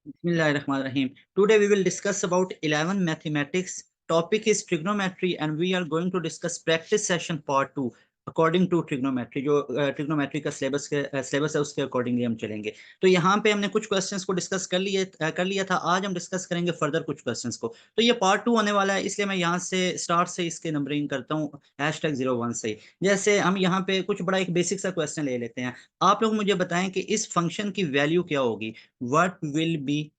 Bismillahirrahmanirrahim. Today we will discuss about 11 mathematics. Topic is trigonometry and we are going to discuss practice session part 2 according to trigonometry. जो trigonometry का syllabus है उसके accordingly हम चलेंगे. तो यहाँ पे हमने कुछ क्वेश्चंस को डिस्कस कर लिया था. आज हम डिस्कस करेंगे फर्दर कुछ क्वेश्चंस को. तो ये पार्ट 2 होने वाला है, इसलिए मैं यहाँ से स्टार्ट से इसके नंबरिंग करता हूँ #01 से. जैसे हम यहाँ पे कुछ बड़ा एक बेसिक सा क्वेश्चन ले लेते हैं. आप लोग मुझे बताएं कि इस फंक्शन की वैल्यू क्या होगी. What will be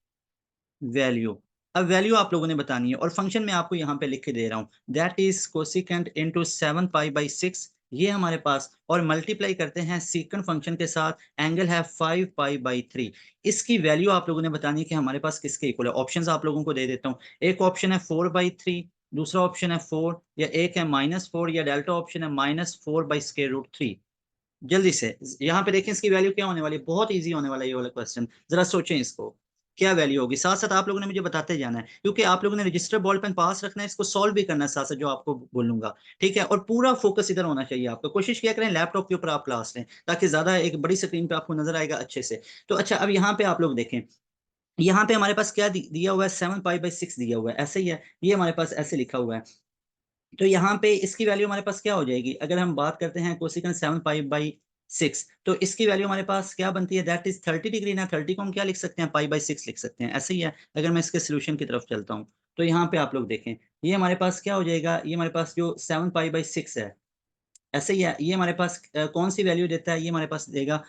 value. अब वैल्यू आप लोगों ने बतानी है और फंक्शन में आपको यहाँ पे लिख के दे रहा हूँ. That is cosecant into 7 पाई/6. ये हमारे पास और मल्टीप्लाई करते हैं सीकेंट फंक्शन के साथ. एंगल है 5 पाई/3. इसकी वैल्यू आप लोगों ने बतानी है कि हमारे पास किसके इक्वल है. ऑप्शंस आप लोगों को दे देता हूँ. एक ऑप्शन है 4/3, दूसरा ऑप्शन है 4, या एक है -4, या डेल्टा ऑप्शन है -4/√3. जल्दी से यहाँ पे देखें इसकी वैल्यू क्या होने वाली है. बहुत इजी होने वाला है ये वाला क्वेश्चन. जरा सोचें इसको क्या वैल्यू होगी. साथ साथ आप लोगों ने मुझे बताते जाना है क्योंकि आप लोगों ने रजिस्टर बॉल पेन पास रखना है. इसको सॉल्व भी करना है साथ साथ जो आपको बोलूंगा. ठीक है. और पूरा फोकस इधर होना चाहिए आपका. कोशिश किया करें लैपटॉप के ऊपर आप क्लास लें ताकि ज्यादा एक बड़ी स्क्रीन पे आपको नजर आएगा अच्छे से. तो अच्छा, अब यहाँ पे आप लोग देखें. यहाँ पे हमारे पास क्या दिया हुआ है. 7 पाई/6 दिया हुआ है. ऐसे ही है. ये हमारे पास ऐसे लिखा हुआ है. तो यहाँ पे इसकी वैल्यू हमारे पास क्या हो जाएगी. अगर हम बात करते हैं कोसिकेंट 7 पाई/6, तो इसकी वैल्यू हमारे पास क्या बनती है. दैट इज 30 डिग्री ना. 30 को हम क्या लिख सकते हैं, पाई/6 लिख सकते हैं. ऐसे ही है. अगर मैं इसके सोल्यूशन की तरफ चलता हूँ तो यहाँ पे आप लोग देखें ये हमारे पास क्या हो जाएगा. ये हमारे पास जो 7 पाई/6 है ऐसे ही है. ये हमारे पास कौन सी वैल्यू देता है. ये हमारे पास देगा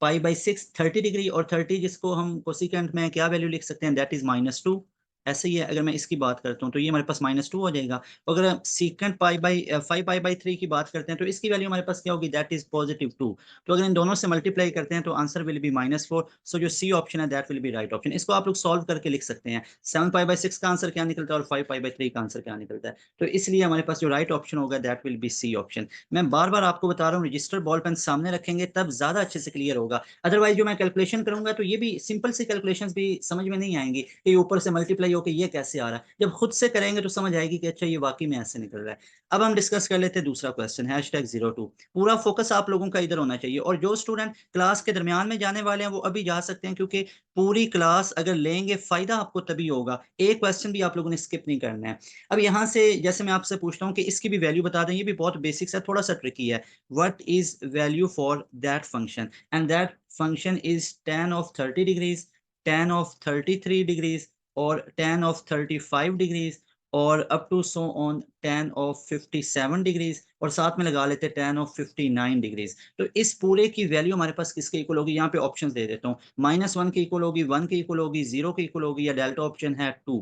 पाई/6 30 डिग्री, और 30 जिसको हम कोसिकेंट में क्या वैल्यू लिख सकते हैं. That is -2. ऐसे ही है. अगर मैं इसकी बात करता हूँ तो ये हमारे पास -2 हो जाएगा. अगर हम सीकेंट 5 पाई/3 की बात करते हैं तो इसकी वैल्यू हमारे पास क्या होगी. That is +2. तो अगर इन दोनों से मल्टीप्लाई करते हैं तो आंसर विल बी -4. सो जो सी ऑप्शन है that will be right option. इसको आप लोग सॉल्व करके लिख सकते हैं. 7 पाई/6 का आंसर क्या निकलता है और 5 पाई/3 का आंसर क्या निकलता है. तो इसलिए हमारे पास जो राइट ऑप्शन होगा that will be C option. मैं बार बार आपको बता रहा हूँ रजिस्टर बॉल पेन सामने रखेंगे तब ज्यादा अच्छे से क्लियर होगा. अदरवाइज जो मैं कैलकुलेशन करूंगा तो ये भी सिंपल सी कैलकुलेशंस भी समझ में नहीं आएंगी कि ऊपर से मल्टीप्लाई होकर ये कैसे आ रहा है. जब खुद से करेंगे तो समझ आएगी कि अच्छा ये वाकई में ऐसे निकल रहा है. अब हम डिस्कस कर लेते हैं दूसरा क्वेश्चन #02. पूरा फोकस आप लोगों का इधर होना चाहिए और जो स्टूडेंट क्लास के दरमियान में जाने वाले हैं वो अभी जा सकते हैं क्योंकि पूरी क्लास अगर लेंगे फायदा आपको तभी होगा. एक क्वेश्चन भी आप लोगों ने स्किप नहीं करना है. अब यहाँ से जैसे मैं आपसे पूछता हूँ कि इसकी भी वैल्यू बता दें. ये भी बहुत बेसिक्स है, थोड़ा सा ट्रिकी है. What is value for that function. And that function is tan of 30 degrees, tan of 33 degrees, और tan of 35 डिग्रीज, और up to so on tan of 57 degrees, और साथ में लगा लेते tan of 59 डिग्रीज. तो इस पूरे की वैल्यू हमारे पास किसके इक्वल होगी. यहाँ पे ऑप्शंस दे देता हूँ. -1 के इक्वल होगी, 1 के इक्वल होगी, 0 के इक्वल होगी, या डेल्टा ऑप्शन है 2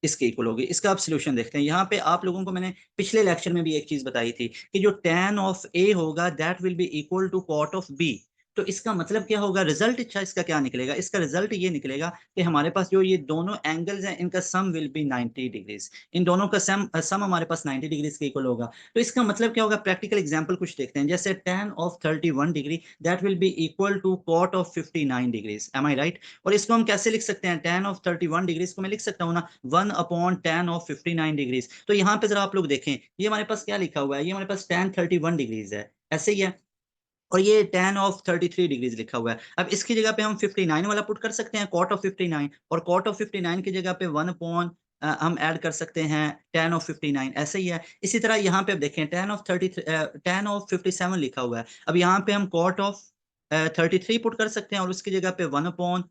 इसके इक्वल होगी. इसका आप सोल्यूशन देखते हैं. यहाँ पे आप लोगों को मैंने पिछले लेक्चर में भी एक चीज बताई थी कि जो tan ऑफ ए होगा that will be equal to cot of B. तो इसका मतलब क्या होगा. रिजल्ट अच्छा इसका क्या निकलेगा. इसका रिजल्ट ये निकलेगा कि हमारे पास जो ये दोनों एंगल्स हैं इनका सम विल बी 90 डिग्रीज. इन दोनों का सम हमारे पास 90 डिग्रीज के इक्वल होगा. तो इसका मतलब क्या होगा. प्रैक्टिकल एग्जांपल कुछ देखते हैं. जैसे tan ऑफ 31 डिग्री that will be equal to cot of 59 degrees. Am I right. और इसको हम कैसे लिख सकते हैं. tan ऑफ 31 डिग्रीज को मैं लिख सकता हूँ ना 1/tan ऑफ 59 डिग्रीज. तो यहाँ पे जरा आप लोग देखें ये हमारे पास क्या लिखा हुआ है. ये हमारे पास tan 31 डिग्रीज है. ऐसे ही है. और ये tan ऑफ 33 डिग्रीज लिखा हुआ है. अब इसकी जगह पे हम 59 वाला पुट कर सकते हैं cot ऑफ 59, और cot ऑफ 59 की जगह पे 1 अपॉन हम ऐड कर सकते हैं tan ऑफ 59. ऐसे ही है. इसी तरह यहाँ पे अब देखें tan ऑफ 57 लिखा हुआ है. अब यहाँ पे हम cot ऑफ 33 पुट कर सकते हैं और उसकी जगह पे 1 अपॉन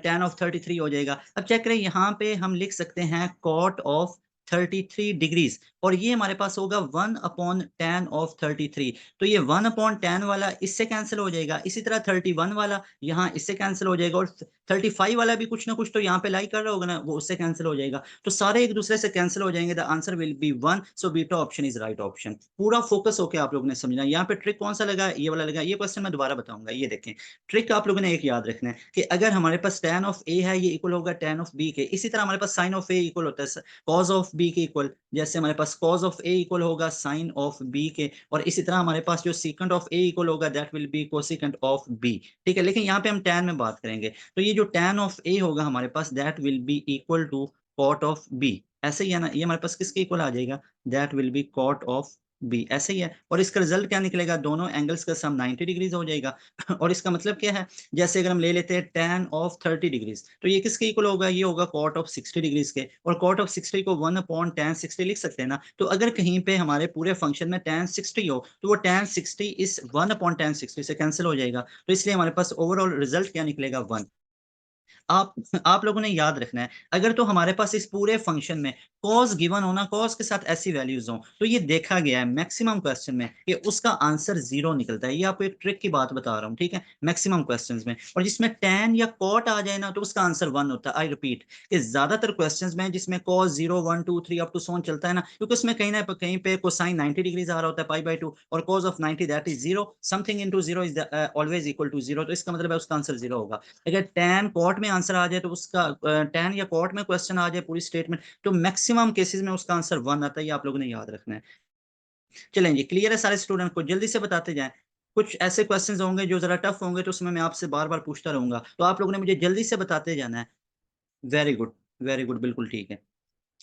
tan ऑफ 33 हो जाएगा. अब चेक करें यहाँ पे हम लिख सकते हैं cot ऑफ 33 डिग्रीज, और ये हमारे पास होगा 1/tan ऑफ 33. तो ये 1/tan वाला इससे कैंसिल हो जाएगा. इसी तरह 31 वाला यहाँ इससे कैंसिल हो जाएगा, और 35 वाला भी कुछ ना कुछ तो यहाँ पे लाई कर रहा होगा ना, वो उससे कैंसिल हो जाएगा. तो सारे एक दूसरे से कैंसिल हो जाएंगे. The answer will be 1. So beta option is right option. पूरा फोकस होकर आप लोगों ने समझना. यहाँ पे ट्रिक कौन सा लगा, ये वाला लगा. ये क्वेश्चन मैं दोबारा बताऊंगा. ये देखें ट्रिक आप लोगों ने एक याद रखना है कि अगर हमारे पास tan ऑफ ए है ये इक्वल होगा tan ऑफ बी के. इसी तरह हमारे पास sin ऑफ ए इक्वल होता है cos ऑफ बी के इक्वल. जैसे हमारे पास cos ऑफ ए इक्वल होगा sin ऑफ बी के, और इसी तरह हमारे पास जो secant ऑफ ए इक्वल होगा that will be cosecant of B. ठीक है. लेकिन यहाँ पे हम tan में बात करेंगे तो ये जो tan ऑफ ए होगा हमारे पास that will be equal to cot of B. ऐसे ही है ना. ये हमारे पास किसके इक्वल आ जाएगा. That will be cot of B, ऐसे ही है। और इसका रिजल्ट क्या निकलेगा, दोनों एंगल्स का सम 90 डिग्रीज हो जाएगा। और इसका मतलब क्या है, जैसे अगर हम ले लेते हैं tan ऑफ 30 डिग्रीज, तो ये किसके इक्वल होगा, ये होगा cot ऑफ 60 डिग्रीज के। और cot ऑफ 60 को 1/tan60 लिख सकते हैं ना। तो अगर कहीं पे हमारे पूरे फंक्शन में tan 60 हो, तो वो tan 60 इस 1/tan60 से कैंसिल हो जाएगा। तो इसलिए हमारे पास ओवरऑल रिजल्ट क्या निकलेगा, 1। आप लोगों ने याद रखना है, अगर तो हमारे पास इस पूरे फंक्शन में कॉस गिवन होना, कॉस के साथ ऐसी वैल्यूज हो, तो ये देखा गया है मैक्सिमम क्वेश्चन में कि उसका आंसर 0 निकलता है। ये आपको एक ट्रिक की बात बता रहा हूँ, ठीक है, मैक्सिमम क्वेश्चंस में। और जिसमें tan या cot आ जाए ना, तो उसका आंसर 1 होता है। आई रिपीट कि ज्यादातर क्वेश्चंस में जिसमें cos 0 1 2 3 up to so on चलता है ना, क्योंकि उसमें कहीं ना कहीं पे कोसाइन 90 डिग्रीज आ रहा होता है π/2, और cos of 90 that is 0, something into 0 is always equal to 0। तो इसका मतलब है उसका आंसर 0 होगा। अगर tan cot में आंसर आ जाए, तो उसका tan या cot में क्वेश्चन आ जाए पूरी स्टेटमेंट, तो मैक्सिमम केसेस में उसका आंसर 1 आता है। ये आप लोगों ने याद रखना है। चलें जी, क्लियर है सारे स्टूडेंट को, जल्दी से बताते जाएं। कुछ ऐसे क्वेश्चंस होंगे जो जरा टफ होंगे, तो उसमें मैं आपसे बार बार पूछता रहूंगा, तो आप लोगों ने मुझे जल्दी से बताते जाना है। वेरी गुड, वेरी गुड, बिल्कुल ठीक है।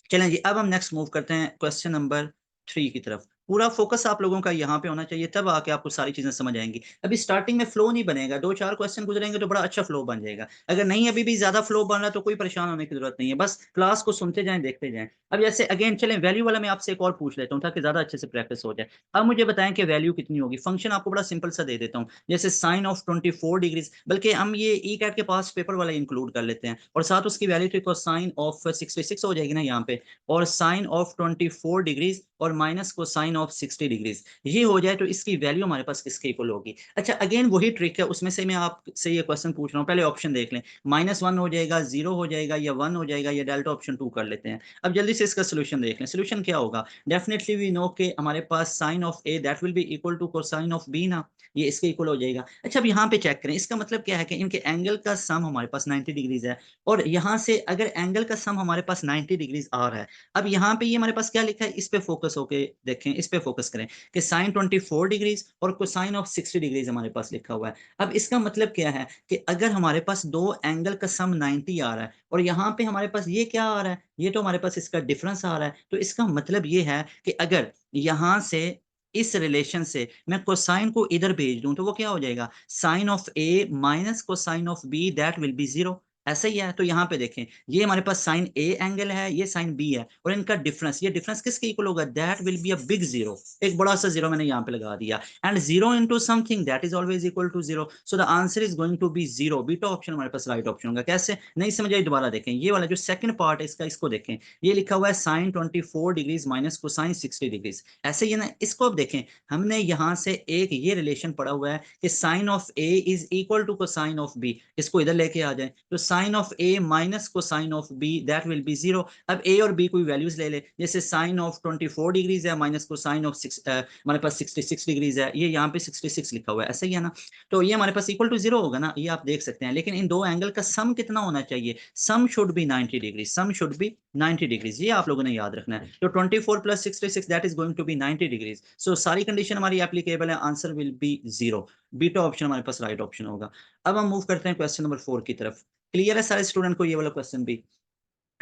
चलें जी, अब हम नेक्स्ट मूव करते हैं क्वेश्चन नंबर 3 की तरफ। पूरा फोकस आप लोगों का यहाँ पे होना चाहिए, तब आके आपको सारी चीजें समझ आएंगी। अभी स्टार्टिंग में फ्लो नहीं बनेगा, 2-4 क्वेश्चन गुजरेंगे तो बड़ा अच्छा फ्लो बन जाएगा। अगर नहीं अभी भी ज्यादा फ्लो बन रहा, तो कोई परेशान होने की जरूरत नहीं है, बस क्लास को सुनते जाएं, देखते जाएं। अब जैसे अगेन चलें, वैल्यू वाला मैं आपसे एक और पूछ लेता हूँ, ताकि ज्यादा अच्छे से प्रैक्टिस हो जाए। अब मुझे बताएं कि वैल्यू कितनी होगी। फंक्शन आपको बड़ा सिंपल सा दे देता हूँ, जैसे साइन ऑफ 24 डिग्रीज, बल्कि हम ये ई कैट के पास पेपर वाला इंक्लूड कर लेते हैं, और साथ उसकी वैल्यू तो साइन ऑफ 66 हो जाएगी ना यहाँ पे, और साइन ऑफ 24 डिग्रीज और माइनस को साइन ऑफ 60 डिग्रीज, ये हो जाए तो इसकी वैल्यू हमारे पास किसके इक्वल होगी। अच्छा, अगेन वही ट्रिक है, उसमें से मैं आपसे ये क्वेश्चन पूछ रहा हूँ, पहले ऑप्शन देख लें। -1 हो जाएगा, 0 हो जाएगा, या 1 हो जाएगा, या डेल्टा ऑप्शन 2 कर लेते हैं। अब जल्दी से इसका सोल्यूशन देख लें। सोल्यूशन क्या होगा, डेफिनेटली वी नो के हमारे पास sine of A that will be equal to cosine of B ना, ये इसके इक्वल हो जाएगा। अच्छा, अब यहाँ पे चेक करें, इसका मतलब क्या है कि इनके एंगल का सम हमारे पास 90 डिग्रीज है, और यहाँ से अगर एंगल का सम हमारे पास 90 डिग्रीज आ रहा है, अब यहाँ पे ये हमारे पास क्या लिखा है, इस पे फोकस होके देखें, इस पे फोकस करें कि साइन 24 डिग्रीज और कोसाइन ऑफ 60 डिग्रीज हमारे पास लिखा हुआ है। अब इसका मतलब क्या है कि अगर हमारे पास दो एंगल का सम 90 आ रहा है, और यहाँ पे हमारे पास ये क्या आ रहा है, ये तो हमारे पास इसका डिफरेंस आ रहा है, तो इसका मतलब ये है कि अगर यहाँ से इस रिलेशन से मैं कोसाइन को इधर भेज दूं, तो वो क्या हो जाएगा, sine of A minus cosine of B that will be 0। ऐसा ही है। तो यहाँ पे देखें, ये हमारे पास साइन ए एंगल है, ये साइन बी है, और इनका डिफरेंस, ये डिफरेंस किसके इक्वल होगा, that will be a big 0, एक बड़ा सा 0 मैंने यहाँ पे लगा दिया। And 0 into something that is always equal to 0, so the answer is going to be 0। Beta option हमारे पास राइट ऑप्शन होगा। कैसे, नहीं समझ आई, दोबारा देखें, ये वाला जो सेकंड पार्ट है इसका, इसको देखें, ये लिखा हुआ है sine 24 degrees minus cosine 60 degrees, ऐसे ही ना। इसको अब देखें, हमने यहाँ से एक ये रिलेशन पढ़ा हुआ है कि sine of A is equal to cosine of B, इसको इधर लेके आ जाए, तो sine of A minus cosine of B that will be 0। अब ए और बी कोई वैल्यूज ले ले, जैसे साइन ऑफ 24 डिग्रीज है माइनस कोसाइन ऑफ हमारे पास 66 डिग्रीज है, ये यहाँ पे 66 लिखा हुआ है, ऐसा ही है ना। तो ये हमारे पास इक्वल टू 0 होगा ना, ये आप देख सकते हैं। लेकिन इन दो एंगल का सम कितना होना चाहिए, sum should be 90 degree, sum should be 90 degrees, ये आप लोगों ने याद रखना है। तो 24 plus 66 that is going to be 90 degrees, so सारी कंडीशन हमारी एप्लीकेबल है, answer will be 0। Beta option हमारे पास राइट ऑप्शन होगा। अब हम मूव करते हैं क्वेश्चन नंबर 4 की तरफ। क्लियर है सारे स्टूडेंट को ये वाला क्वेश्चन भी।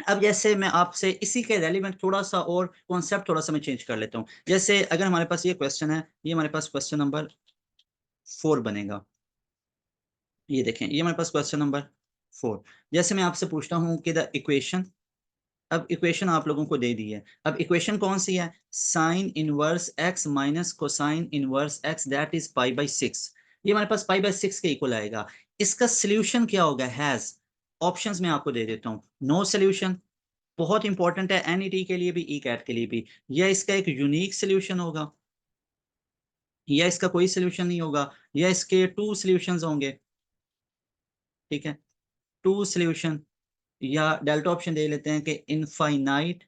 अब जैसे मैं आपसे इसी के रेलिवेंट थोड़ा सा और कॉन्सेप्ट थोड़ा सा मैं चेंज कर लेता हूँ। जैसे अगर हमारे पास ये क्वेश्चन है, ये हमारे पास क्वेश्चन नंबर 4 बनेगा। ये देखें, ये हमारे पास क्वेश्चन नंबर 4। जैसे मैं आपसे पूछता हूँ कि द इक्वेशन, अब इक्वेशन आप लोगों को दे दी है। अब इक्वेशन कौन सी है, sine inverse x minus cosine inverse x that is π/6, ये हमारे पास π/6 के इक्वल आएगा। इसका सोल्यूशन क्या होगा, हैज, ऑप्शंस में आपको दे देता हूँ। नो सोल्यूशन, बहुत इंपॉर्टेंट है एनईटी के लिए भी, ई कैट के लिए भी, या इसका एक यूनिक सोल्यूशन होगा, या इसका कोई सोल्यूशन नहीं होगा, या इसके टू सोल्यूशंस होंगे, ठीक है, टू सोल्यूशन, या डेल्टा ऑप्शन दे लेते हैं कि इनफाइनाइट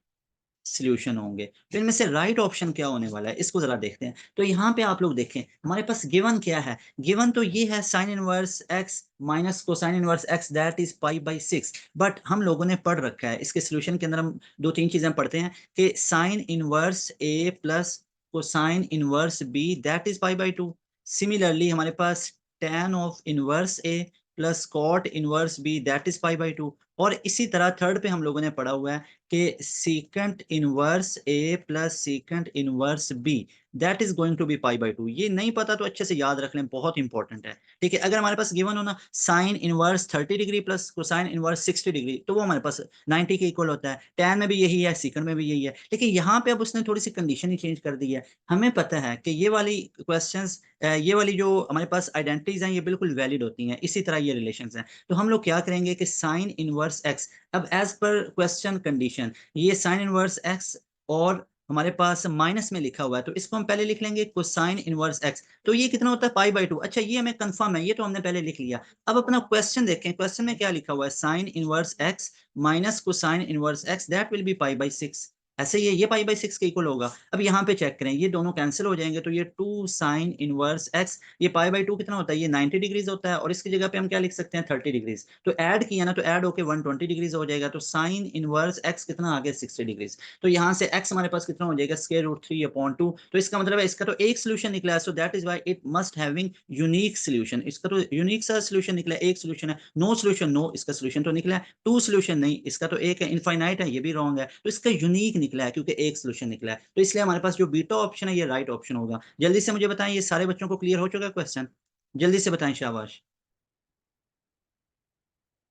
सॉल्यूशन होंगे। तो इनमें से राइट ऑप्शन क्या होने वाला है, इसको जरा देखते हैं। तो यहाँ पे आप लोग देखें, हमारे पास गिवन क्या है, गिवन तो ये है sine inverse x minus cosine inverse x that is π/6। But हम लोगों ने पढ़ रखा है, इसके सोल्यूशन के अंदर हम दो तीन चीजें पढ़ते हैं कि sine inverse A plus cosine inverse B that is π/2। Similarly हमारे पास tan of inverse A plus cot inverse B that is π/2। और इसी तरह थर्ड पे हम लोगों ने पढ़ा हुआ है कि secant inverse A plus secant inverse B that is going to be pi by 2। ये नहीं पता तो अच्छे से याद रख लें, बहुत इंपॉर्टेंट है। ठीक है, अगर हमारे पास गिवन हो ना sine inverse 30 degree plus cosine inverse 60 degree, तो वो हमारे पास 90 के इक्वल होता है। टैन में भी यही है, सीकेंट में भी यही है, लेकिन यहाँ पे अब उसने थोड़ी सी कंडीशन ही चेंज कर दी है। हमें पता है कि ये वाली क्वेश्चंस, ये वाली जो हमारे पास आइडेंटिटीज हैं, ये बिल्कुल वैलिड होती हैं, इसी तरह ये रिलेशंस हैं। तो हम लोग क्या करेंगे कि साइन इनवर्स एक्स, अब एज पर क्वेश्चन कंडीशन ये साइन इनवर्स एक्स और हमारे पास माइनस में लिखा हुआ है, तो इसको हम पहले लिख लेंगे कोसाइन इनवर्स एक्स। तो ये कितना होता है पाई बाई 2। अच्छा, ये हमें कंफर्म है, ये तो हमने पहले लिख लिया। अब अपना क्वेश्चन देखें, क्वेश्चन में क्या लिखा हुआ है, sine inverse x minus cosine inverse x that will B pi by 6। ऐसे ये पाई बाई 6 के इक्वल होगा। अब यहाँ पे चेक करें, ये दोनों कैंसिल हो जाएंगे, तो ये 2 साइन इनवर्स एक्स, ये पाई बाई 2 कितना होता है, ये 90 डिग्रीज होता है, और इसकी जगह पे हम क्या लिख सकते हैं 30 डिग्रीज। तो ऐड किया ना, तो ऐड होके 120 डिग्रीज हो जाएगा। तो साइन इनवर्स एक्स कितना आ गया 60 डिग्रीज। तो यहाँ से एक्स हमारे पास कितना हो जाएगा स्क्वायर रूट 3/2। तो इसका मतलब है इसका तो एक सोल्यूशन निकला है, so that is why it must having unique solution. इसका तो यूनिक सा सोल्यूशन निकला है, एक सोल्यूशन है। नो सोल्यूशन, नो, इसका सोल्यूशन तो निकला है। टू सोल्यूशन नहीं, इसका तो एक है। इनफाइनाइट है, ये भी रॉन्ग है। तो इसका यूनिक निकला है क्योंकि एक सोल्यूशन निकला है। तो इसलिए हमारे पास जो बीटा ऑप्शन है ये राइट ऑप्शन होगा। जल्दी से मुझे बताएं, ये सारे बच्चों को क्लियर हो चुका है क्वेश्चन? जल्दी से बताएं, शाबाश।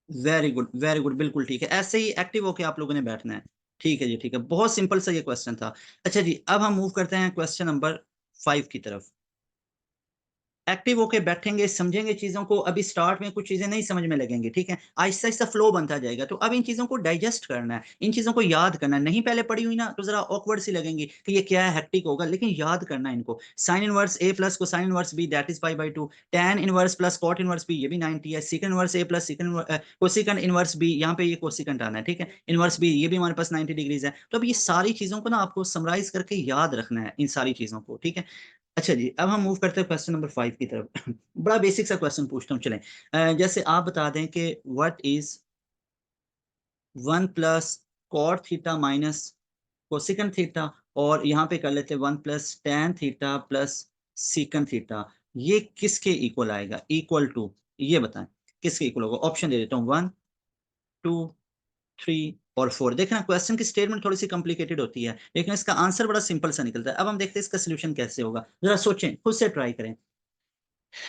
वेरी गुड, वेरी गुड, बिल्कुल ठीक है। ऐसे ही एक्टिव होके आप लोगों ने बैठना है। ठीक है जी, ठीक है, बहुत सिंपल सा ये क्वेश्चन था। अच्छा जी, अब हम मूव करते हैं क्वेश्चन नंबर 5 की तरफ। एक्टिव होके बैठेंगे, समझेंगे चीजों को। अभी स्टार्ट में कुछ चीजें नहीं समझ में लगेंगी, ठीक है, आहिस्ता आहिस्ता फ्लो बनता जाएगा। तो अब इन चीजों को डाइजेस्ट करना है, इन चीजों को याद करना है। नहीं पहले पढ़ी हुई ना तो जरा ऑकवर्ड सी लगेंगी कि ये क्या है, हेक्टिक होगा, लेकिन याद करना है इनको। Sine inverse A plus cosine inverse B that is pi by 2। Tan inverse plus cot inverse B, ये भी 90 है। Secant inverse A plus secant cosecant inverse B, यहाँ पे ये कोसिकन आना है, ठीक है, इनवर्स बी, ये भी हमारे पास 90 डिग्रीज है। तो अब ये सारी चीजों को ना आपको समराइज करके याद रखना है, इन सारी चीजों को, ठीक है। अच्छा जी, अब हम मूव करते हैं क्वेश्चन नंबर 5 की तरफ। बड़ा बेसिक सा क्वेश्चन पूछता हूँ, चलें। जैसे आप बता दें कि what is 1 plus cot theta minus cosecant theta, और यहाँ पे कर लेते हैं 1 plus tan theta plus secant theta, ये किसके इक्वल आएगा, इक्वल टू, ये बताएं किसके इक्वल होगा। ऑप्शन दे देता हूँ, 1, 2, 3 और 4। देखना क्वेश्चन की स्टेटमेंट थोड़ी सी कॉम्प्लिकेटेड होती है, लेकिन इसका आंसर बड़ा सिंपल सा निकलता है। अब हम देखते हैं इसका सोल्यूशन कैसे होगा, जरा सोचें, खुद से ट्राई करें।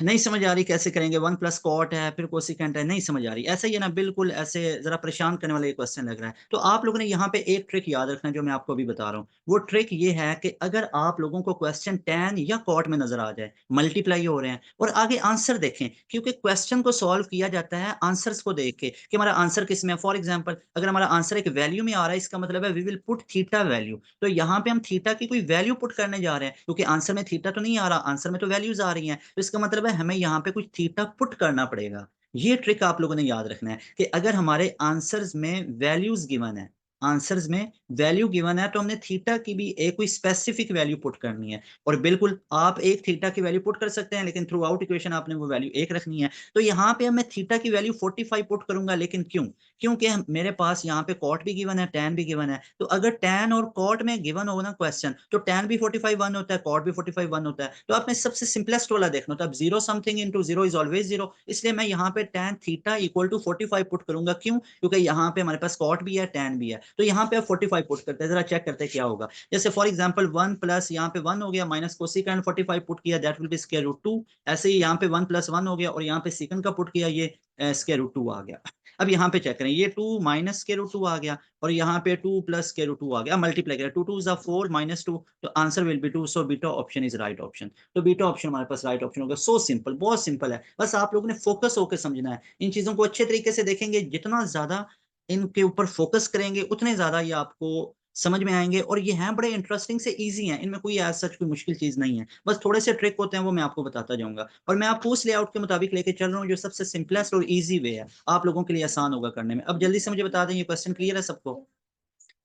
नहीं समझ आ रही कैसे करेंगे, 1 प्लस कॉट है फिर कोसिकेंट है, नहीं समझ आ रही, ऐसा ही है ना, बिल्कुल ऐसे जरा परेशान करने वाला ये क्वेश्चन लग रहा है। तो आप लोगों ने यहाँ पे एक ट्रिक याद रखना है जो मैं आपको अभी बता रहा हूँ। वो ट्रिक ये है कि अगर आप लोगों को क्वेश्चन टैन या कॉट में नजर आ जाए, मल्टीप्लाई हो रहे हैं, और आगे आंसर देखें, क्योंकि क्वेश्चन को सॉल्व किया जाता है आंसर्स को देख के कि हमारा आंसर किस में है। फॉर एग्जाम्पल, अगर हमारा आंसर एक वैल्यू में आ रहा है, इसका मतलब है we will put theta value. तो यहाँ पे हम थीटा की कोई वैल्यू पुट करने जा रहे हैं, क्योंकि आंसर में थीटा तो नहीं आ रहा, आंसर में तो वैल्यूज आ रही हैं। तो इसका मतलब है हमें यहाँ पे कुछ थीटा पुट करना पड़ेगा। ये ट्रिक आप लोगों ने याद रखना है कि अगर हमारे आंसर्स में वैल्यूज गिवन है, आंसर्स में वैल्यू गिवन है, तो हमने थीटा की भी एक कोई स्पेसिफिक वैल्यू पुट करनी है। और बिल्कुल आप एक थीटा की वैल्यू पुट कर सकते हैं, लेकिन थ्रू आउट इक्वेशन आपने वो वैल्यू एक रखनी है। तो यहाँ पे मैं थीटा की वैल्यू 45 पुट करूंगा, लेकिन क्यों? क्योंकि मेरे पास यहाँ पे कॉट भी गिवन है, टैन भी गिवन है। तो अगर टैन और कॉट में गिवन हो ना क्वेश्चन, तो टैन भी 45 वन होता है, कॉट भी 45 वन होता है। तो आपने सबसे सिंपलेस्ट वाला देखना होता है, zero something into zero is always zero. इसलिए मैं यहाँ पे tan theta equal to 45 put करूंगा। क्यों? क्योंकि यहाँ पे हमारे पास कॉट भी है, टैन भी है। तो यहाँ पे आप 45 पुट करते हैं, जरा चेक करते हैं क्या होगा। जैसे फॉर एग्जाम्पल 1 प्लस यहाँ पे 1 हो गया, माइनस कोसिकेंड 45 पुट किया, that will be square root 2। ऐसे ही यहाँ पे 1 प्लस 1 हो गया, और यहाँ पे सेकंड का पुट किया, ये स्क्वायर रूट 2 आ गया। अब यहाँ पे चेक करें, ये 2 माइनस के रूट 2 आ गया, और यहाँ पे 2 प्लस के रूट 2 आ गया। मल्टीप्लाई करें, 2 2 4 माइनस 2, तो answer will be 2। So beta option is right option. तो बीटा ऑप्शन हमारे पास राइट ऑप्शन होगा। सो सिंपल, बहुत सिंपल है, बस आप लोगों ने फोकस होकर समझना है। इन चीजों को अच्छे तरीके से देखेंगे, जितना ज्यादा इनके ऊपर फोकस करेंगे उतने ज्यादा ये आपको समझ में आएंगे। और ये हैं बड़े इंटरेस्टिंग से इजी हैं, इनमें कोई ऐसा सच कोई मुश्किल चीज नहीं है, बस थोड़े से ट्रिक होते हैं, वो मैं आपको बताता जाऊंगा। और मैं आपको उस लेआउट के मुताबिक लेके चल रहा हूँ जो सबसे सिंपलेस्ट और इजी वे है, आप लोगों के लिए आसान होगा करने में। अब जल्दी से मुझे बता दें, ये क्वेश्चन क्लियर है सबको?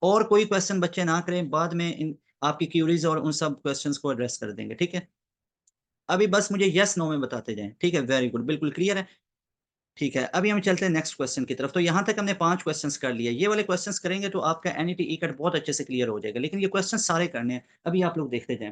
और कोई क्वेश्चन बच्चे ना करें, बाद में इन आपकी क्यूरीज और उन सब क्वेश्चंस को एड्रेस कर देंगे, ठीक है। अभी बस मुझे यस नो में बताते जाएं, ठीक है, वेरी गुड, बिल्कुल क्लियर है। ठीक है, अभी हम चलते हैं नेक्स्ट क्वेश्चन की तरफ। तो यहाँ तक हमने 5 क्वेश्चंस कर लिए। ये वाले क्वेश्चंस करेंगे तो आपका एनईटी ई कट बहुत अच्छे से क्लियर हो जाएगा, लेकिन ये क्वेश्चन सारे करने हैं, अभी आप लोग देखते जाएं।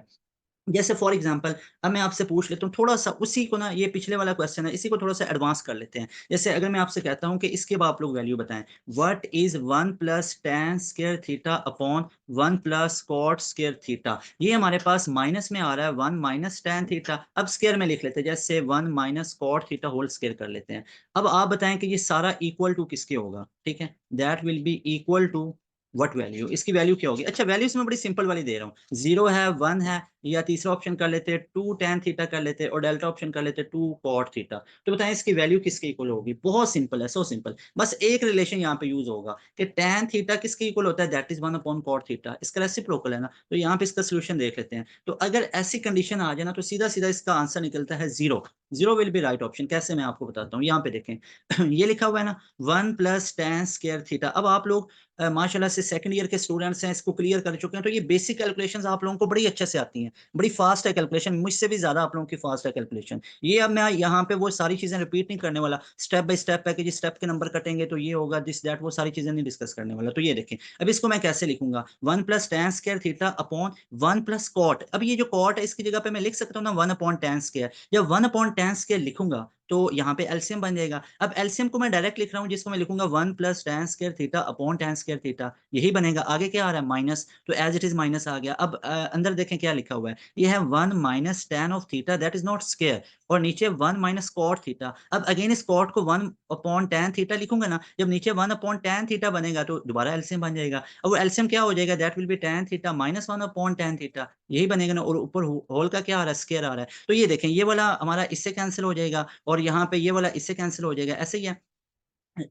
जैसे फॉर एग्जांपल अब मैं आपसे पूछ लेता हूँ थोड़ा सा उसी को ना, ये पिछले वाला क्वेश्चन है, इसी को थोड़ा सा एडवांस कर लेते हैं। जैसे अगर मैं आपसे कहता हूँ कि इसके बाद आप लोग वैल्यू बताएं, what is 1 plus tan square theta upon 1 plus cot square theta. ये हमारे पास माइनस में आ रहा है 1 माइनस टेन थीटा, अब स्क्वायर में लिख लेते हैं, जैसे 1 minus cot theta whole square कर लेते हैं। अब आप बताएं कि ये सारा इक्वल टू किसके होगा, ठीक है, that will be equal to what value, इसकी वैल्यू क्या होगी। अच्छा वैल्यूज में बड़ी सिंपल वाली दे रहा हूँ, 0 है 1 है, या तीसरा ऑप्शन कर लेते हैं 2 tan थीटा कर लेते हैं, और डेल्टा ऑप्शन कर लेते हैं 2 cot थीटा। तो बताएं इसकी वैल्यू किसके इक्वल होगी। बहुत सिंपल है, सो सिंपल, बस एक रिलेशन यहाँ पे यूज होगा कि tan थीटा किसके इक्वल होता है, that is 1 upon cot theta, इसका रेसिप्रोकल है ना। तो यहाँ पे इसका सोल्यूशन देख लेते हैं। तो अगर ऐसी कंडीशन आ जाए ना, तो सीधा सीधा इसका आंसर निकलता है 0। 0 विल बी राइट ऑप्शन। कैसे, मैं आपको बताता हूँ, यहाँ पे देखें ये लिखा हुआ है ना 1 प्लस टेन स्क्वायर थीटा। अब आप लोग माशाल्लाह से सेकंड ईयर के स्टूडेंट्स हैं, इसको क्लियर कर चुके हैं, तो ये बेसिक कैलकुलेशंस आप लोगों को बड़ी अच्छे से आती हैं, बड़ी फास्ट है कैलकुलेशन, मुझसे भी ज्यादा आप लोगों की फास्ट है कैलकुलेशन। ये अब मैं यहाँ पे वो सारी चीजें रिपीट नहीं करने वाला, स्टेप बाय स्टेप है कि जिस स्टेप के नंबर कटेंगे तो ये होगा, दिस दैट, वो सारी चीजें नहीं डिस्कस करने वाला। तो ये देखें, अब इसको मैं कैसे लिखूंगा, 1 plus tan square theta upon 1 plus cot. अब ये जो कॉट है इसकी जगह पे मैं लिख सकता हूँ ना 1 अपॉन टेन स्क्वायर। जब 1 अपॉन टेन स्क्वायर लिखूंगा तो यहाँ पे एलसीएम बन जाएगा। अब एलसीएम को मैं डायरेक्ट लिख रहा हूँ, जिसको मैं लिखूंगा 1 plus tan square theta upon ten square theta, यही बनेगा। आगे क्या आ रहा है, माइनस, तो एज इट इज माइनस आ गया। अब अंदर देखें क्या लिखा हुआ है, ये है 1 minus ten of theta that is not square, और नीचे 1 माइनस कॉट थीटा। अब अगेन इस कॉट को 1 अपॉन टेन थीटा लिखूंगा ना, जब नीचे 1 अपॉन टेन थीटा बनेगा तो दोबारा एलसीएम बन जाएगा। अब वो एलसीएम क्या हो जाएगा, that will B tan theta minus 1 upon tan theta, यही बनेगा ना। और ऊपर होल का क्या आ रहा है, स्क्वायर आ रहा है। तो ये देखें, ये वाला हमारा इससे कैंसिल हो जाएगा, और यहाँ पे ये वाला इससे कैंसिल हो जाएगा, ऐसे ही है।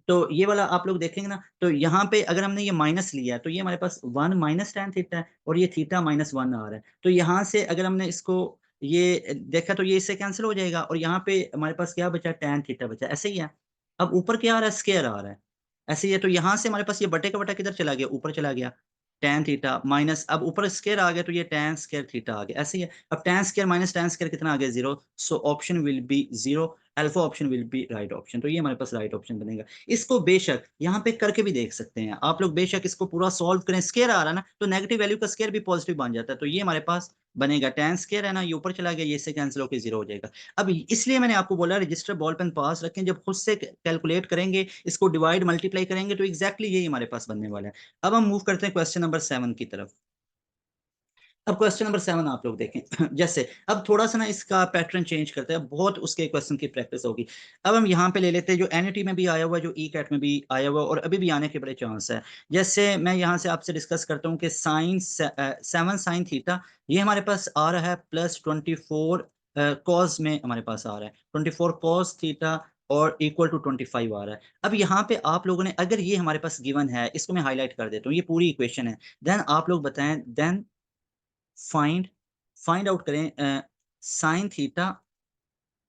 तो ये वाला आप लोग देखेंगे ना, तो यहाँ पे अगर हमने ये माइनस लिया है तो ये हमारे पास 1 माइनस टेन थीटा है, और ये थीटा माइनस 1 आ रहा है। तो यहाँ से अगर हमने इसको ये देखा तो ये इससे कैंसिल हो जाएगा, और यहाँ पे हमारे पास क्या बचा, टेन थीटा बचा, ऐसे ही है। अब ऊपर क्या आ रहा है, स्क्वायर आ रहा है, ऐसे ही है। तो यहाँ से हमारे पास ये बटे का बटा किधर चला गया, ऊपर चला गया, टेन थीटा माइनस, अब ऊपर स्क्वायर आ गया तो ये टेन स्क्वायर थीटा आ गया, ऐसे ही है। अब ten square minus ten square कितना आ गया, 0। So option will be 0, alpha option will be right option. तो ये हमारे पास राइट ऑप्शन बनेगा। इसको बेशक यहाँ पे करके भी देख सकते हैं आप लोग, बेशक इसको पूरा सॉल्व करें, स्केयर आ रहा है ना, तो नेगेटिव वैल्यू का स्केयर भी पॉजिटिव बन जाता है। तो ये हमारे पास बनेगा, टेन स्केयर है ना, ये ऊपर चला गया, ये इससे कैंसिल होकर 0 हो जाएगा। अब इसलिए मैंने आपको बोला रजिस्टर बॉल पेन पास रखें, जब खुद से कैलकुलेट करेंगे, इसको डिवाइड मल्टीप्लाई करेंगे, तो एग्जैक्टली यही हमारे पास बनने वाला है। अब हम मूव करते हैं क्वेश्चन नंबर 7 की तरफ। अब क्वेश्चन नंबर 7 आप लोग देखें जैसे, अब थोड़ा सा ना इसका पैटर्न चेंज करते हैं, बहुत उसके क्वेश्चन की प्रैक्टिस होगी। अब हम यहाँ पे ले लेते हैं जो एनईटी में भी आया हुआ है, जो ई कैट में भी आया हुआ है, और अभी भी आने के बड़े चांस है। जैसे मैं यहाँ से आपसे डिस्कस करता हूँ कि साइन 7 साइन थीटा, ये हमारे पास आ रहा है +24 कॉस में, हमारे पास आ रहा है 24 कॉस थीटा, और इक्वल टू 25 आ रहा है। अब यहाँ पे आप लोगों ने, अगर ये हमारे पास गिवन है, इसको मैं हाईलाइट कर देता हूँ, ये पूरी इक्वेशन है, देन आप लोग बताएं, देन फाइंड फाइंड आउट करें sign theta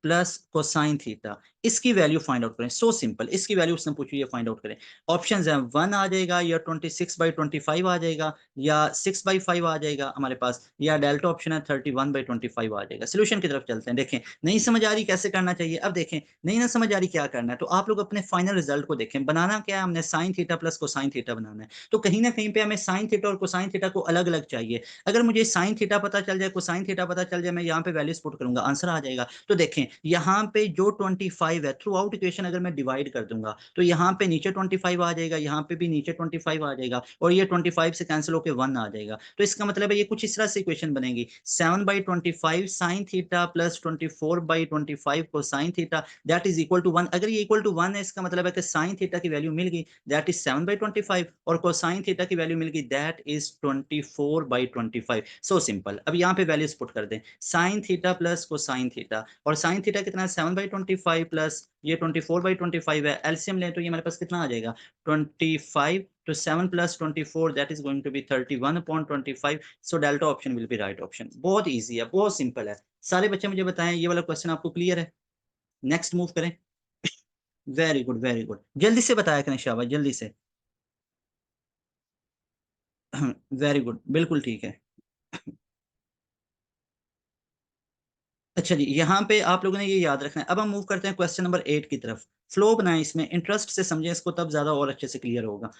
plus cosine theta, इसकी वैल्यू फाइंड आउट करें। सो सिंपल, इसकी वैल्यू उसने पूछी है, फाइंड आउट करें। ऑप्शंस हैं, 1 आ जाएगा, या 26/25 आ जाएगा, या 6/5 आ जाएगा हमारे पास, या डेल्टा ऑप्शन है 31/25 आ जाएगा। सोल्यूशन की तरफ चलते हैं। देखें, नहीं समझ आ रही कैसे करना चाहिए, अब देखें, नहीं ना समझ आ रही क्या करना है, तो आप लोग अपने फाइनल रिजल्ट को देखें। बनाना क्या है, हमने sine theta plus cosine theta बनाना है, तो कहीं ना कहीं पे हमें साइन थीटा और कोसाइन थीटा को अलग अलग चाहिए। अगर मुझे साइन थीटा पता चल जाए, कोसाइन थीटा पता चल जाए, मैं यहाँ पे वैल्यूज पुट करूंगा, आंसर आ जाएगा। तो देखें, यहाँ पे जो 25 है, थ्रू आउट इक्वेशन अगर मैं डिवाइड कर दूंगा, तो यहाँ पे नीचे 25 आ जाएगा, यहाँ पे भी नीचे 25 आ जाएगा, और ये 25 से कैंसिल होकर 1 आ जाएगा। तो इसका मतलब है ये कुछ इस तरह से इक्वेशन बनेगी, 7/25 साइन थीटा प्लस 24/25 को sine theta, that is equal to 1। अगर ये इक्वल टू 1 है, इसका मतलब है कि साइन थीटा की वैल्यू मिल गई, दैट इज 7/25, और कोसाइन थीटा की वैल्यू मिल गई, दैट इज 24/25। So simple. अब यहाँ पे वैल्यूज पुट कर दें, sign theta plus cosine theta, और साइन थीटा कितना है, 7/25 प्लस ये 24/25 है, एलसीएम लें तो ये हमारे पास कितना आ जाएगा, 25, तो 7 plus 24 that is going to be 31/25। So delta option will be right option. बहुत ईजी है, बहुत सिंपल है। सारे बच्चे मुझे बताएं, ये वाला क्वेश्चन आपको क्लियर है। नेक्स्ट मूव करें। वेरी गुड, वेरी गुड, जल्दी से बताया करें शाबाश, जल्दी से। वेरी गुड, बिल्कुल ठीक है। अच्छा जी, यहाँ पे आप लोगों ने ये याद रखना है। अब हम मूव करते हैं क्वेश्चन नंबर 8 की तरफ। फ्लो बनाएं, इसमें इंटरेस्ट से समझें इसको, तब ज्यादा और अच्छे से क्लियर होगा।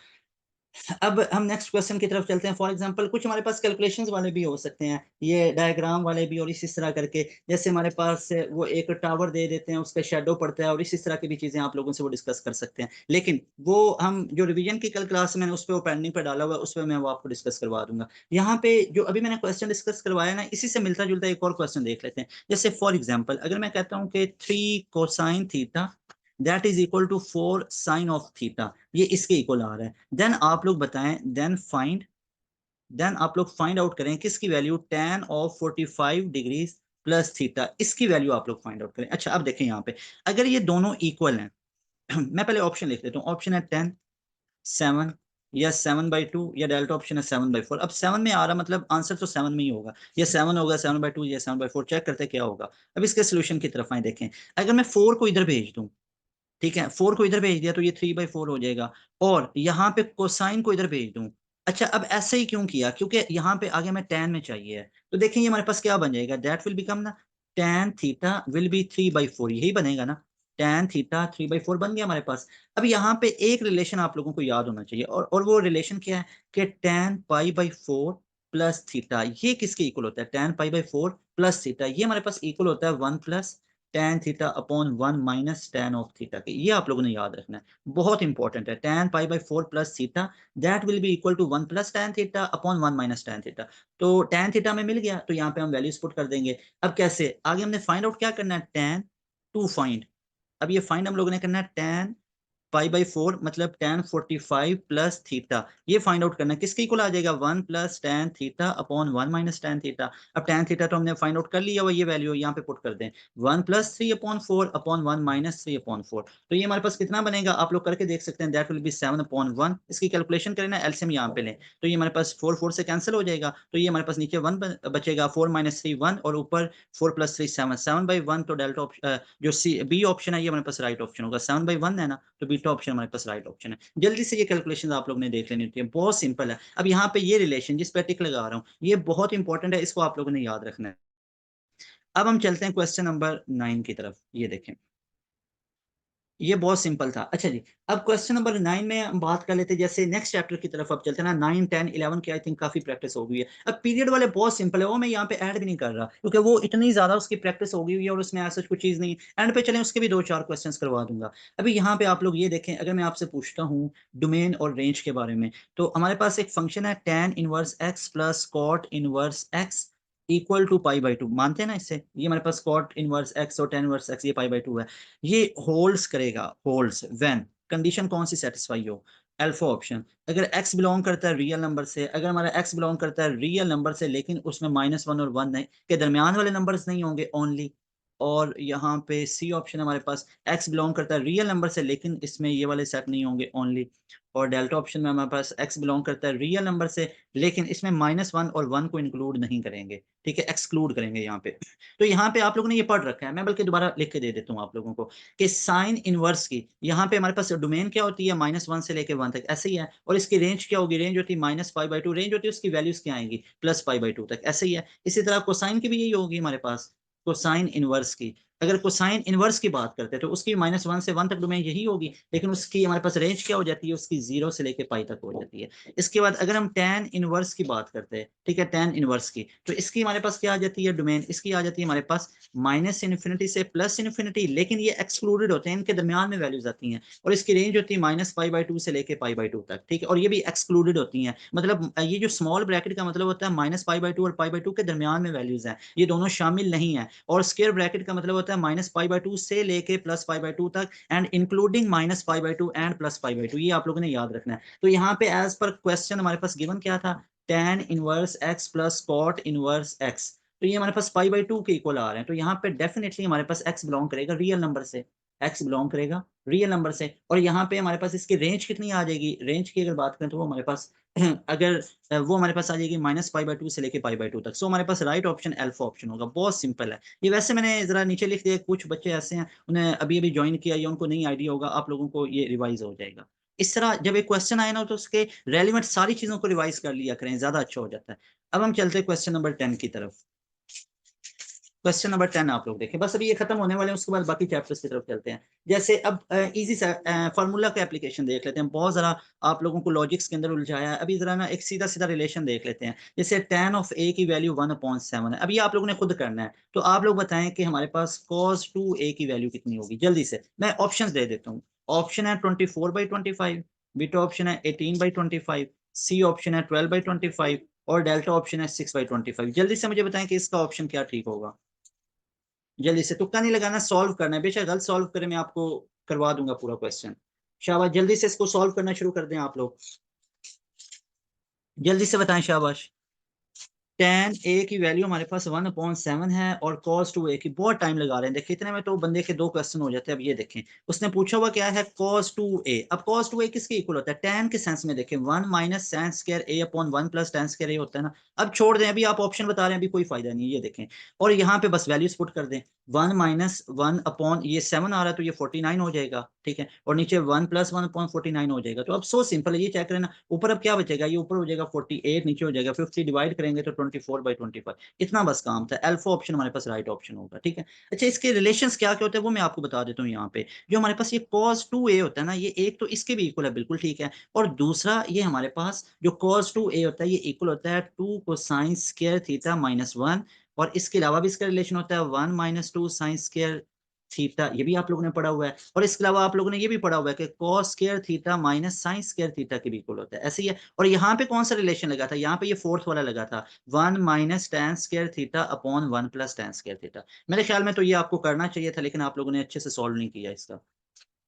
अब हम नेक्स्ट क्वेश्चन की तरफ चलते हैं। फॉर एग्जांपल कुछ हमारे पास कैलकुलेशंस वाले भी हो सकते हैं, ये डायग्राम वाले भी, और इस तरह करके, जैसे हमारे पास वो एक टावर दे देते हैं, उसका शेडो पड़ता है, और इस तरह की भी चीजें आप लोगों से वो डिस्कस कर सकते हैं। लेकिन वो हम जो रिवीजन की कल क्लास में उस पर वो पेंडिंग पर डाला हुआ है, उस पर मैं वो आपको डिस्कस करवा दूंगा। यहाँ पे जो अभी मैंने क्वेश्चन डिस्कस करवाया ना, इसी से मिलता जुलता एक और क्वेश्चन देख लेते हैं। जैसे फॉर एग्जाम्पल अगर मैं कहता हूँ कि 3 cosine theta that is equal to 4 sine of theta, ये इसके इक्वल आ रहा है, देन आप लोग बताएं, देन आप लोग फाइंड आउट करें किसकी value, tan of 45 degrees plus theta, इसकी वैल्यू आप लोग फाइंड आउट करें। अच्छा अब देखें यहाँ पे, अगर ये दोनों इक्वल हैं मैं पहले ऑप्शन लिख देता हूँ। ऑप्शन है 10, 7, या 7/2, या डेल्टा ऑप्शन है 7/4। अब 7 में आ रहा मतलब आंसर तो 7 में ही होगा, या 7 होगा 7/2 या 7/4, चेक करते क्या होगा। अब इसके सोल्यूशन की तरफ आए देखें। अगर मैं 4 को इधर भेज दूं, ठीक है, 4 को इधर भेज दिया तो ये 3/4 हो जाएगा, और यहाँ पे कोसाइन को इधर भेज दूं। अच्छा अब ऐसे ही क्यों किया, क्योंकि यहाँ पे आगे मैं tan में चाहिए है, तो देखें ये हमारे पास क्या बन जाएगा, दैट विल बिकम ना tan थीटा विल बी 3/4, यही बनेगा ना, tan थीटा 3/4 बन गया हमारे पास। अब यहाँ पे एक रिलेशन आप लोगों को याद होना चाहिए, और वो रिलेशन क्या है कि tan π/4 प्लस थीटा, ये किसके इक्वल होता है, tan π/4 प्लस थीटा, ये हमारे पास इक्वल होता है 1 plus tan theta upon 1 minus tan of theta के। ये आप लोगों ने याद रखना है, बहुत इंपॉर्टेंट है। tan π/4 plus theta that will be equal to 1 plus tan theta upon 1 minus tan theta. तो tan थीटा में मिल गया, तो यहाँ पे हम वैल्यूज पुट कर देंगे। अब कैसे आगे हमने फाइंड आउट क्या करना है, tan टू फाइंड। अब ये फाइंड हम लोगों ने करना है tan π/4 मतलब tan 45 प्लस थीटा, ये फाइंड आउट करना है, किसके इक्वल आ जाएगा 1 plus tan theta upon 1 minus tan theta. अब tan थीटा तो हमने फाइंड आउट कर लिया हुआ, ये वैल्यू यहाँ पे पुट कर दें, 1 प्लस 3/4 अपॉन 1 माइनस 3/4। तो ये हमारे पास कितना बनेगा, आप लोग करके देख सकते हैं, दैट विल बी 7/1। इसकी कैलकुलेशन करें ना, एलसीएम यहाँ पे लें, तो ये हमारे पास 4 से कैंसिल हो जाएगा, तो ये हमारे पास नीचे 1 बचेगा, 4 माइनस 3 1, और ऊपर 4 प्लस 3 7, 7/1। तो डेल्टा जो सी बी ऑप्शन है ये हमारे पास राइट ऑप्शन होगा, 7/1 है ना, तो बीटा ऑप्शन हमारे पास राइट ऑप्शन है। जल्दी से ये कैलकुलेशन आप लोग ने देख लेनी होती है, बहुत सिंपल है। अब यहाँ पे ये रिलेशन जिस पे टिक लगा रहा हूँ ये बहुत इंपॉर्टेंट है, इसको आप लोगों ने याद रखना है। अब हम चलते हैं क्वेश्चन नंबर 9 की तरफ, ये देखें, ये बहुत सिंपल था। अच्छा जी, अब क्वेश्चन नंबर 9 में हम बात कर लेते हैं, जैसे नेक्स्ट चैप्टर की तरफ अब चलते हैं ना, 9 10 11 की आई थिंक काफी प्रैक्टिस हो गई है। अब पीरियड वाले बहुत सिंपल है, वो मैं यहाँ पे ऐड भी नहीं कर रहा क्योंकि वो इतनी ज्यादा उसकी प्रैक्टिस हो गई हुई है, और उसमें ऐसा कुछ चीज नहीं है। एंड पे चलें उसके भी 2-4 क्वेश्चन करवा दूंगा। अभी यहाँ पे आप लोग ये देखें, अगर मैं आपसे पूछता हूँ डोमेन और रेंज के बारे में, तो हमारे पास एक फंक्शन है tan inverse x plus cot inverse x equal to π/2, मानते हैं ना इससे, ये हमारे पास कॉट इनवर्स x और tan इनवर्स x ये π/2 है। ये होल्ड्स करेगा, होल्ड्स व्हेन कंडीशन कौन सी सेटिस्फाई हो, अल्फा ऑप्शन। अगर x बिलोंग करता है रियल नंबर से, अगर हमारा x बिलोंग करता है रियल नंबर से लेकिन उसमें -1 और 1 नहीं के दरमियान वाले नंबर्स नहीं होंगे ओनली, और यहाँ पे सी ऑप्शन हमारे पास x बिलोंग करता है रियल नंबर से लेकिन इसमें ये वाले सेट नहीं होंगे ओनली, और डेल्टा ऑप्शन में हमारे पास x बिलोंग करता है रियल नंबर से लेकिन इसमें -1 और 1 को इंक्लूड नहीं करेंगे, ठीक है, एक्सक्लूड करेंगे यहाँ पे। तो यहाँ पे आप लोगों ने ये पढ़ रखा है, मैं बल्कि दोबारा लिख के दे देता हूँ आप लोगों को कि साइन इनवर्स की यहाँ पे हमारे पास डोमेन क्या होती है, -1 से लेके 1 तक, ऐसे ही है, और इसकी रेंज क्या होगी, रेंज होती है -π/2, रेंज होती है उसकी वैल्यूज क्या आएंगी +π/2 तक, ऐसे ही है। इसी तरह कोसाइन की भी यही होगी हमारे पास, कोसाइन इनवर्स की, अगर कोसाइन इनवर्स की बात करते हैं तो उसकी -1 से 1 तक डोमेन यही होगी, लेकिन उसकी हमारे पास रेंज क्या हो जाती है, उसकी 0 से लेके पाई तक हो जाती है। इसके बाद अगर हम tan इनवर्स की बात करते हैं, ठीक है, tan इनवर्स की, तो इसकी हमारे पास क्या आ जाती है डोमेन, इसकी आ जाती है हमारे पास -∞ से +∞, लेकिन ये एक्सक्लूडेड होते हैं, इनके दरमियान में वैल्यूज आती हैं, और इसकी रेंज होती है -π/2 से लेके π/2 तक, ठीक है, और ये भी एक्सक्लूडेड होती हैं, मतलब ये जो स्मॉल ब्रैकेट का मतलब होता है -π/2 और π/2 के दरमियान में वैल्यूज हैं, ये दोनों शामिल नहीं है, और स्क्वायर ब्रैकेट का मतलब होता है -π/2 से लेके +π/2 तक एंड इंक्लूडिंग -π/2 एंड +π/2, ये आप लोगों ने याद रखना है। तो यहाँ पे एज पर क्वेश्चन हमारे पास गिवन क्या था, tan inverse x plus cot inverse x, तो ये हमारे पास π/2 के इक्वल आ रहे हैं, तो यहाँ पे डेफिनेटली हमारे पास x बिलोंग करेगा रियल नंबर से, x बिलोंग करेगा रियल नंबर से, और यहाँ पे हमारे पास इसकी रेंज कितनी आ जाएगी, रेंज की अगर बात करें तो वो हमारे पास अगर वो हमारे पास आ जाएगी -π/2 से लेके π/2 तक, सो हमारे पास राइट ऑप्शन अल्फा ऑप्शन होगा, बहुत सिंपल है ये। वैसे मैंने जरा नीचे लिख दिया, कुछ बच्चे ऐसे हैं उन्हें अभी अभी ज्वाइन किया या उनको नहीं आइडिया होगा, आप लोगों को ये रिवाइज हो जाएगा। इस तरह जब एक क्वेश्चन आए ना तो उसके रेलिवेंट सारी चीजों को रिवाइज कर लिया करें, ज्यादा अच्छा हो जाता है। अब हम चलते हैं क्वेश्चन नंबर 10 की तरफ। क्वेश्चन नंबर 10 आप लोग देखें, बस अभी ये खत्म होने वाले हैं, उसके बाद बाकी चैप्टर्स की तरफ चलते हैं। जैसे अब इजी सा फार्मूला का एप्लीकेशन देख लेते हैं, बहुत जरा आप लोगों को लॉजिक्स के अंदर उलझाया है। अभी जरा ना एक सीधा सीधा रिलेशन देख लेते हैं। जैसे tan ऑफ a की वैल्यू 1/7 है, अभी आप लोगों ने खुद करना है, तो आप लोग बताएं कि हमारे पास cos 2a की वैल्यू कितनी होगी। जल्दी से मैं ऑप्शन दे देता हूँ। ऑप्शन है 24/25, बीटा ऑप्शन है 18/25, सी ऑप्शन है 12/25 और डेल्टा ऑप्शन है 6/25। जल्दी से मुझे बताएं कि इसका ऑप्शन क्या ठीक होगा। जल्दी से, तुक्का नहीं लगाना, सॉल्व करना है, बेशक गलत सॉल्व करें, मैं आपको करवा दूंगा पूरा क्वेश्चन। शाबाश, जल्दी से इसको सॉल्व करना शुरू कर दें आप लोग, जल्दी से बताएं, शाबाश। tan a की वैल्यू हमारे पास 1/7 है और cos 2a की बहुत टाइम लगा रहे हैं। देखिए इतने में तो बंदे के 2 क्वेश्चन हो जाते हैं। अब ये देखें, उसने पूछा हुआ क्या है, cos 2a। अब cos 2a किसके इक्वल होता है, tan के सेंस में देखें 1 minus tan square a upon 1 plus tan square a होता है ना। अब छोड़ दें, अभी आप ऑप्शन बता रहे हैं, अभी कोई फायदा नहीं है, ये देखें। और यहाँ पे बस वैल्यूज पुट कर दें, 1 माइनस 1 अपॉन ये 7 आ रहा है तो ये 49 हो जाएगा, ठीक है। और नीचे 1 प्लस 1 अपॉन 49 हो जाएगा। तो अब सो सिंपल है, ये चेक करें ना, ऊपर अब क्या बचेगा, ये ऊपर हो जाएगा 48, नीचे हो जाएगा 50, डिवाइड करेंगे तो 24/25। इतना बस काम था। अल्फा ऑप्शन हमारे पास राइट ऑप्शन होगा, ठीक है। अच्छा, इसके रिलेशंस क्या क्या होते हैं वो मैं आपको बता देता हूँ। यहाँ पे जो हमारे पास ये cos 2a होता है ना, ये एक तो इसके भी इक्वल है, बिल्कुल ठीक है। और दूसरा ये हमारे पास जो cos 2a होता है, ये इक्वल होता है 2 कोसाइन स्क्वायर थीटा माइनस 1। और इसके अलावा भी इसका रिलेशन होता है 1 माइनस 2 साइन स्क्वायर थीटा, ये भी आप लोगों ने पढ़ा हुआ है। और इसके अलावा आप लोगों ने ये भी पढ़ा हुआ है कि cos square theta minus sine square theta के भी इक्वल होता है, ऐसे ही है। और यहाँ पे कौन सा रिलेशन लगा था, यहाँ पे ये फोर्थ वाला लगा था, 1 minus tan square theta upon 1 plus tan square theta. मेरे ख्याल में तो ये आपको करना चाहिए था, लेकिन आप लोगों ने अच्छे से सॉल्व नहीं किया इसका,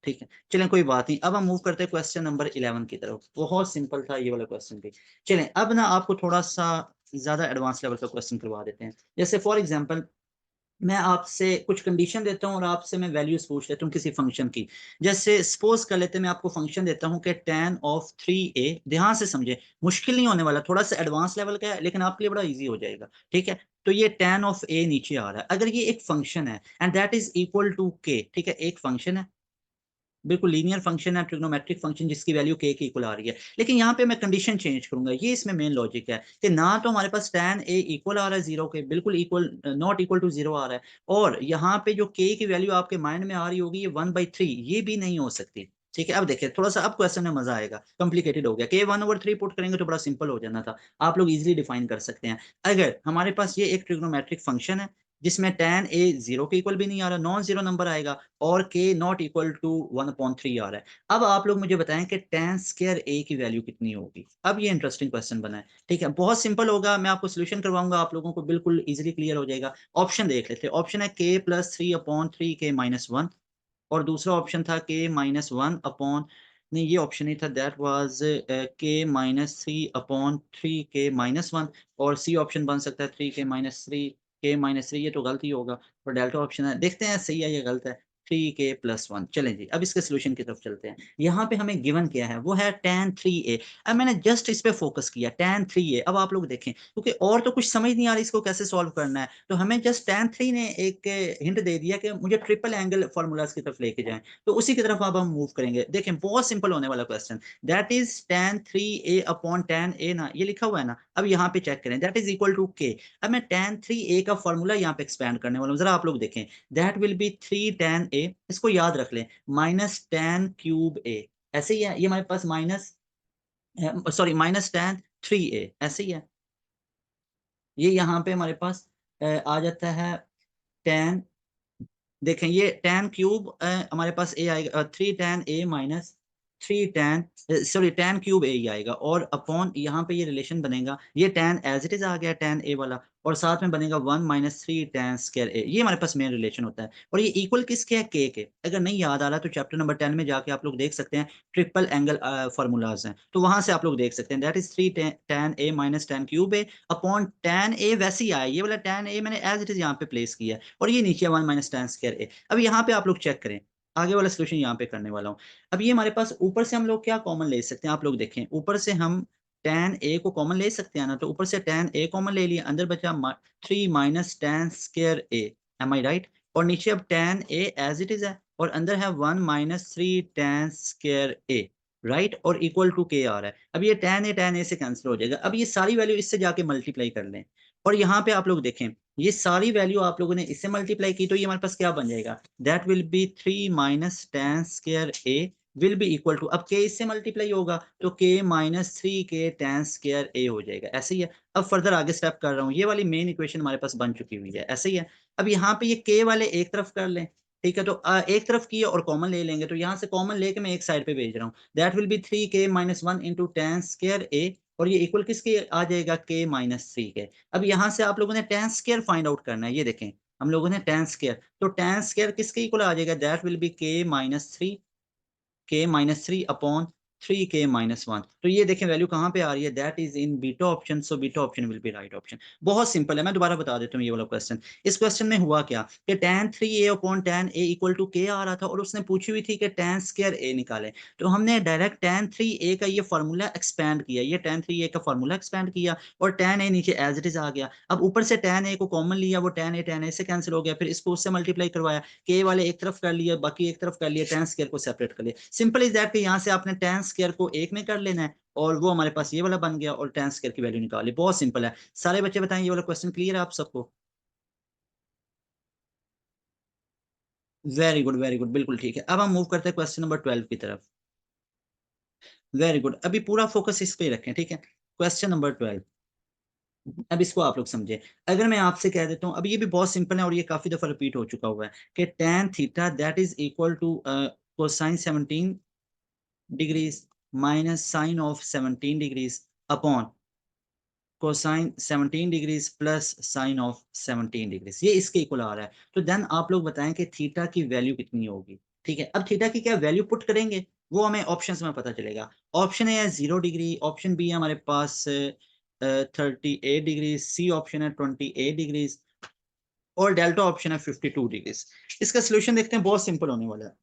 ठीक है। चलें कोई बात नहीं, अब हम मूव करते हैं क्वेश्चन नंबर 11 की तरफ। बहुत सिंपल था ये वाला क्वेश्चन भी। चलें अब ना आपको थोड़ा सा ज्यादा एडवांस लेवल का क्वेश्चन करवा देते हैं। जैसे फॉर एग्जांपल मैं आपसे कुछ कंडीशन देता हूँ और आपसे मैं वैल्यूज पूछ लेता हूँ किसी फंक्शन की। जैसे सपोज कर लेते हैं, मैं आपको फंक्शन देता हूँ कि tan ऑफ 3a, ध्यान से समझे, मुश्किल नहीं होने वाला, थोड़ा सा एडवांस लेवल का है लेकिन आपके लिए बड़ा इजी हो जाएगा, ठीक है। तो ये tan ऑफ a नीचे आ रहा है, अगर ये एक फंक्शन है and that is equal to k, ठीक है, एक फंक्शन है, बिल्कुल लीनियर फंक्शन है, ट्रिग्नोमेट्रिक फंक्शन जिसकी वैल्यू k की इक्वल आ रही है। लेकिन यहाँ पे मैं कंडीशन चेंज करूंगा, ये इसमें मेन लॉजिक है कि ना तो हमारे पास tan a इक्वल आ रहा है 0 के, बिल्कुल इक्वल, नॉट इक्वल टू 0 आ रहा है। और यहाँ पे जो k की वैल्यू आपके माइंड में आ रही होगी ये 1/3, ये भी नहीं हो सकती, ठीक है। अब देखिए थोड़ा सा, अब क्वेश्चन में मजा आएगा, कॉम्प्लिकेटेड हो गया। k 1/3 पुट करेंगे तो बड़ा सिंपल हो जाना था, आप लोग इजिली डिफाइन कर सकते हैं। अगर हमारे पास ये एक ट्रिग्नोमेट्रिक फंक्शन है जिसमें tan a 0 के इक्वल भी नहीं आ रहा, नॉन जीरो नंबर आएगा, और k नॉट इक्वल टू 1/3 आ रहा है। अब आप लोग मुझे बताएं कि tan स्क्वायर a की वैल्यू कितनी होगी। अब ये इंटरेस्टिंग क्वेश्चन बना है, ठीक है, बहुत सिंपल होगा, मैं आपको सोल्यूशन करवाऊंगा, आप लोगों को बिल्कुल इजीली क्लियर हो जाएगा। ऑप्शन देख लेते हैं, ऑप्शन है k प्लस 3/3k-1, और दूसरा ऑप्शन था k-1 नहीं, ये ऑप्शन नहीं था, दैट वाज k-3/3k-1, और सी ऑप्शन बन सकता है 3k-3, ये तो गलत ही होगा। और डेल्टा ऑप्शन है, देखते हैं सही है या गलत है, 3k+1। चलें जी, अब इसके सोल्यूशन की तरफ चलते हैं। यहाँ पे हमें गिवन क्या है, वो है tan 3a। अब मैंने जस्ट इस पे फोकस किया, tan 3a। अब आप लोग देखें, क्योंकि और तो कुछ समझ नहीं आ रही इसको कैसे सॉल्व करना है, तो हमें जस्ट tan 3 ने एक हिंट दे दिया कि मुझे ट्रिपल एंगल फॉर्मूलाज की तरफ लेके जाएं, तो उसी की तरफ अब हम मूव करेंगे। देखें बहुत सिंपल होने वाला question, that is tan 3a upon tan a ना, ये लिखा हुआ है ना, अब यहाँ पे चेक करें, that is equal to k। अब मैं tan 3a का फॉर्मूला यहाँ पे एक्सपेंड करने वाला हूँ, जरा आप लोग देखें, that will be 3 tan a, इसको याद रख लें, माइनस tan क्यूब a, ऐसे ही है, ये हमारे पास minus, sorry minus tan 3a, ऐसे ही है। ये यहाँ पे हमारे पास आ जाता है tan, देखें ये tan क्यूब हमारे पास a आएगा, 3 tan a minus 3 tan, sorry tan cube a ही आएगा, और अपॉन यहाँ पे ये रिलेशन बनेगा, ये tan एज इट इज आ गया tan a वाला, और साथ में बनेगा 1 - 3 tan स्क्वायर a, ये हमारे पास मेन रिलेशन होता है। और ये इक्वल किसके है, k के। अगर नहीं याद आ रहा तो चैप्टर नंबर 10 में जाके आप लोग देख सकते हैं, ट्रिपल एंगल फार्मूलाज हैं, तो वहां से आप लोग देख सकते हैं, that is 3 tan a minus tan cube a upon tan a, वैसे ही आया, ये वाला tan a मैंने एज इट इज यहाँ पे प्लेस किया, और ये नीचे 1 - tan स्क्वायर a। अब यहाँ पे आप लोग चेक करें, आगे वाला सोल्यूशन यहाँ पे करने वाला हूँ। अब ये हमारे पास ऊपर से हम लोग क्या कॉमन ले सकते हैं, आप लोग देखें, ऊपर से हम tan a को कॉमन ले सकते हैं ना, तो ऊपर से tan a कॉमन ले लिया, अंदर बचा 3 - tan square a, am I right. और नीचे अब tan a as it is है, और अंदर है 1 - 3 tan स्क्वायर a, राइट, और इक्वल टू k आ रहा है। अब ये tan a से कैंसिल हो जाएगा। अब ये सारी वैल्यू इससे जाके मल्टीप्लाई कर लें, और यहाँ पे आप लोग देखें ये सारी वैल्यू आप लोगों ने इससे मल्टीप्लाई की तो ये हमारे पास क्या बन जाएगा, that will be 3 minus tan square a will be equal to, अब k इससे मल्टीप्लाई होगा तो k minus 3k tan square a हो जाएगा। ऐसे ही है, अब फर्दर आगे स्टेप कर रहा हूँ, ये वाली मेन इक्वेशन हमारे पास बन चुकी हुई है। ऐसे ही है, अब यहाँ पे ये k वाले एक तरफ कर लें, ठीक है, तो एक तरफ की और कॉमन ले लेंगे, तो यहाँ से कॉमन लेके मैं एक साइड पे भेज रहा हूँ, that will B 3k minus 1 into tan square a, और ये इक्वल किसके आ जाएगा, k माइनस 3 के। अब यहाँ से आप लोगों ने tan स्क्वायर फाइंड आउट करना है, ये देखें हम लोगों ने tan स्क्वायर, तो tan स्क्वायर किसके इक्वल आ जाएगा, that will B k minus 3 upon 3k minus 1। तो ये देखें वैल्यू कहाँ पे आ रही है, that is in beta option, so beta option will be right option. बहुत सिंपल है, मैं दोबारा बता देता हूँ ये वाला क्वेश्चन। इस क्वेश्चन में हुआ क्या कि tan 3a upon tan a equal to k आ रहा था, और उसने पूछी हुई थी कि tan स्क्वायर a निकाले, तो हमने डायरेक्ट tan 3a का ये फार्मूला एक्सपेंड किया, ये tan 3a का फार्मूला एक्सपेंड किया, और tan a नीचे एज इट इज आ गया। अब ऊपर से tan a को कॉमन लिया, वो tan a से कैंसिल हो गया, फिर इसको उससे मल्टीप्लाई करवाया, के वाले एक तरफ कर लिया, बाकी एक तरफ कर लिया, tan स्क्वायर को सेपरेट कर लिया। सिंपल इज दैट कि यहाँ से आपने tan स्क्वायर को एक में कर लेना है, और वो हमारे पास ये वाला बन गया, और tan स्क्वायर की वैल्यू निकाली। बहुत सिंपल है। सारे बच्चे बताएं ये वाला क्वेश्चन क्लियर है आप सबको? वेरी गुड, वेरी गुड, बिल्कुल ठीक है। अब हम मूव करते हैं क्वेश्चन नंबर 12 की तरफ। वेरी गुड, अभी पूरा फोकस इस पे रखें, ठीक है। क्वेश्चन नंबर 12, अब इसको आप लोग समझे। अगर मैं आपसे कह देता हूँ, अब ये भी बहुत सिंपल है और ये काफी दफा रिपीट हो चुका हुआ है, कि tan theta that is equal to cosine 17 degrees minus sine of 17 degrees upon cosine 17 degrees plus sine of 17 degrees, ये इसके इक्वल आ रहा है। तो देन आप लोग बताएं कि थीटा की वैल्यू कितनी होगी। ठीक है, अब थीटा की क्या वैल्यू पुट करेंगे वो हमें ऑप्शंस में पता चलेगा। ऑप्शन ए है 0 डिग्री, ऑप्शन बी है हमारे पास 38 डिग्री, सी ऑप्शन है 28 डिग्रीज, और डेल्टा ऑप्शन है 52 डिग्रीज। इसका सोल्यूशन देखते हैं, बहुत सिंपल होने वाला है।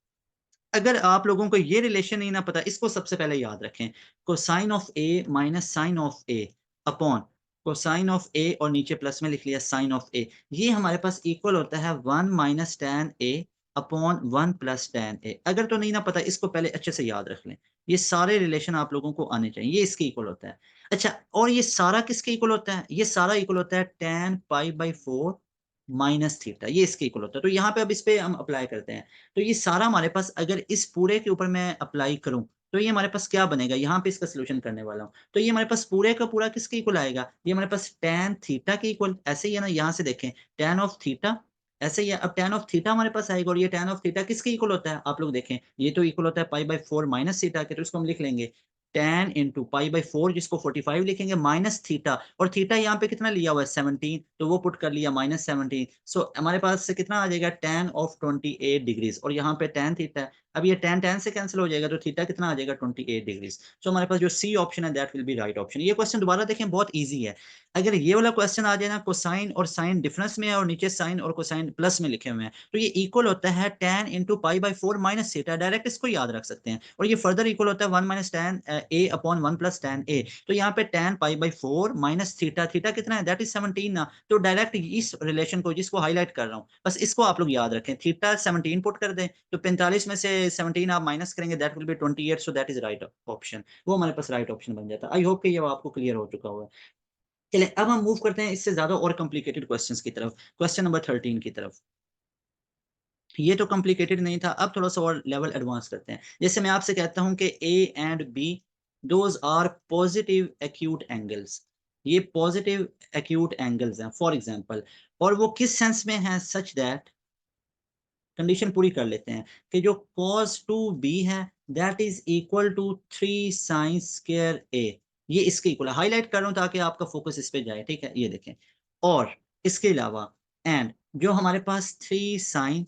अगर आप लोगों को ये रिलेशन नहीं ना पता, इसको सबसे पहले याद रखें, cosine of A minus sine of A upon cosine of A, और नीचे प्लस में लिख लिया साइन ऑफ ए, ये हमारे पास इक्वल होता है 1 minus tan A upon 1 plus tan A. अगर तो नहीं ना पता, इसको पहले अच्छे से याद रख लें, ये सारे रिलेशन आप लोगों को आने चाहिए, ये इसके इक्वल होता है। अच्छा, और ये सारा किसके इक्वल होता है, ये सारा इक्वल होता है tan pi by 4 minus theta, ये इसके इक्वल होता है। तो यहाँ पे अब इस पे हम अप्लाई करते हैं, तो ये सारा हमारे पास अगर इस पूरे के ऊपर मैं अप्लाई करूं, तो ये हमारे पास क्या बनेगा, यहाँ पे इसका सोल्यूशन करने वाला हूँ, तो ये हमारे पास पूरे का पूरा किसके इक्वल आएगा, ये हमारे पास tan थीटा के इक्वल। ऐसे ही है ना, यहाँ से देखें tan ऑफ थीटा, ऐसे ही है। अब tan ऑफ थीटा हमारे पास आएगा, और ये tan ऑफ थीटा किसके इक्वल होता है, आप लोग देखें, ये तो इक्वल होता है पाई बाई 4 माइनस थीटा के, तो इसको हम लिख लेंगे tan इंटू पाई बाई 4, जिसको 45 लिखेंगे, माइनस थीटा, और थीटा यहाँ पे कितना लिया हुआ है 17, तो वो पुट कर लिया -17। सो हमारे पास से कितना आ जाएगा tan ऑफ 28 डिग्रीज, और यहाँ पे tan थीटा है। अब ये tan tan से कैंसिल हो जाएगा, तो थीटा कितना आ जाएगा 28 डिग्रीज। सो हमारे पास जो सी ऑप्शन है that will be right option. ये क्वेश्चन दोबारा देखें, बहुत ईजी है। अगर ये वाला क्वेश्चन आ जाए ना, कोसाइन और साइन डिफरेंस में है, और नीचे साइन और कोसाइन प्लस में लिखे हुए हैं, तो ये इक्वल होता है tan into pi by 4 minus theta, direct इसको याद रख सकते हैं। और ये फर्दर इक्वल होता है 1 माइनस tan ए अपॉन 1 प्लस tan ए, तो यहाँ पे tan pi by 4 minus theta, theta कितना है, दैट इज 17 ना, तो डायरेक्ट इस रिलेशन को जिसको हाईलाइट कर रहा हूँ, बस इसको आप लोग याद रखें, थीटा 17 पुट कर दें, तो 45 में से 17 आप माइनस करेंगे, that will B 28, so that is right option, वो हमारे पास राइट ऑप्शन बन जाता है। आई होप कि ये आपको क्लियर हो चुका होगा। चलिए अब हम मूव करते हैं इससे ज्यादा और कॉम्प्लिकेटेड क्वेश्चंस की तरफ, क्वेश्चन नंबर 13 की तरफ। ये तो कॉम्प्लिकेटेड नहीं था, अब थोड़ा सा और लेवल एडवांस करते हैं। जैसे मैं आपसे कहता हूं कि A and B those are positive acute angles, ये पॉजिटिव एक्यूट एंगल्स हैं फॉर एग्जांपल, और वो किस सेंस में है, सच दैट, कंडीशन पूरी कर लेते हैं, कि जो cos 2b है that is equal to 3 sine square A, ये इसके इक्वल है। हाईलाइट कर रहा हूं ताकि आपका फोकस इस पे जाए, ठीक है, ये देखें। और इसके अलावा एंड जो हमारे पास 3 साइन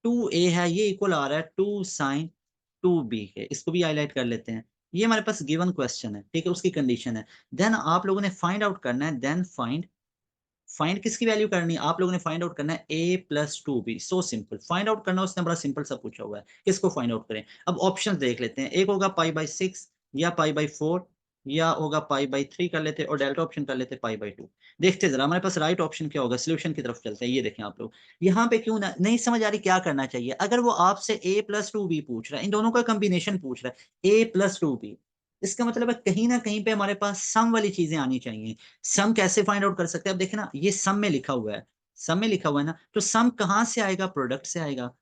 2a है, ये इक्वल आ रहा है 2 साइन 2b के, इसको भी हाईलाइट कर लेते हैं। ये हमारे पास गिवन क्वेश्चन है, ठीक है, उसकी कंडीशन है। देन आप लोगों ने फाइंड आउट करना है, देन फाइंड, फाइंड किसकी वैल्यू करनी है, आप लोगों ने फाइंड आउट करना है a plus 2b। So simple find out करना, उसने बड़ा सिंपल सा पूछा हुआ है, किसको फाइंड आउट करें। अब ऑप्शंस देख लेते हैं, एक होगा पाई बाई 6, या पाई बाई 4, या होगा पाई बाई 3 कर लेते, और डेल्टा ऑप्शन कर लेते पाई बाई 2। देखते जरा हमारे पास राइट ऑप्शन क्या होगा, सोल्यूशन की तरफ चलते हैं। ये देखें आप लोग, यहाँ पे क्यों ना नहीं समझ आ रही क्या करना चाहिए, अगर वो आपसे a प्लस 2b पूछ रहा है, इन दोनों का कॉम्बिनेशन पूछ रहा है, a प्लस 2b, इसका मतलब है कहीं ना कहीं पे हमारे पास सम वाली चीजें आनी चाहिए। सम कैसे फाइंड आउट कर सकते हैं? अब देखें ना, ये सम में लिखा हुआ है, सम में लिखा हुआ है ना, तो सम कहाँ से आएगा? प्रोडक्ट से आएगा।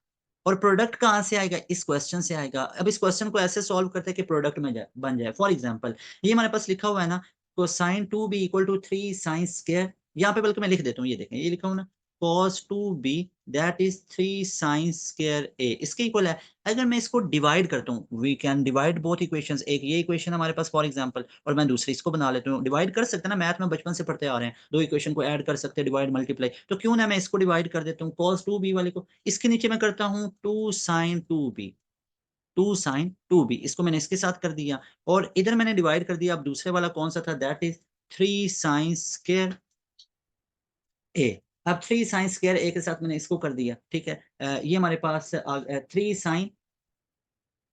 और प्रोडक्ट कहाँ से आएगा? इस क्वेश्चन से आएगा। अब इस क्वेश्चन को ऐसे सॉल्व करते हैं कि प्रोडक्ट में बन जाए। फॉर एग्जांपल ये हमारे पास लिखा हुआ है ना, cosine 2b equal to 3 sine square, यहाँ पे बल्कि मैं लिख देता हूँ, ये देखें, ये लिखा हूँ ना, cos 2b that is 3 sine square a, इसके इक्वल है। अगर मैं इसको डिवाइड करता हूँ, we can divide both equations, एक ये इक्वेशन हमारे पास फॉर एग्जांपल, और मैं दूसरी इसको बना लेता हूँ। डिवाइड कर सकते हैं ना, मैथ में बचपन से पढ़ते आ रहे हैं, दो इक्वेशन को ऐड कर सकते हैं, डिवाइड मल्टीप्लाई, तो क्यों ना मैं इसको डिवाइड कर देता हूँ, cos 2b वाले को, इसके नीचे मैं करता हूँ 2 साइन 2b, 2 साइन 2b, इसको मैंने इसके साथ कर दिया, और इधर मैंने डिवाइड कर दिया। अब दूसरे वाला कौन सा था? दैट इज 3 साइन स्क्वायर ए। अब 3 साइन स्क्वायर ए के साथ मैंने इसको कर दिया, ठीक है। ये हमारे पास 3 sine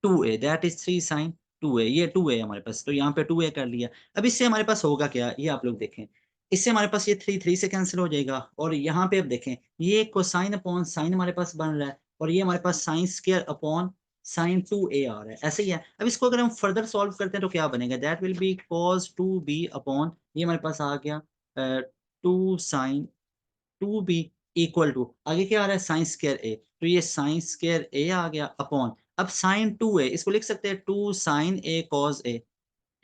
2a that is 3 sine 2a, ये 2a हमारे पास, तो यहाँ पे 2a कर लिया। अब इससे हमारे पास होगा क्या, ये आप लोग देखें, इससे हमारे पास ये 3 से कैंसिल हो जाएगा, और यहाँ पे अब देखें, ये कोसाइन अपॉन साइन हमारे पास बन रहा है, और ये हमारे पास sine square upon sine 2a आ रहा है, ऐसे ही है। अब इसको अगर हम फर्दर सॉल्व करते हैं तो क्या बनेगा? That will B cos 2b upon, ये हमारे पास आ गया 2 साइन 2b इक्वल टू, आगे क्या आ रहा है? साइन स्क्वायर ए, तो ये साइन स्क्वायर ए आ गया अपॉन, अब साइन 2a, इसको लिख सकते हैं 2 साइन ए कॉस ए,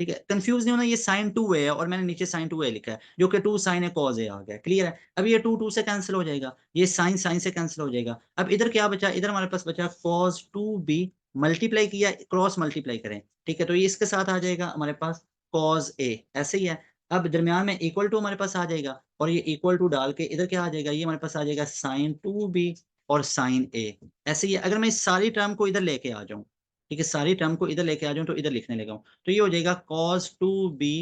ठीक है। कंफ्यूज नहीं होना, ये साइन 2a है और मैंने नीचे साइन 2a लिखा है, जो कि 2 साइन ए कॉस ए आ गया, क्लियर है। अब ये 2 से कैंसिल हो जाएगा, ये साइन साइन से कैंसिल हो जाएगा। अब इधर क्या बचा? इधर हमारे पास बचा cos 2b, मल्टीप्लाई किया, क्रॉस मल्टीप्लाई करें, ठीक है, तो ये इसके साथ आ जाएगा हमारे पास cos a, ऐसे ही है। अब दरमियान में इक्वल टू हमारे पास आ जाएगा, और ये इक्वल टू डाल के इधर क्या आ जाएगा? ये हमारे पास आ जाएगा साइन 2b और साइन a, ऐसे ही है। अगर मैं इस सारी टर्म को इधर लेके आ जाऊं, ठीक है, सारी टर्म को इधर लेके आ जाऊं, तो इधर लिखने लगा हूं, तो ये हो जाएगा cos 2b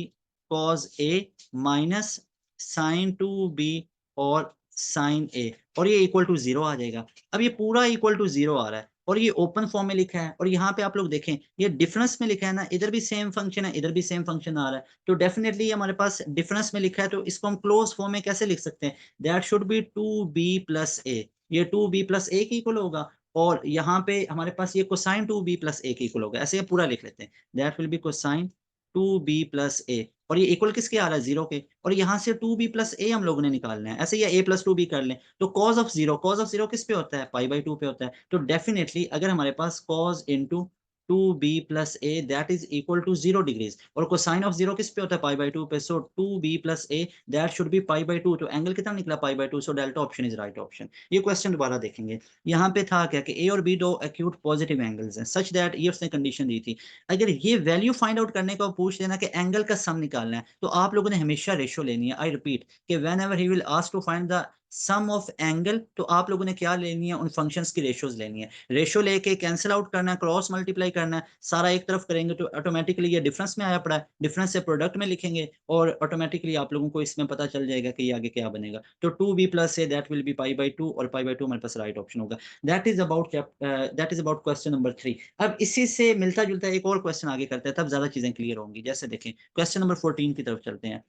cos a minus sine 2b और साइन a, और ये इक्वल टू 0 आ जाएगा। अब ये पूरा इक्वल टू 0 आ रहा है, और ये ओपन फॉर्म में लिखा है, और यहाँ पे आप लोग देखें ये डिफरेंस में लिखा है ना, इधर भी सेम फंक्शन है, इधर भी सेम फंक्शन आ रहा है, तो डेफिनेटली हमारे पास डिफरेंस में लिखा है, तो इसको हम क्लोज फॉर्म में कैसे लिख सकते हैं? That should B 2b plus a, ये 2b प्लस a की इक्वल होगा, और यहाँ पे हमारे पास ये कोसाइन 2b प्लस a के इक्वल होगा, ऐसे ये पूरा लिख लेते हैं। That will be cosine 2b plus a, और ये इक्वल किसके आ रहा है? 0 के, और यहाँ से 2b प्लस a हम लोगों ने निकालना है, ऐसे ही a प्लस 2b कर लें, तो cos ऑफ 0 किस पे होता है? पाई बाई 2 पे होता है, तो डेफिनेटली अगर हमारे पास cos into 2b plus a that is equal to 0 degrees, और कोसाइन ऑफ 0 किस पे होता है? पाई बाई 2 पे, so 2b plus a that should be pi by 2, तो एंगल कितना निकला? Pi by 2, so delta option is right option. ये क्वेश्चन दोबारा देखेंगे, यहाँ पे था क्या कि ए और बी दो एक्यूट पॉजिटिव एंगल्स हैं, सच दैट ये उसने कंडीशन दी थी, अगर ये वैल्यू फाइंड आउट करने का पूछ लेना कि एंगल का सम निकालना है, तो आप लोगों ने हमेशा रेशो लेनी है। आई रिपीट कि whenever he will ask to find the sum of angle, तो आप लोगों ने क्या लेनी है? उन फंक्शंस की रेशोज लेनी है, रेशो लेके कैंसिल आउट करना है, क्रॉस मल्टीप्लाई करना है, सारा एक तरफ करेंगे तो ऑटोमेटिकली ये डिफरेंस में आया पड़ा है, डिफरेंस से प्रोडक्ट में लिखेंगे, और ऑटोमेटिकली आप लोगों को इसमें पता चल जाएगा कि ये आगे क्या बनेगा, तो 2b plus A that will B pi by 2, और पाई बाई 2 हमारे पास राइट ऑप्शन होगा। That is about question number 3। अब इसी से मिलता जुलता एक और क्वेश्चन आगे करते हैं, तब ज्यादा चीजें क्लियर होंगी। जैसे देखें क्वेश्चन नंबर 14 की तरफ चलते हैं।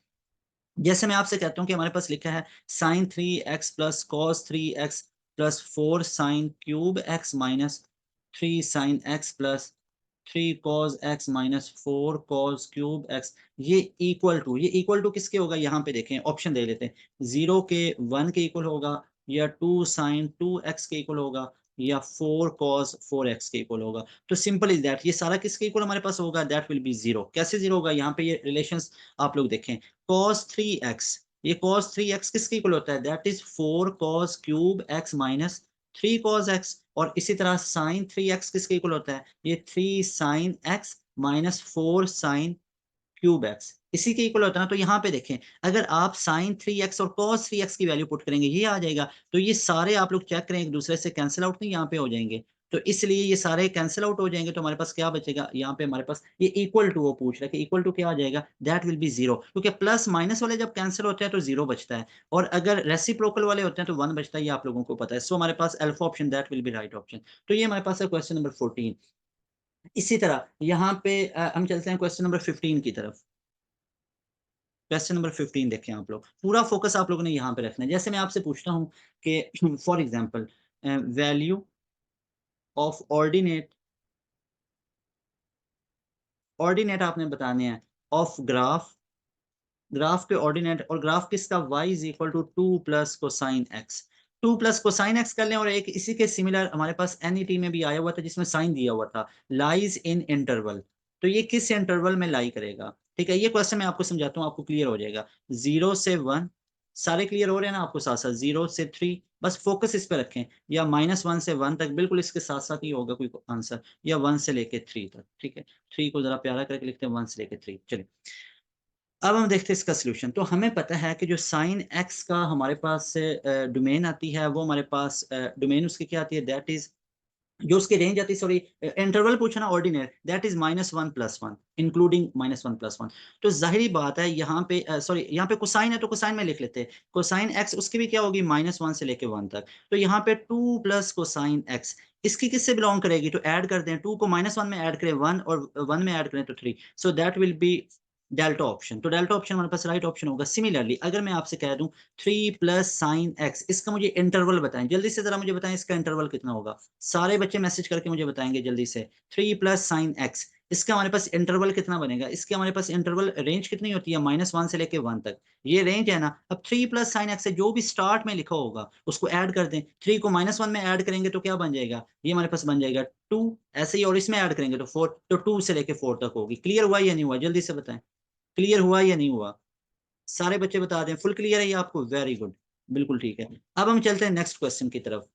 जैसे मैं आपसे कहता हूँ कि हमारे पास लिखा है sine 3x plus cos 3x plus 4 sine cube x minus 3 sine x plus 3 cos x minus 4 cos cube x, ये इक्वल टू किसके होगा? यहाँ पे देखें, ऑप्शन दे लेते हैं, 0 के 1 के इक्वल होगा, या 2 साइन 2x के इक्वल होगा, या 4 कॉस 4x के इक्वल होगा। तो सिंपल इज दैट, ये सारा किसके इक्वल हमारे पास होगा? That will be 0। कैसे 0 होगा? यहाँ पे ये रिलेशंस आप लोग देखें, cos 3x, ये cos 3x किसके इक्वल होता है? That is 4 cos cube x minus 3 cos x, और इसी तरह sin 3x किसके इक्वल होता है? ये 3 sin x minus 4 sin cube x, इसी के इक्वल होता है ना। तो यहाँ पे देखें, अगर आप sin 3x और cos 3x की वैल्यू पुट करेंगे, ये आ जाएगा, तो ये सारे आप लोग चेक करें, एक दूसरे से कैंसिल आउट नहीं यहाँ पे हो जाएंगे, तो इसलिए ये सारे कैंसिल आउट हो जाएंगे, तो हमारे पास क्या बचेगा? यहाँ पे हमारे पास ये इक्वल टू, वो पूछ रहा है कि इक्वल टू क्या आ जाएगा? दैट विल बी 0, क्योंकि प्लस माइनस वाले जब कैंसिल होते हैं तो 0 बचता है, और अगर रेसिप्रोकल वाले होते हैं तो 1 बचता है, ये आप लोगों को पता है। सो हमारे पास alpha option that will be right option. तो ये हमारे पास है क्वेश्चन नंबर 14। इसी तरह यहाँ पे हम चलते हैं क्वेश्चन नंबर 15 की तरफ। क्वेश्चन नंबर 15 देखें, आप लोग पूरा फोकस आप लोगों ने यहाँ पे रखना है। जैसे मैं आपसे पूछता हूँ कि for example value of ordinate ordinate आपने बताने हैं ऑफ ग्राफ, ग्राफ के ऑर्डिनेट, और ग्राफ किसका, y is equal to 2 plus cosine x. 2 plus cosine x कर लें, और एक इसी के सिमिलर हमारे पास एनईटी में भी आया हुआ था जिसमें साइन दिया हुआ था, लाइज इन इंटरवल। तो ये किस इंटरवल में लाई करेगा? ठीक है, ये क्वेश्चन मैं आपको समझाता हूँ, आपको क्लियर हो जाएगा। 0 से 1, सारे क्लियर हो रहे हैं ना आपको? साथ साथ 0 से 3, बस फोकस इस पे रखें, या -1 से 1 तक, बिल्कुल इसके साथ साथ ही होगा कोई आंसर, या 1 से लेके 3 तक। ठीक है, 3 को जरा प्यारा करके लिखते हैं, 1 से लेके 3। चलिए अब हम देखते हैं इसका सोल्यूशन। तो हमें पता है कि जो साइन एक्स का हमारे पास डोमेन आती है, वो हमारे पास डोमेन उसकी क्या आती है, दैट इज, जो उसकी रेंज आती है, सॉरी इंटरवल पूछा ना, ऑर्डिनरी, दैट इज -1 + 1, इंक्लूडिंग -1 + 1। तो जाहिर बात है यहाँ पे सॉरी यहाँ पे कोसाइन है तो कोसाइन में लिख लेते हैं, कोसाइन एक्स उसकी भी क्या होगी, -1 से लेके 1 तक। तो यहाँ पे 2 प्लस कोसाइन एक्स, इसकी किससे बिलोंग करेगी? तो ऐड कर दें, 2 को -1 में ऐड करें 1, और 1 में ऐड करें तो 3, so that will B delta option. तो डेल्टा ऑप्शन हमारे पास राइट ऑप्शन होगा। सिमिलरली अगर मैं आपसे कह दूं 3 प्लस साइन एक्स, इसका मुझे इंटरवल बताएं, जल्दी से जरा मुझे बताएं इसका इंटरवल कितना होगा। सारे बच्चे मैसेज करके मुझे बताएंगे जल्दी से। 3 प्लस साइन एक्स, इसका हमारे पास इंटरवल कितना बनेगा? इसके हमारे पास इंटरवल रेंज कितनी होती है, -1 से लेके 1 तक, ये रेंज है ना। अब 3 प्लस साइन एक्स से जो भी स्टार्ट में लिखा होगा उसको ऐड कर दें। 3 को -1 में ऐड करेंगे तो क्या बन जाएगा, ये हमारे पास बन जाएगा 2, ऐसे ही, और इसमें ऐड करेंगे तो 4, तो 2 से लेके 4 तक होगी। क्लियर हुआ या नहीं हुआ, जल्दी से बताएं, क्लियर हुआ या नहीं हुआ? सारे बच्चे बता दें, फुल क्लियर है ये आपको? वेरी गुड, बिल्कुल ठीक है। अब हम चलते हैं नेक्स्ट क्वेश्चन की तरफ।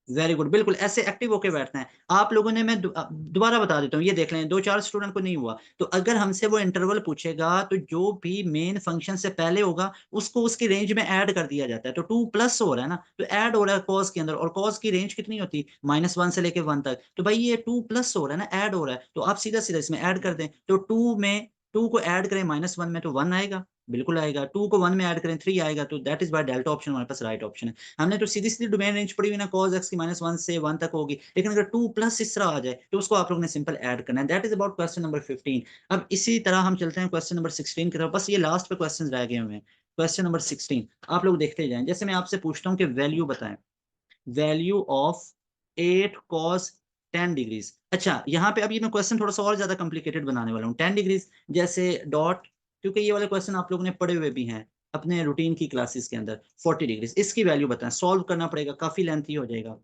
वेरी गुड, बिल्कुल ऐसे एक्टिव होके बैठना है आप लोगों ने। मैं दोबारा बता देता हूँ, ये देख लें, 2-4 स्टूडेंट को नहीं हुआ। तो अगर हमसे वो इंटरवल पूछेगा तो जो भी मेन फंक्शन से पहले होगा उसको उसकी रेंज में ऐड कर दिया जाता है। तो 2 प्लस हो रहा है ना, तो ऐड हो रहा है कॉस के अंदर, और कॉस की रेंज कितनी होती है, -1 से लेके 1 तक। तो भाई ये 2 प्लस हो रहा है ना, ऐड हो रहा है, तो आप सीधा सीधा इसमें ऐड कर दें। तो 2 में 2 को ऐड करें -1 में तो 1 आएगा, बिल्कुल आएगा। 2 को 1 में ऐड करें 3 आएगा। तो that is by delta option हमारे पास राइट ऑप्शन है। हमने तो सीधी सीधी डोमेन रेंज पड़ी हुई ना, cos x की -1 से 1 तक होगी, लेकिन अगर 2 प्लस इस तरह आ जाए तो उसको आप लोगों ने सिंपल ऐड करना है। That is about question number 15। अब इसी तरह हम चलते हैं क्वेश्चन नंबर 16 की तरफ, बस ये लास्ट पे क्वेश्चन रह गए हुए हैं। क्वेश्चन नंबर 16 आप लोग देखते जाएं। जैसे मैं आपसे पूछता हूँ कि वैल्यू बताएं, वैल्यू ऑफ 8 cos 10 डिग्रीज। अच्छा, यहाँ पे अभी मैं क्वेश्चन थोड़ा सा और ज्यादा कॉम्प्लिकेटेड बनाने वाला हूँ। 10 डिग्रीज जैसे डॉट, क्योंकि ये वाले क्वेश्चन आप लोगों ने पढ़े हुए भी हैं अपने रूटीन की क्लासेस के अंदर। 40 डिग्रीज, इसकी वैल्यू बताएं, सॉल्व करना पड़ेगा, काफी लेंथी हो जाएगा,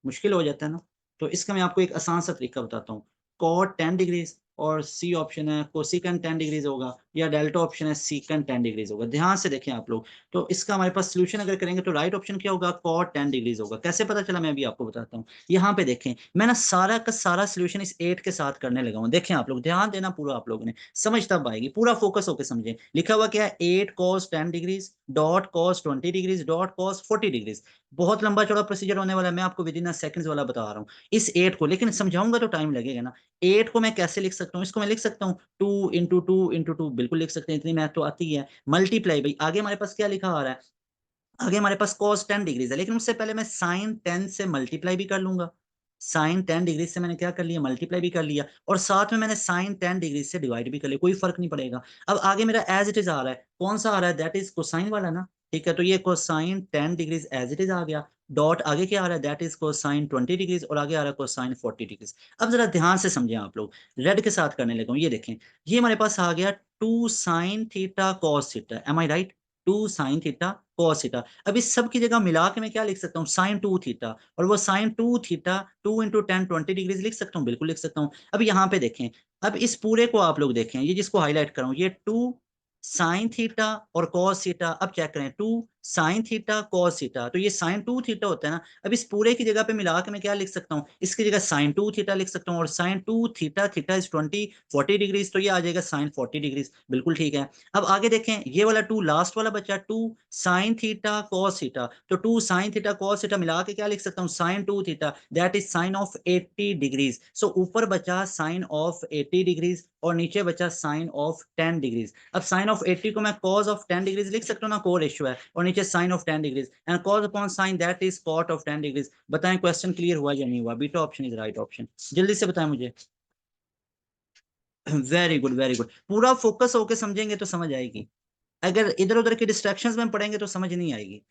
मुश्किल हो जाता है ना। तो इसका मैं आपको एक आसान सा तरीका बताता हूँ। कॉट 10 डिग्रीज, और सी ऑप्शन है कोसिकेंट 10 डिग्रीज होगा, या डेल्टा ऑप्शन है सीकेंट 10 डिग्रीज होगा। ध्यान से देखें आप लोग। तो इसका हमारे पास सोल्यूशन अगर करेंगे तो राइट ऑप्शन क्या होगा, कॉट 10 डिग्रीज होगा। कैसे पता चला, मैं भी आपको बताता हूँ। यहाँ पे देखें, मैं ना सारा का सारा सोल्यूशन इस 8 के साथ करने लगा हूँ। देखें आप लोग, ध्यान देना पूरा, आप लोगों ने समझ तब आएगी, पूरा फोकस होकर समझें। लिखा हुआ क्या है, 8 cos 10 degrees dot cos 20 degrees dot cos 40 degrees. बहुत लंबा चौड़ा प्रोसीजर होने वाला है, मैं आपको विद इन सेकंड्स वाला बता रहा हूँ इस 8 को, लेकिन समझाऊंगा तो टाइम लगेगा ना। 8 को मैं कैसे लिख सकता हूँ, इसको मैं लिख सकता हूँ 2 × 2 × 2, बिल्कुल लिख सकते हैं, इतनी मैथ तो आती है। मल्टीप्लाई, भाई आगे हमारे पास क्या लिखा आ रहा है, आगे हमारे पास cos 10 डिग्रीज है, लेकिन उससे पहले मैं sin 10 से मल्टीप्लाई भी कर लूंगा। sin 10 डिग्री से मैंने क्या कर लिया, मल्टीप्लाई भी कर लिया, और साथ में मैंने sin 10 डिग्री से डिवाइड भी कर लिया, कोई फर्क नहीं पड़ेगा। अब आगे मेरा एज इट इज आ रहा है, कौन सा आ रहा है, दैट इज कोसाइन वाला ना। ठीक है, तो ये cosine 10 degrees as it is आ गया। डॉट आगे क्या आ रहा है, दैट इज कोसाइन 20 डिग्रीज, और आगे आ रहा है कोसाइन 40 डिग्रीज। अब जरा ध्यान से समझें आप लोग, रेड के साथ करने लगा हूं, ये देखें, ये हमारे पास आ गया 2 sin theta cos theta, am I right, 2 sin theta cos theta. अब इस सब की जगह मिला के मैं क्या लिख सकता हूँ, साइन 2 थीटा, और वो साइन 2 थीटा 2 × 10 20 डिग्रीज लिख सकता हूँ, बिल्कुल लिख सकता हूँ। अब यहाँ पे देखें, अब इस पूरे को आप लोग देखें, ये जिसको हाईलाइट कर रहा हूँ, ये 2 साइन थीटा और cos थीटा। अब चेक करें, 2 साइन थीटा cos थीटा, तो ये साइन 2 थीटा होता है ना। अब इस पूरे की जगह पे मिला के मैं क्या लिख सकता हूँ, इसकी जगह साइन 2 थीटा लिख सकता हूँ, और sine 2 theta, theta is 40 degrees, तो ये आ जाएगा साइन 40 डिग्रीज, बिल्कुल ठीक है। अब आगे देखें, ये वाला 2 लास्ट वाला बचा, 2 साइन थीटा cos थीटा, तो 2 साइन थीटा cos थीटा मिला के क्या लिख सकता हूँ, sine 2 theta, that is sine of 80 degrees. So ऊपर बचा साइन ऑफ 80 डिग्रीज, और नीचे बचा साइन ऑफ 10 डिग्रीज। अब साइन ऑफ 80 को मैं cos ऑफ 10 डिग्रीज लिख सकता हूँ ना, को रेशियो है, और नीचे sine of 10 degrees, and cos upon sine that is cot of 10 degrees. बताएं क्वेश्चन क्लियर हुआ या नहीं हुआ? Beta option is right option, जल्दी से बताएं मुझे। वेरी गुड, वेरी गुड, पूरा फोकस होके समझेंगे तो समझ आएगी, अगर इधर उधर के डिस्ट्रैक्शंस में पढ़ेंगे तो समझ नहीं आएगी।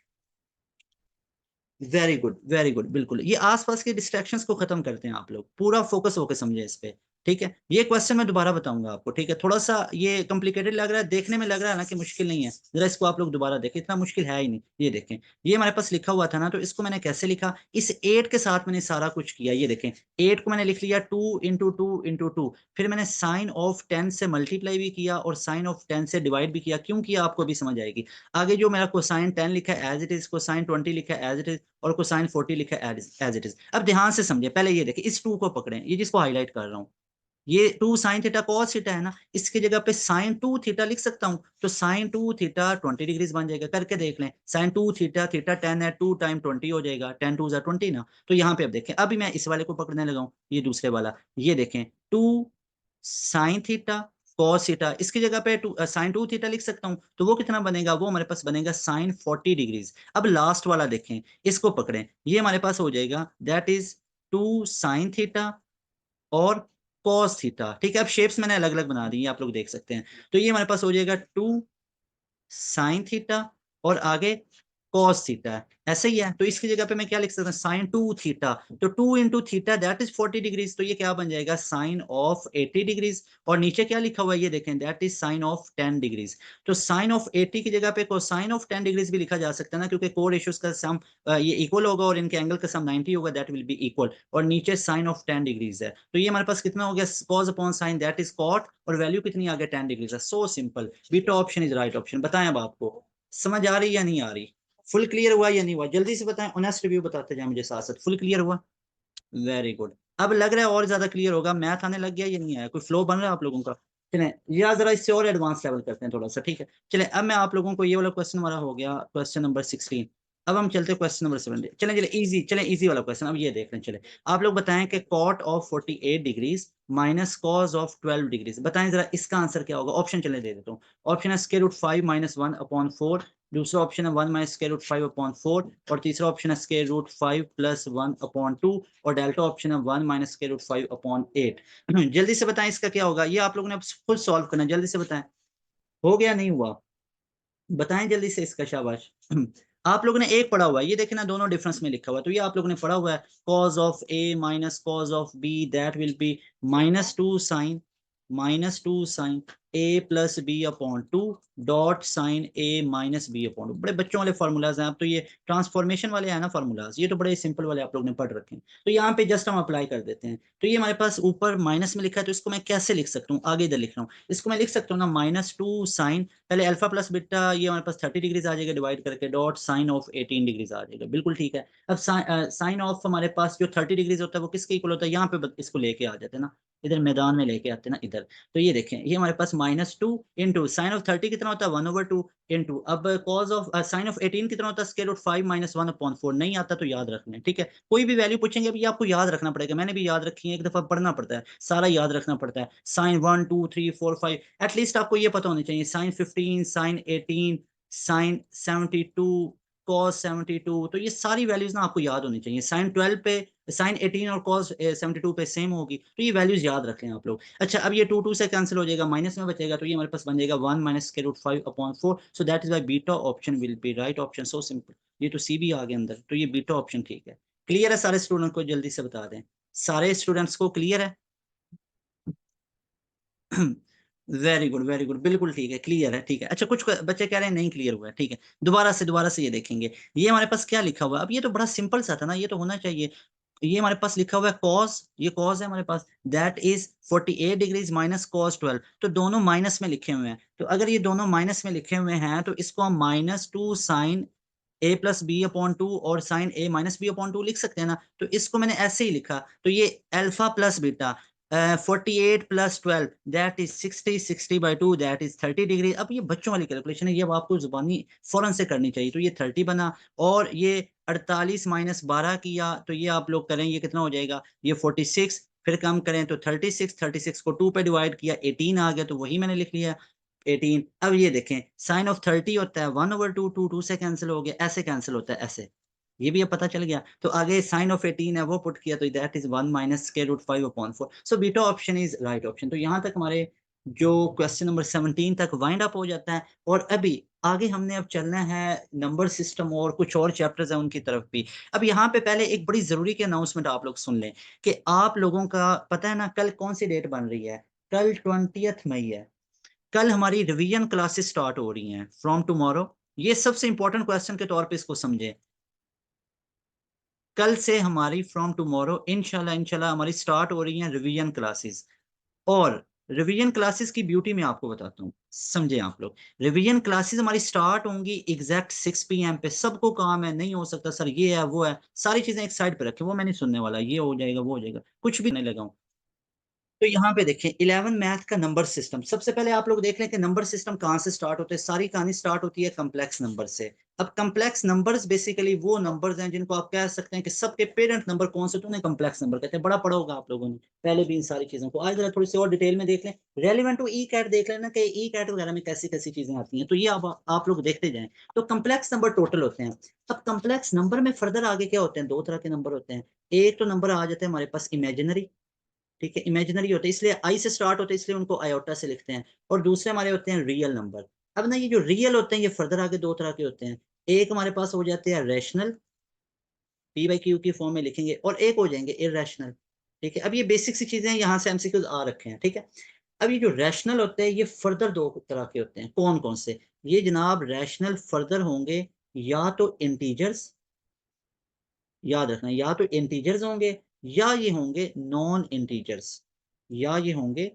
वेरी गुड, वेरी गुड, बिल्कुल, ये आसपास के डिस्ट्रैक्शंस को खत्म करते हैं आप लोग, पूरा फोकस होकर समझे इस पे। ठीक है, ये क्वेश्चन मैं दोबारा बताऊंगा आपको, ठीक है, थोड़ा सा ये कॉम्प्लिकेटेड लग रहा है, देखने में लग रहा है ना कि मुश्किल नहीं है, जरा इसको आप लोग दोबारा देखें, इतना मुश्किल है ही नहीं। ये देखें, ये हमारे पास लिखा हुआ था ना, तो इसको मैंने कैसे लिखा, इस 8 के साथ मैंने सारा कुछ किया। ये देखें, 8 को मैंने लिख लिया 2 × 2 × 2, फिर मैंने साइन ऑफ 10 से मल्टीप्लाई भी किया और साइन ऑफ 10 से डिवाइड भी किया। क्यों किया आपको भी समझ आएगी। आगे जो मेरा कोसाइन 10 लिखा है एज इट इज, कोसाइन 20 लिखा है एज इट इज, और कोसाइन 40 लिखा है एज इट इज। अब ध्यान से समझे, पहले ये देखें, इस 2 को पकड़ें, ये जिसको हाईलाइट कर रहा हूँ, ये 2 साइन थीटा कॉस थीटा है ना, इसकी जगह पे साइन 2 थीटा लिख सकता हूं, तो साइन 2 थीटा 20 डिग्रीज बन जाएगा। करके देख लें, साइन 2 थीटा, थीटा 10 है, 2 टाइम 20 हो जाएगा, 10 2 20 ना। तो यहाँ पे अब देखें, अभी मैं इस वाले को पकड़ने लगा हूं, ये दूसरे वाला, ये देखें 2 साइन थीटा कॉस थीटा, इसकी जगह पे साइन 2 थीटा लिख सकता हूं, तो वो कितना बनेगा, वो हमारे पास बनेगा साइन 40 डिग्रीज। अब लास्ट वाला देखें, इसको पकड़ें, ये हमारे पास हो जाएगा दैट इज 2 साइन थीटा और कॉस थीटा। ठीक है, अब शेप्स मैंने अलग अलग बना दी है, आप लोग देख सकते हैं। तो ये हमारे पास हो जाएगा 2 साइन थीटा और आगे कॉस थीटा, ऐसे ही है। तो इसकी जगह पे मैं क्या लिख सकता हूँ, साइन 2 थीटा, तो 2 into theta that is 40 degrees, तो ये क्या बन जाएगा, साइन ऑफ 80 डिग्रीज। और नीचे क्या लिखा हुआ है, ये देखें, that is sine of 10 degrees. तो साइन ऑफ 80 की जगह पे कोसाइन ऑफ 10 डिग्रीज भी लिखा जा सकता है ना, क्योंकि कोर रेशियोज का सम ये इक्वल होगा और इनके एंगल का सम 90 होगा, दैट विल बी इक्वल। और नीचे साइन ऑफ 10 डिग्रीज है, तो ये हमारे पास कितना हो गया, cos upon sine that is cot, और वैल्यू कितनी आ गई, 10 डिग्रीज है। So simple, beta option is right option. बताएं अब आपको समझ आ रही या नहीं आ रही, फुल क्लियर हुआ या नहीं हुआ, जल्दी से बताएं, ऑनेस्ट रिव्यू बताते जाए मुझे साथ साथ। फुल क्लियर हुआ, वेरी गुड। अब लग रहा है और ज्यादा क्लियर होगा, मैथ आने लग गया, ये नहीं आया, कोई फ्लो बन रहा है आप लोगों का। चलें या जरा इससे और एडवांस लेवल करते हैं थोड़ा सा, ठीक है। चलें, अब मैं आप लोगों को, ये वाला क्वेश्चन हमारा हो गया क्वेश्चन नंबर 16। अब हम चलते हैं क्वेश्चन नंबर 17। चलें चलें इजी, चलें इजी वाला क्वेश्चन अब ये देख लें। चले, आप लोग बताएं कि cot of 48 degrees minus cos of 12 degrees, बताएं जरा इसका आंसर क्या होगा। ऑप्शन चले दे देता हूँ। ऑप्शन है स्क्वायर रूट 5 माइनस 1/4, दूसरा ऑप्शन है 1 माइनस स्क्वायर रूट 5/4, और तीसरा ऑप्शन है स्क्वायर रूट 5 प्लस 1/2, और डेल्टा ऑप्शन है 1 माइनस स्क्वायर रूट 5/8। जल्दी से बताएं इसका क्या होगा, ये आप लोगों ने अब खुद सॉल्व करना, जल्दी से बताएं, हो गया नहीं हुआ, बताएं जल्दी से इसका, शाबाश। आप लोगों ने एक पढ़ा हुआ है, ये देखे ना, दोनों डिफरेंस में लिखा हुआ है, तो ये आप लोगों ने पढ़ा हुआ है, cos of A minus cos of B that will be -2 sine A plus B upon 2 dot sine A minus B upon 2। बड़े बच्चों वाले फार्मूलाज हैं, आप तो ये ट्रांसफॉर्मेशन वाले हैं ना फार्मूलाज, ये तो बड़े सिंपल वाले आप लोग ने पढ़ रखे हैं। तो यहाँ पे जस्ट हम अप्लाई कर देते हैं। तो ये हमारे पास ऊपर माइनस में लिखा है, तो इसको मैं कैसे लिख सकता हूँ, आगे इधर लिख रहा हूँ, इसको मैं लिख सकता हूँ ना -2 साइन, पहले अल्फा प्लस बीटा, ये हमारे पास 30 डिग्रीज आ जाएगा डिवाइड करके, डॉट साइन ऑफ 18 डिग्रीज आ जाएगा, बिल्कुल ठीक है। अब साइन ऑफ हमारे पास जो 30 डिग्रीज होता है वो किसके इक्वल होता है, यहाँ पे इसको लेके आ जाते हैं ना, इधर मैदान में लेके आते हैं ना इधर। तो ये देखें, ये हमारे पास -2 इंटू साइन ऑफ 30 कितना होता है 1/2 इंटू, अब कॉज ऑफ साइन ऑफ 18 कितना होता है स्क्वायर रूट 5 माइनस 1/4, नहीं आता तो याद रखना है, ठीक है। कोई भी वैल्यू पूछेंगे अभी आपको याद रखना पड़ेगा, मैंने भी याद रखी है, एक दफा पढ़ना पड़ता है, सारा याद रखना पड़ता है, साइन 1 2 3 4 5, एटलीस्ट आपको ये पता होना चाहिए, साइन 15 साइन 18 साइन 72 कॉस 72, तो ये सारी वैल्यूज ना आपको याद होनी चाहिए। साइन 12 पे साइन 18 और कॉस 72 पे सेम होगी, तो ये वैल्यूज याद रखें आप लोग। अच्छा, अब ये 2 से कैंसिल हो जाएगा, माइनस में बचेगा, तो ये हमारे पास बन जाएगा 1 minus square root 5/4, so that is why beta option will be right option, so simple. ये तो सी भी आ गया अंदर, तो ये बीटा ऑप्शन ठीक है। क्लियर है सारे स्टूडेंट को, जल्दी से बता दें, सारे स्टूडेंट्स को क्लियर है। वेरी गुड वेरी गुड, बिल्कुल ठीक है, क्लियर है, ठीक है। अच्छा, कुछ बच्चे कह रहे हैं नहीं क्लियर हुआ है, ठीक है, दोबारा से ये देखेंगे। ये हमारे पास क्या लिखा हुआ है, अब ये तो बड़ा सिंपल सा था ना, ये तो होना चाहिए। ये हमारे पास लिखा हुआ है कॉस, ये कॉस है हमारे पास, that is 48 degrees minus cos 12, तो दोनों माइनस में लिखे हुए हैं। तो अगर ये दोनों माइनस में लिखे हुए हैं, तो इसको हम -2 sine A plus B upon 2 और sign A minus B upon 2 लिख सकते हैं ना। तो इसको मैंने ऐसे ही लिखा, तो ये alpha plus beta 48 plus 12 that is 60 that is 30 degree. अब ये बच्चों वाली कैलकुलेशन है, ये अब आपको जुबानी फौरन से करनी चाहिए। तो ये 30 बना, और ये 48 माइनस 12 किया, तो ये आप लोग करें, ये कितना हो जाएगा, ये 46, फिर कम करें तो 36 को 2 पे डिवाइड किया, 18 आ गया, तो वही मैंने लिख लिया 18। अब ये देखें, साइन ऑफ 30 होता है 1/2, 2 से कैंसिल हो गया, ऐसे कैंसिल होता है ऐसे, ये भी अब पता चल गया। तो आगे साइन ऑफ 18 है वो पुट किया, तो that is 1 minus square root 5/4, so beta option is right option. तो यहाँ तक हमारे जो क्वेश्चन नंबर 17 तक वाइंड अप हो जाता है। और अभी आगे हमने अब चलना है नंबर सिस्टम और कुछ और चैप्टर्स हैं उनकी तरफ भी। अब यहाँ पे पहले एक बड़ी ज़रूरी की अनाउंसमेंट आप लोग सुन लें कि आप लोगों का पता है ना कल कौन-सी डेट बन रही है? कल 20th मई है। कल हमारी रिवीजन क्लासेस स्टार्ट हो रही हैं फ्रॉम टुमारो। ये सबसे इंपॉर्टेंट क्वेश्चन के तौर पे इसको समझें। कल से हमारी फ्रॉम टुमारो इंशाल्लाह हमारी स्टार्ट हो रही हैं रिवीजन क्लासेस। और रिवीजन क्लासेस की ब्यूटी मैं आपको बताता हूँ, समझें आप लोग। रिवीजन क्लासेस हमारी स्टार्ट होंगी एग्जैक्ट 6 पीएम पे। सबको काम है, नहीं हो सकता सर ये है, वो है, सारी चीज़ें एक साइड पे रखें, वो मैं नहीं सुनने वाला, ये हो जाएगा, वो हो जाएगा, कुछ भी नहीं लगा हूँ। तो यहाँ पे देखें 11 मैथ का नंबर सिस्टम। सबसे पहले आप लोग देख लें कि नंबर सिस्टम कहाँ से स्टार्ट होते हैं। सारी कहानी स्टार्ट होती है कॉम्प्लेक्स नंबर से। अब कॉम्प्लेक्स नंबर्स बेसिकली वो नंबर्स हैं जिनको आप कह सकते हैं कि सबके पेरेंट नंबर कौन से, तो उन्हें कॉम्प्लेक्स नंबर कहते हैं। बड़ा पढ़ा होगा आप लोगों ने पहले भी इन सारी चीज़ों को। आज जरा थोड़ी सी और डिटेल में देख लें। रेलेवेंट टू ई कैट देख लेना कि ई कैट वगैरह में कैसी-कैसी चीज़ें आती हैं। तो ये आप लोग देखते जाएँ। तो कॉम्प्लेक्स नंबर टोटल होते हैं। अब कॉम्प्लेक्स नंबर में फर्दर आगे क्या होते हैं, 2 तरह के नंबर होते हैं। एक तो नंबर आ जाते हैं हमारे पास इमेजिनरी, ठीक है? इमेजिनरी होते हैं इसलिए आई से स्टार्ट होते हैं इसलिए उनको आयोटा से लिखते हैं। और दूसरे हमारे होते हैं रियल नंबर। अब ना ये जो रियल होते हैं ये फर्दर आगे 2 तरह के होते हैं। एक हमारे पास हो जाते हैं रैशनल, पी बाई क्यू की फॉर्म में लिखेंगे, और एक हो जाएँगे इर्रेशनल, ठीक है? अब ये बेसिक सी चीज़ें हैं, यहाँ से एमसीक्यूज़ आ रखे हैं, ठीक है? अब ये जो रैशनल होते हैं ये फर्दर 2 तरह के होते हैं। कौन-कौन से? ये जनाब रैशनल फर्दर होंगे या तो इंटीजर्स, याद रखना, या तो इंटीजर्स होंगे या ये होंगे नॉन इंटीजर्स, या ये होंगे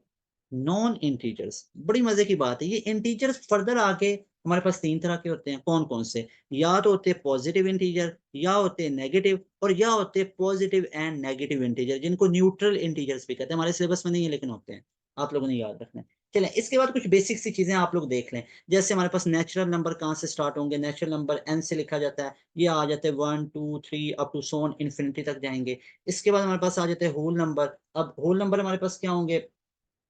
नॉन इंटीजर्स। बड़ी मजे की बात है, ये इंटीजर्स फर्दर आके हमारे पास 3 तरह के होते हैं। कौन-कौन से? या तो होते हैं पॉजिटिव इंटीजर, या होते हैं नेगेटिव, और या होते हैं पॉजिटिव एंड नेगेटिव इंटीजर, जिनको न्यूट्रल इंटीजर्स भी कहते हैं। हमारे सिलेबस में नहीं है लेकिन होते हैं। आप लोगों ने याद रखना है। चलें इसके बाद कुछ बेसिक सी चीज़ें आप लोग देख लें। जैसे हमारे पास नेचुरल नंबर कहाँ से स्टार्ट होंगे? नेचुरल नंबर n से लिखा जाता है। ये आ जाते हैं 1, 2, 3 up to so on infinity तक जाएँगे। इसके बाद हमारे पास आ जाते हैं होल नंबर। अब होल नंबर हमारे पास क्या होंगे?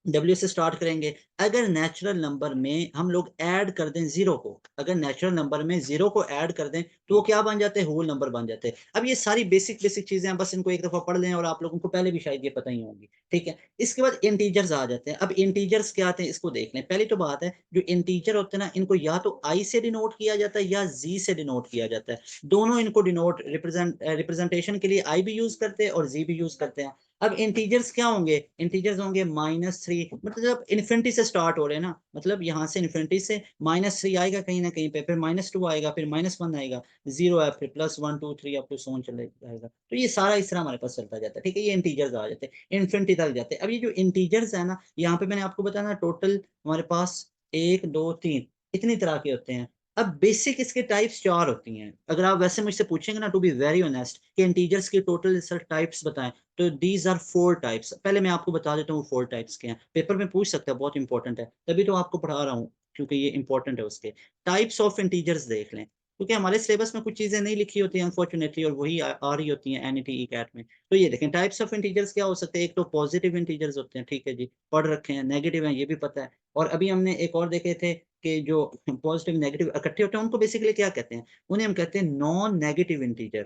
डब्ल्यू से स्टार्ट करेंगे। अगर नेचुरल नंबर में हम लोग ऐड कर दें ज़ीरो को, अगर नेचुरल नंबर में ज़ीरो को ऐड कर दें, तो वो क्या बन जाते हैं? होल नंबर बन जाते हैं। अब ये सारी बेसिक चीज़ें हैं, बस इनको एक दफ़ा पढ़ लें और आप लोगों को पहले भी शायद ये पता ही होंगी, ठीक है? इसके बाद इंटीजर्स आ जाते हैं। अब इंटीजर्स क्या आते हैं इसको देख लें। पहली तो बात है, जो इंटीजर होते हैं ना, इनको या तो आई से डिनोट किया जाता है या जी से डिनोट किया जाता है। दोनों इनको डिनोट रिप्रेजेंटेशन के लिए आई भी यूज़ करते हैं और जी भी यूज़ करते हैं। अब इंटीजर्स क्या होंगे? इंटीजर्स होंगे -3, मतलब इन्फिनिटी से स्टार्ट हो रहे हैं ना, मतलब यहाँ से इन्फिनिटी से -3 आएगा कहीं न कहीं पे, फिर -2 आएगा, फिर -1 आएगा, 0 है, फिर +1, 2, 3 अप टू सो ऑन चले जाएगा। तो ये सारा इस तरह हमारे पास चलता जाता है, ठीक है? ये इंटीजर्स आ जाते हैं, इन्फिनिटी तक जाते हैं। अब ये जो इंटीजर्स है ना, यहाँ पे मैंने आपको बताया ना टोटल हमारे पास 1, 2, 3 इतनी तरह के होते हैं। अब बेसिक इसके टाइप्स 4 होती हैं। अगर आप वैसे मुझसे पूछेंगे ना टू बी वेरी ऑनेस्ट कि इंटीजर्स के टोटल सर टाइप्स बताएँ, तो दीज़ आर 4 टाइप्स। पहले मैं आपको बता देता हूँ 4 टाइप्स क्या हैं। पेपर में पूछ सकता है, बहुत इंपॉर्टेंट है। तभी तो आपको पढ़ा रहा हूँ, क्योंकि ये इंपॉर्टेंट है उसके। टाइप्स ऑफ इंटीजर्स देख लें, क्योंकि हमारे सिलेबस में कुछ चीज़ें नहीं लिखी होती हैं अनफॉर्चुनेटली, और वही आ रही होती हैं एनईटी, ईकैट में। तो ये देखें टाइप्स ऑफ इंटीजर्स क्या हो सकते हैं। एक तो पॉजिटिव इंटीजर्स होते हैं, ठीक है जी, पढ़ रखे हैं। नेगेटिव हैं, ये भी पता है। और अभी हमने एक और देखे थे कि जो पॉजिटिव नेगेटिव इकट्ठे होते हैं उनको बेसिकली क्या कहते हैं? उन्हें हम कहते हैं नॉन नेगेटिव इंटीजर।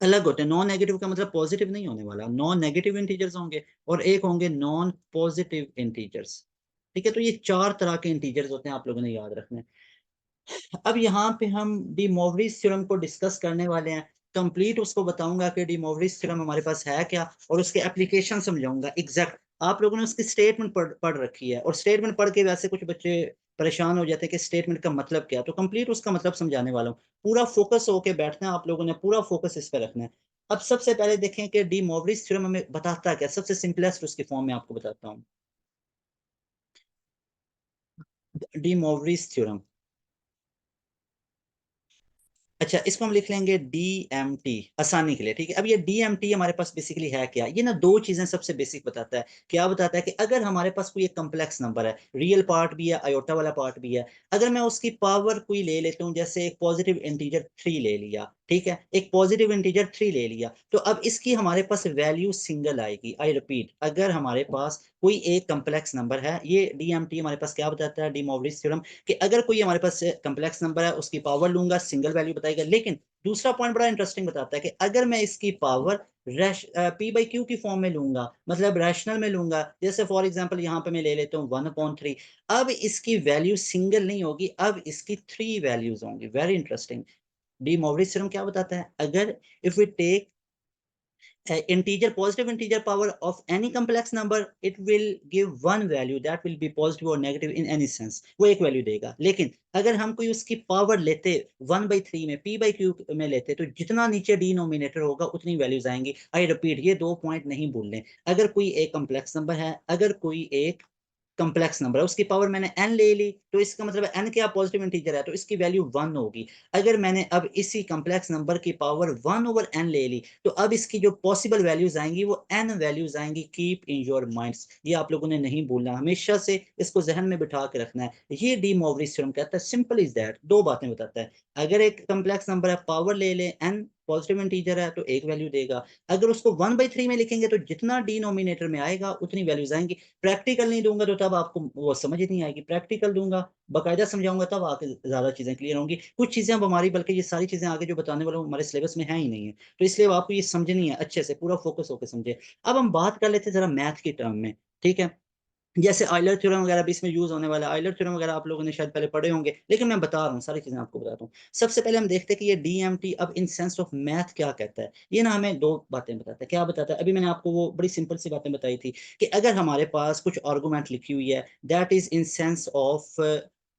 अलग होते हैं। नॉन नेगेटिव का मतलब पॉजिटिव नहीं होने वाला। नॉन नेगेटिव इंटीजर्स होंगे और एक होंगे नॉन पॉजिटिव इंटीजर्स। ठीक है? तो ये 4 तरह के इंटीजर्स होते हैं, आप लोगों ने याद रखना है। अब यहाँ पे हम डी मोवरीज़ थ्योरम को डिस्कस करने वाले हैं। कंप्लीट उसको बताऊँगा कि डी मोवरीज़ थ्योरम हमारे पास है क्या, और उसके एप्लीकेशन समझाऊँगा एग्ज़ैक्ट। आप लोगों ने उसकी स्टेटमेंट पढ़ रखी है, और स्टेटमेंट पढ़ के वैसे कुछ बच्चे परेशान हो जाते हैं कि स्टेटमेंट का मतलब क्या है? तो कंप्लीट उसका मतलब समझाने वाला हूँ। पूरा फ़ोकस होके बैठना है आप लोगों ने, पूरा फ़ोकस इस पे रखना है। अब सबसे पहले देखें कि डी मोवरीज़ थ्योरम हमें बताता क्या है? सबसे सिंपलेस्ट उसकी फॉर्म में आपको बताता हूँ। डी मोवरीज़ थ्योरम, अच्छा, इसको हम लिख लेंगे डीएमटी आसानी के लिए, ठीक है? अब ये डीएमटी हमारे पास बेसिकली है क्या? ये ना 2 चीज़ें सबसे बेसिक बताता है। क्या बताता है कि अगर हमारे पास कोई एक कॉम्प्लेक्स नंबर है, रियल पार्ट भी है, आयोटा वाला पार्ट भी है। अगर मैं उसकी पावर कोई ले लेता हूँ, जैसे एक पॉजिटिव इंटीजर 3 ले लिया, ठीक है? एक पॉजिटिव इंटीजर 3 ले लिया, तो अब इसकी हमारे पास वैल्यू सिंगल आएगी। आई रिपीट, अगर हमारे पास कोई एक कॉम्प्लेक्स नंबर है, ये डीएमटी हमारे पास क्या बताता है, डी मोवरीज़ थ्योरम, कि अगर कोई हमारे पास कॉम्प्लेक्स नंबर है, उसकी पावर लूँगा, सिंगल वैल्यू बताएगा। लेकिन दूसरा पॉइंट बड़ा इंटरेस्टिंग बताता है कि अगर मैं इसकी पावर पी बाई क्यू की फॉर्म में लूंगा, मतलब रैशनल में लूंगा, जैसे फॉर एग्जांपल यहाँ पे मैं ले लेता हूँ 1/3, अब इसकी वैल्यू सिंगल नहीं होगी, अब इसकी 3 वैल्यूज होंगी। Very interesting. De Moivre's theorem क्या बताता है, अगर if we take integer, positive integer power of any complex number, it will give one value that will be positive or negative in any sense, वो एक value देगा। लेकिन अगर हम कोई उसकी पावर लेते 1/3 में, p बाई क्यू में लेते, तो जितना नीचे डिनोमिनेटर होगा उतनी वैल्यूज आएंगी। आई रिपीट, ये 2 पॉइंट नहीं भूलने। अगर कोई एक कम्प्लेक्स नंबर है, अगर कोई एक कम्प्लेक्स नंबर है, उसकी पावर मैंने n ले ली, तो इसका मतलब n क्या पॉजिटिव इंटीजर है, तो इसकी वैल्यू 1 होगी। अगर मैंने अब इसी कम्प्लेक्स नंबर की पावर 1/n ले ली, तो अब इसकी जो पॉसिबल वैल्यूज आएंगी वो n वैल्यूज आएंगी। कीप इन योर माइंड्स, ये आप लोगों ने नहीं भूलना, हमेशा से इसको जहन में बिठा के रखना है। ये डी मोवरिज थ्योरम कहता है, सिंपल इज दैट, दो बातें बताता है। अगर एक कम्प्लेक्स नंबर है, पावर ले ले n, पॉजिटिव इंटीजर है तो एक वैल्यू देगा। अगर उसको 1/3 में लिखेंगे तो जितना डिनोमिनेटर में आएगा उतनी वैल्यूज आएंगी। प्रैक्टिकल नहीं दूंगा तो तब आपको वो समझ ही नहीं आएगी, प्रैक्टिकल दूंगा, बाकायदा समझाऊंगा, तब आके ज्यादा चीजें क्लियर होंगी। कुछ चीजें अब हमारी, बल्कि ये सारी चीजें आगे जो बताने वाला हूँ हमारे सिलेबस में है ही नहीं है, तो इसलिए आपको ये समझनी है, अच्छे से पूरा फोकस होकर समझे। अब हम बात कर लेते हैं जरा मैथ की टर्म में, ठीक है। जैसे आयलर थ्योरम वगैरह भी इसमें यूज होने वाला है, आयलर थ्योरम वगैरह आप लोगों ने शायद पहले पढ़े होंगे, लेकिन मैं बता रहा हूँ, सारी चीजें आपको बताता हूँ। सबसे पहले हम देखते हैं कि ये डीएमटी अब इन सेंस ऑफ मैथ क्या कहता है। ये ना हमें दो बातें बताता है। क्या बताता है, अभी मैंने आपको वो बड़ी सिंपल सी बातें बताई थी कि अगर हमारे पास कुछ आर्गूमेंट लिखी हुई है, that is in sense of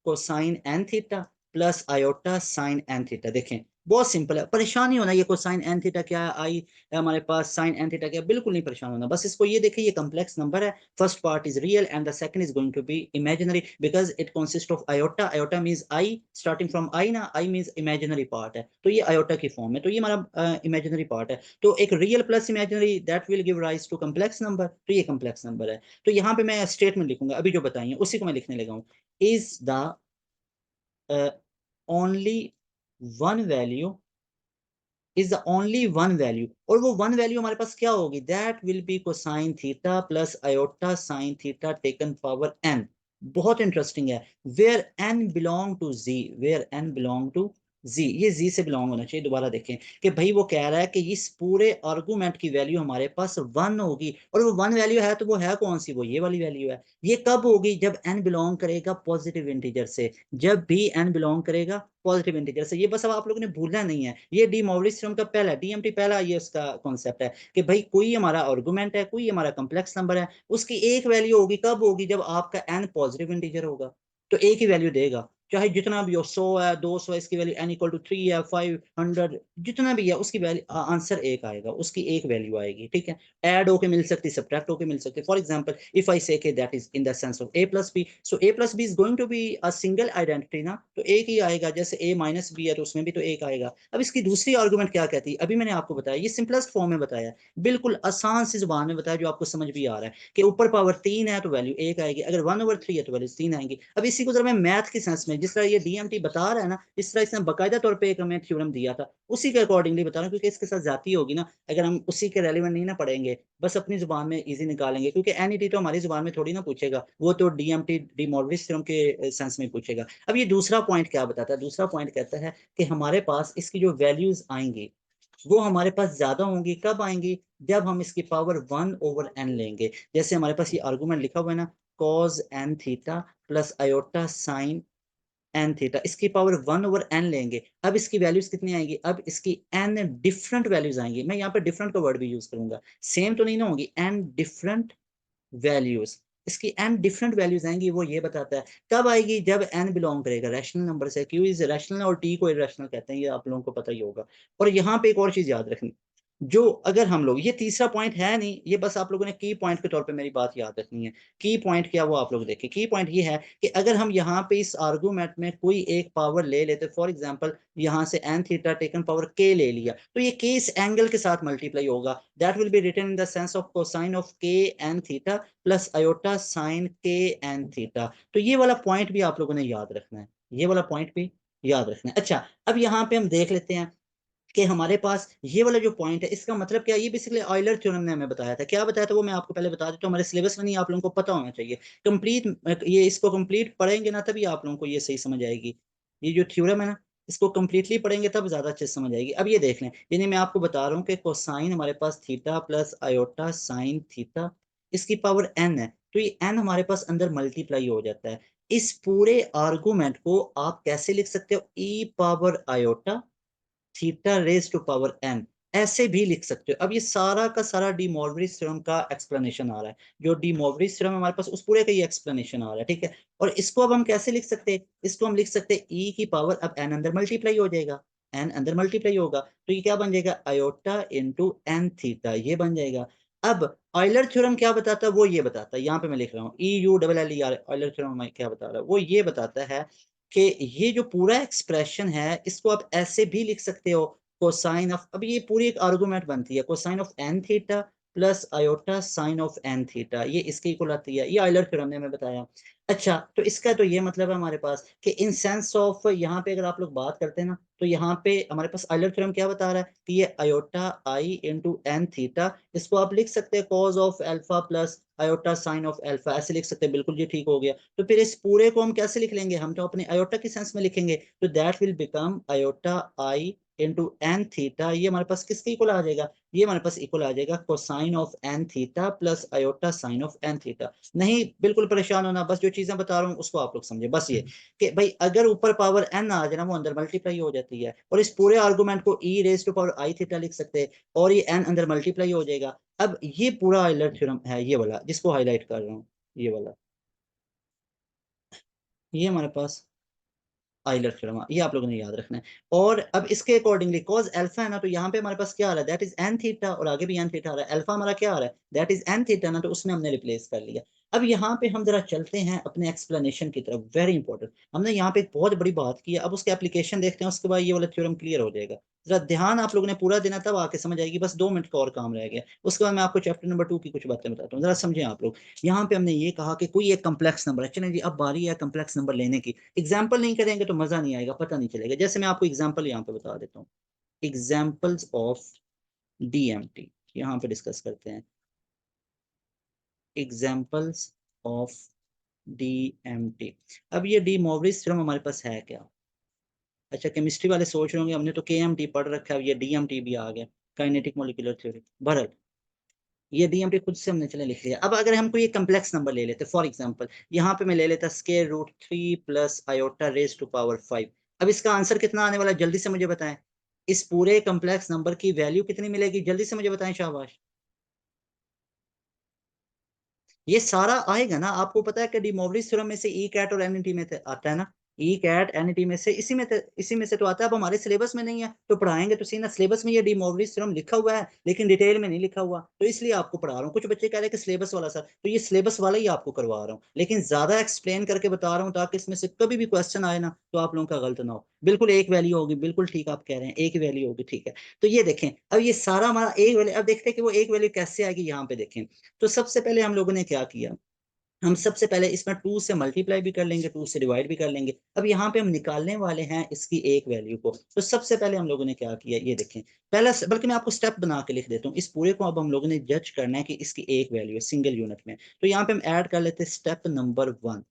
cosine n theta plus iota sine n theta. देखें बहुत सिंपल है, परेशान नहीं होना ये कोसाइन एन थीटा क्या है, आई हमारे पास साइन एन थीटा क्या, बिल्कुल नहीं परेशान होना। बस इसको ये देखिए, ये कम्प्लेक्स नंबर है, first part is real and the second is going to be imaginary because it consists of iota. Iota means I, starting from I ना, I means imaginary part है, तो ये iota की फॉर्म है, तो ये हमारा imaginary part है। तो एक real plus imaginary that will give rise to complex number, तो ये complex number है। तो यहाँ पे मैं स्टेटमेंट लिखूंगा, अभी जो बताइए उसी को मैं लिखने लगा हूँ। is the only one value, is the only one value, और वो वन वैल्यू हमारे पास क्या होगी, that will be cosine theta plus iota sine theta taken power n। बहुत इंटरेस्टिंग है। Where n belong to z, where n belong to z, ये z से बिलोंग होना चाहिए। दोबारा देखें कि भाई वो कह रहा है कि इस पूरे आर्गूमेंट की वैल्यू हमारे पास 1 होगी, और वो 1 वैल्यू है तो वो है कौन सी, वो ये वाली वैल्यू है। ये कब होगी, जब n बिलोंग करेगा पॉजिटिव इंटीजर से, जब भी n बिलोंग करेगा पॉजिटिव इंटीजर से। ये बस अब आप लोगों ने भूलना नहीं है, ये डी मोवरिज थ्योरम का पहला, डीएमटी पहला ये उसका कॉन्सेप्ट है कि भाई कोई हमारा आर्गुमेंट है, कोई हमारा कॉम्प्लेक्स नंबर है, उसकी एक वैल्यू होगी, कब होगी, जब आपका एन पॉजिटिव इंटीजर होगा, तो एक ही वैल्यू देगा, चाहे जितना भी हो, 100 है, 200 है, इसकी वैल्यू n इक्वल टू 3 है, 500, जितना भी है उसकी वैल्यू, आंसर एक आएगा, उसकी एक वैल्यू आएगी, ठीक है। ऐड होके मिल सकती, सब्ट्रैक्ट होके मिल सकती। For example if I say k that is in the sense of a प्लस b, सो a प्लस b is going to be a single identity ना, तो एक ही आएगा। जैसे a माइनस b है तो उसमें भी तो एक आएगा। अब इसकी दूसरी आर्गुमेंट क्या कहती है, अभी मैंने आपको बताया, ये सिंपलेस्ट फॉर्म में बताया, बिल्कुल आसान सी जुबान में बताया, जो आपको समझ भी आ रहा है कि ऊपर पावर 3 है तो वैल्यू एक आएगी, अगर 1/3 है तो वैल्यू 3 आएंगी। अब इसी को जरा मैं मैथ की सेंस में, जिस तरह ये डीएमटी बता रहा है ना, इस तरह इसने बाकायदा तौर पे एक हमें थ्योरम दिया था, उसी के अकॉर्डिंगली बता रहा हूँ, क्योंकि इसके साथ जाती होगी ना, अगर हम उसी के रेलिवेंट नहीं ना पढ़ेंगे, बस अपनी जुबान में इजी निकालेंगे, क्योंकि एनईटी तो हमारी जुबान में थोड़ी ना पूछेगा, वो तो डीएमटी डी मोवरिज थ्योरम के सेंस में पूछेगा। अब ये दूसरा पॉइंट क्या बताता है, दूसरा पॉइंट कहता है कि हमारे पास इसकी जो वैल्यूज आएंगी वो हमारे पास ज्यादा होंगी, कब आएंगी, जब हम इसकी पावर 1/n लेंगे। जैसे हमारे पास ये आर्गुमेंट लिखा हुआ है ना, cos n theta plus iota sine n theta, इसकी पावर 1/n लेंगे, अब इसकी वैल्यूज कितनी आएंगी, अब इसकी n डिफरेंट वैल्यूज आएंगी। मैं यहाँ पे डिफरेंट का वर्ड भी यूज करूंगा, सेम तो नहीं ना होगी, n डिफरेंट वैल्यूज, इसकी n डिफरेंट वैल्यूज आएंगी। वो ये बताता है कब आएगी, जब n बिलोंग करेगा रैशनल नंबर से, क्यों इज रैशनल और t को इरेशनल कहते हैं, ये आप लोगों को पता ही होगा। और यहाँ पे एक और चीज याद रखनी, जो अगर हम लोग, ये तीसरा पॉइंट है नहीं, ये बस आप लोगों ने की पॉइंट के तौर पे मेरी बात याद रखनी है। की पॉइंट क्या, वो आप लोग देखें। की पॉइंट ये है कि अगर हम यहाँ पे इस आर्गूमेंट में कोई एक पावर ले लेते, फॉर एग्जांपल यहाँ से एन थीटा टेकन पावर के ले लिया, तो ये के इस एंगल के साथ मल्टीप्लाई होगा, that will be written in the sense of cosine of K N theta plus iota sine K N theta. तो ये वाला पॉइंट भी आप लोगों ने याद रखना है, ये वाला पॉइंट भी याद रखना है। अच्छा, अब यहाँ पे हम देख लेते हैं कि हमारे पास ये वाला जो पॉइंट है, इसका मतलब क्या है। ये बेसिकली ऑयलर थ्योरम ने हमें बताया था, क्या बताया था वो मैं आपको पहले बता देता हूँ, हमारे सिलेबस में नहीं, आप लोगों को पता होना चाहिए कंप्लीट। ये इसको कंप्लीट पढ़ेंगे ना, तभी आप लोगों को ये सही समझ आएगी। ये जो थ्योरम है ना, इसको कंप्लीटली पढ़ेंगे तब ज्यादा अच्छे से समझ आएगी। अब ये देख लें, यानी मैं आपको बता रहा हूँ कि कोसाइन हमारे पास theta plus iota sine theta, इसकी पावर n है, तो ये n हमारे पास अंदर मल्टीप्लाई हो जाता है। इस पूरे आर्गुमेंट को आप कैसे लिख सकते हो, e power iota theta raise to power n, ऐसे भी लिख सकते हो। अब ये सारा का सारा डी मॉर्गन थ्योरम का एक्सप्लेनेशन आ रहा है, जो डी मॉर्गन थ्योरम हमारे पास उस पूरे का ये एक्सप्लेनेशन आ रहा है, ठीक है। और इसको अब हम कैसे लिख सकते हैं, इसको हम लिख सकते हैं e की पावर, अब n अंदर मल्टीप्लाई हो जाएगा, n अंदर मल्टीप्लाई होगा, तो ये क्या बन जाएगा, आयोटा इंटू एन थीटा, ये बन जाएगा। अब ऑयलर थ्योरम क्या बताता है, वो ये बताता है, यहाँ पे मैं लिख रहा हूँ E U double L E R, Euler theorem क्या बता रहा है, वो ये बताता है कि ये जो पूरा एक्सप्रेशन है इसको आप ऐसे भी लिख सकते हो, कोसाइन ऑफ, अब ये पूरी एक आर्गुमेंट बनती है, cosine of n theta plus iota sine of n theta, ये इसके इक्वल आती है, ये ऑयलर थ्योरम ने मैं बताया। अच्छा, तो इसका तो ये मतलब है हमारे पास कि इन सेंस ऑफ, यहाँ पे अगर आप लोग बात करते हैं ना, तो यहाँ पे हमारे पास ऑयलर थ्योरम क्या बता रहा है कि ये iota i into n theta, इसको आप लिख सकते हैं cause of alpha plus iota sine of alpha, ऐसे लिख सकते हैं, बिल्कुल ये ठीक हो गया। तो फिर इस पूरे को हम कैसे लिख लेंगे, हम तो अपने आयोटा के सेंस में लिखेंगे, तो that will become iota i into n theta, ये हमारे पास किसके इक्वल आ जाएगा, ये हमारे पास इक्वल आ जाएगा cosine of n theta plus iota sine of n theta. नहीं बिल्कुल परेशान होना, बस जो चीजें बता रहा हूँ उसको आप लोग समझे, बस ये कि भाई अगर ऊपर पावर एन आ जाए ना, वो अंदर मल्टीप्लाई हो जाती है, और इस पूरे आर्गुमेंट को E raise to power I theta लिख सकते हैं, और ये एन अंदर मल्टीप्लाई हो जाएगा। अब ये पूरा आयलर थ्योरम है, ये वाला जिसको हाईलाइट कर रहा हूँ, ये वाला, ये हमारे पास आइलर थ्योरम, ये आप लोगों ने याद रखना है। और अब इसके अकॉर्डिंगली कॉज अल्फा है ना, तो यहाँ पे हमारे पास क्या आ रहा है, दैट इज एन थीटा, और आगे भी एन थीटा आ रहा है, अल्फा हमारा क्या आ रहा है, दैट इज एन थीटा ना, तो उसमें हमने रिप्लेस कर लिया। अब यहाँ पे हम जरा चलते हैं अपने एक्सप्लेनेशन की तरफ, वेरी इंपॉर्टेंट, हमने यहाँ पे एक बहुत बड़ी बात की है, अब उसके एप्लीकेशन देखते हैं, उसके बाद ये वाला थ्योरम क्लियर हो जाएगा। जरा ध्यान आप लोगों ने पूरा देना, तब आके समझ आएगी, बस 2 मिनट का और काम रह गया, उसके बाद मैं आपको चैप्टर नंबर 2 की कुछ बातें बताता हूँ, जरा समझें आप लोग। यहाँ पे हमने ये कहा कि कोई एक कम्प्लेक्स नंबर है, चलें जी अब बारी है कम्प्लेक्स नंबर लेने की, एग्जाम्पल नहीं करेंगे तो मजा नहीं आएगा, पता नहीं चलेगा। जैसे मैं आपको एग्जाम्पल यहाँ पे बता देता हूँ, एग्जाम्पल्स ऑफ डीएमटी, यहाँ पे डिस्कस करते हैं, एग्जाम्पल्स ऑफ डीएमटी। अब ये डी मोवरिस थ्योरम हमारे पास है क्या, अच्छा केमिस्ट्री वाले सोच रहे होंगे हमने तो केएमटी पढ़ रखा है, ये डीएमटी भी आ गया, काइनेटिक मोलिकुलर थ्योरी, भरत ये डीएमटी खुद से हमने चले लिख लिया। अब अगर हम कोई एक कम्प्लेक्स नंबर ले लेते, फॉर एग्जांपल यहाँ पे मैं ले लेता square root 3 plus iota raise to power 5, अब इसका आंसर कितना आने वाला है जल्दी से मुझे बताएं, इस पूरे कम्प्लेक्स नंबर की वैल्यू कितनी मिलेगी, जल्दी से मुझे बताएं शाबाश। ये सारा आएगा ना, आपको पता है कि डी मोवरिस थ्योरम में से ई कैट और एनईटी में से आता है ना, ई कैट एनईटी में से इसी में से तो आता है। अब हमारे सिलेबस में नहीं है तो पढ़ाएंगे तो सही ना, सिलेबस में ये डी मोवरिस थ्योरम लिखा हुआ है लेकिन डिटेल में नहीं लिखा हुआ, तो इसलिए आपको पढ़ा रहा हूँ। कुछ बच्चे कह रहे हैं कि सिलेबस वाला सर, तो ये सिलेबस वाला ही आपको करवा रहा हूँ, लेकिन ज्यादा एक्सप्लेन करके बता रहा हूँ ताकि इसमें से कभी भी क्वेश्चन आए ना तो आप लोगों का गलत ना हो। बिल्कुल एक वैल्यू होगी, बिल्कुल ठीक आप कह रहे हैं, एक वैल्यू होगी, ठीक है। तो ये देखें, अब ये सारा हमारा एक वैल्यू, अब देखते हैं कि वो एक वैल्यू कैसे आएगी, यहाँ पे देखें। तो सबसे पहले हम लोगों ने क्या किया, हम सबसे पहले इसमें 2 से मल्टीप्लाई भी कर लेंगे, 2 से डिवाइड भी कर लेंगे। अब यहाँ पे हम निकालने वाले हैं इसकी एक वैल्यू को, तो सबसे पहले हम लोगों ने क्या किया, ये देखें, पहला बल्कि मैं आपको स्टेप बना के लिख देता हूँ, इस पूरे को अब हम लोगों ने जज करना है कि इसकी एक वैल्यू है सिंगल यूनिट में। तो यहाँ पे हम ऐड कर लेते हैं स्टेप नंबर 1,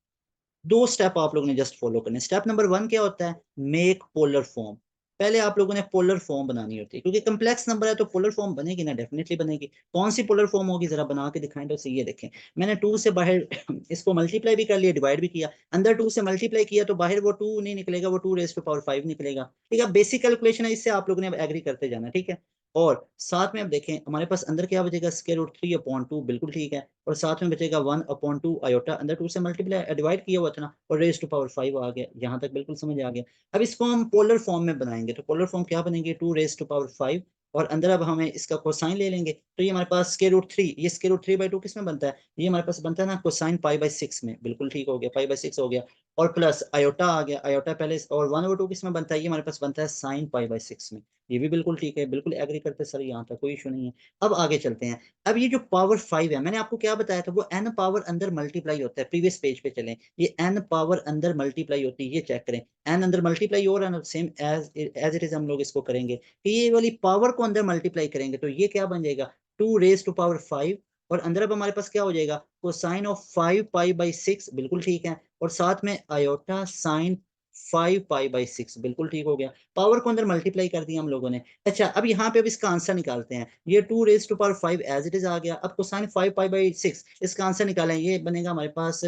2 स्टेप आप लोगों ने जस्ट फॉलो करने। स्टेप नंबर 1 क्या होता है, मेक पोलर फॉर्म, पहले आप लोगों ने पोलर फॉर्म बनानी होती है, क्योंकि कम्प्लेक्स नंबर है तो पोलर फॉर्म बनेगी ना, डेफिनेटली बनेगी। कौन सी पोलर फॉर्म होगी जरा बना के दिखाएं, तो ये देखें, मैंने 2 से बाहर इसको मल्टीप्लाई भी कर लिया, डिवाइड भी किया, अंदर 2 से मल्टीप्लाई किया तो बाहर वो 2 नहीं निकलेगा, वो 2 रेज टू पावर 5 निकलेगा, ठीक है। बेसिक कैलकुलेशन है, इससे आप लोगों ने अब एग्री करते जाना, ठीक है। और साथ में अब देखें हमारे पास अंदर क्या बचेगा, स्क्वायर रूट 3 अपॉन 2, बिल्कुल ठीक है, और साथ में बचेगा 1 अपॉन 2 आयोटा, अंदर 2 से मल्टीप्लाई डिवाइड किया हुआ था ना, और रेज टू पावर 5 आ गया, यहाँ तक बिल्कुल समझ आ गया। अब इसको हम पोलर फॉर्म में बनाएंगे, तो पोलर फॉर्म क्या बनेंगे, 2 रेज टू पावर 5, और अंदर अब हमें इसका कोसाइन ले लेंगे, तो ये हमारे पास स्क्वायर रूट 3, ये स्क्वायर रूट 3/2 किस में बनता है, ये हमारे पास बनता है ना कोसाइन पाई/6 में, बिल्कुल ठीक हो गया, पाई/6 हो गया, और प्लस आयोटा आ गया, आयोटा पहले, और 1/2 किस में बनता है, ये हमारे पास बनता है साइन पाई/6 में, ये भी बिल्कुल ठीक है, बिल्कुल एग्री करते सर, यहाँ तक कोई इशू नहीं है। अब आगे चलते हैं। अब ये जो पावर 5 है, मैंने आपको क्या बताया था, वो एन पावर अंदर मल्टीप्लाई होता है, प्रीवियस पेज पे चलें, ये एन पावर अंदर मल्टीप्लाई होती है, ये चेक करें, एन अंदर मल्टीप्लाई हो रहा है ना, same as as it is हम लोग इसको करेंगे कि ये वाली पावर को अंदर मल्टीप्लाई करेंगे, तो ये क्या बन जाएगा, 2 रेज टू पावर 5, और अंदर अब हमारे पास क्या हो जाएगा, कोसाइन ऑफ 5 पाई/6, बिल्कुल ठीक है, और साथ में आयोटा साइन 5π/6 बिल्कुल ठीक हो गया। पावर को अंदर मल्टीप्लाई कर दिया हम लोगों ने। अच्छा अब यहाँ पे अब इसका आंसर निकालते हैं। ये 2⁻5 एज इट इज आ गया। अब कोसाइन 5π/6 इसका आंसर निकालें, ये बनेगा हमारे पास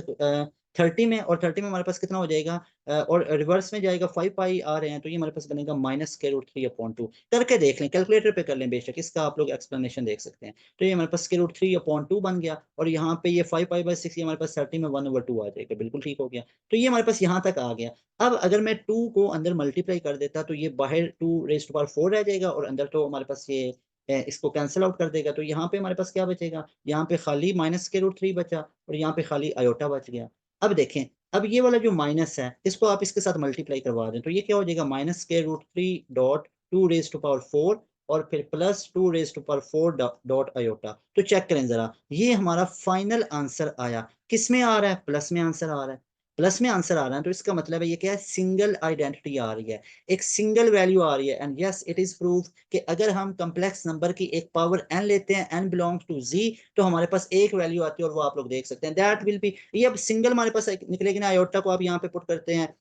30 में, और 30 में हमारे पास कितना हो जाएगा, और रिवर्स में जाएगा 5π आ रहे हैं, तो ये हमारे पास बनेगा -√3/2। करके देख लें, कैलकुलेटर पे कर लें, बेशक इसका आप लोग एक्सप्लेनेशन देख सकते हैं। तो ये हमारे पास √3/2 बन गया, और यहाँ पे ये 5π/6 ये हमारे पास 30 में 1/2 आ जाएगा, बिल्कुल ठीक हो गया। तो ये हमारे पास यहाँ तक आ गया। अब अगर मैं 2 को अंदर मल्टीप्लाई कर देता तो ये बाहर 2⁻4 रह जाएगा, और अंदर तो हमारे पास ये इसको कैंसिल आउट कर देगा। तो यहाँ पे हमारे पास क्या बचेगा, यहाँ पे खाली -√3 बचा, और यहाँ पे खाली आयोटा बच गया। अब देखें, अब ये वाला जो माइनस है इसको आप इसके साथ मल्टीप्लाई करवा दें, तो ये क्या हो जाएगा, -√3 डॉट 2⁻4 और फिर प्लस 2⁻4 डॉट आयोटा। तो चेक करें जरा, ये हमारा फाइनल आंसर आया। किस में आ रहा है, प्लस में आंसर आ रहा है। प्लस में आंसर आ रहा है, तो इसका मतलब है ये क्या है, सिंगल आइडेंटिटी आ रही है, एक सिंगल वैल्यू आ रही है। And yes it is prove कि अगर हम कम्प्लेक्स नंबर की एक पावर n लेते हैं, n बिलोंग्स टू z, तो हमारे पास एक वैल्यू आती है, और वो आप लोग देख सकते हैं, दैट विल बी, ये अब सिंगल हमारे पास निकलेगी ना। आयोटा को आप यहाँ पे पुट करते हैं,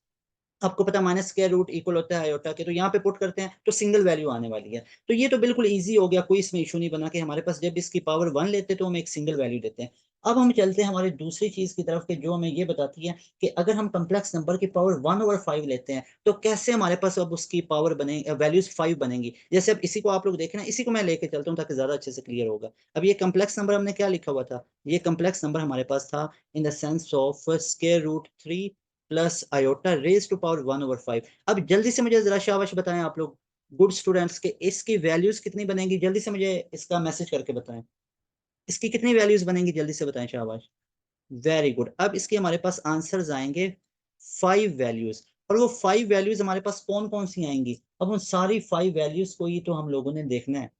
आपको पता -√, इक्वल होता है आयोटा के, तो यहाँ पे पुट करते हैं तो सिंगल वैल्यू आने वाली है। तो ये तो बिल्कुल इजी हो गया, कोई इसमें इशू नहीं बना कि हमारे पास जब इसकी पावर 1 लेते हैं तो हम एक सिंगल वैल्यू देते हैं। अब हम चलते हैं हमारी दूसरी चीज की तरफ, के जो हमें ये बताती है कि अगर हम कम्प्लेक्स नंबर की पावर 1/5 लेते हैं तो कैसे हमारे पास अब उसकी पावर बने, वैल्यूज 5 बनेंगी। जैसे अब इसी को आप लोग देखें ना, इसी को मैं लेके चलता हूँ ताकि ज्यादा अच्छे से क्लियर होगा। अब ये कम्प्लेक्स नंबर हमने क्या लिखा हुआ था, ये कम्प्लेक्स नंबर हमारे पास था in the sense of √3 plus iota raise to power 1/5। अब जल्दी से मुझे जरा शाबाश बताएं आप लोग, गुड स्टूडेंट्स, के इसकी वैल्यूज कितनी बनेंगी, जल्दी से मुझे इसका मैसेज करके बताएं, इसकी कितनी वैल्यूज बनेंगी, जल्दी से बताएं, शाबाश। Very good. अब इसके हमारे पास आंसर्स आएंगे 5 वैल्यूज, और वो 5 वैल्यूज हमारे पास कौन कौन सी आएंगी, अब उन सारी 5 वैल्यूज को ही तो हम लोगों ने देखना है।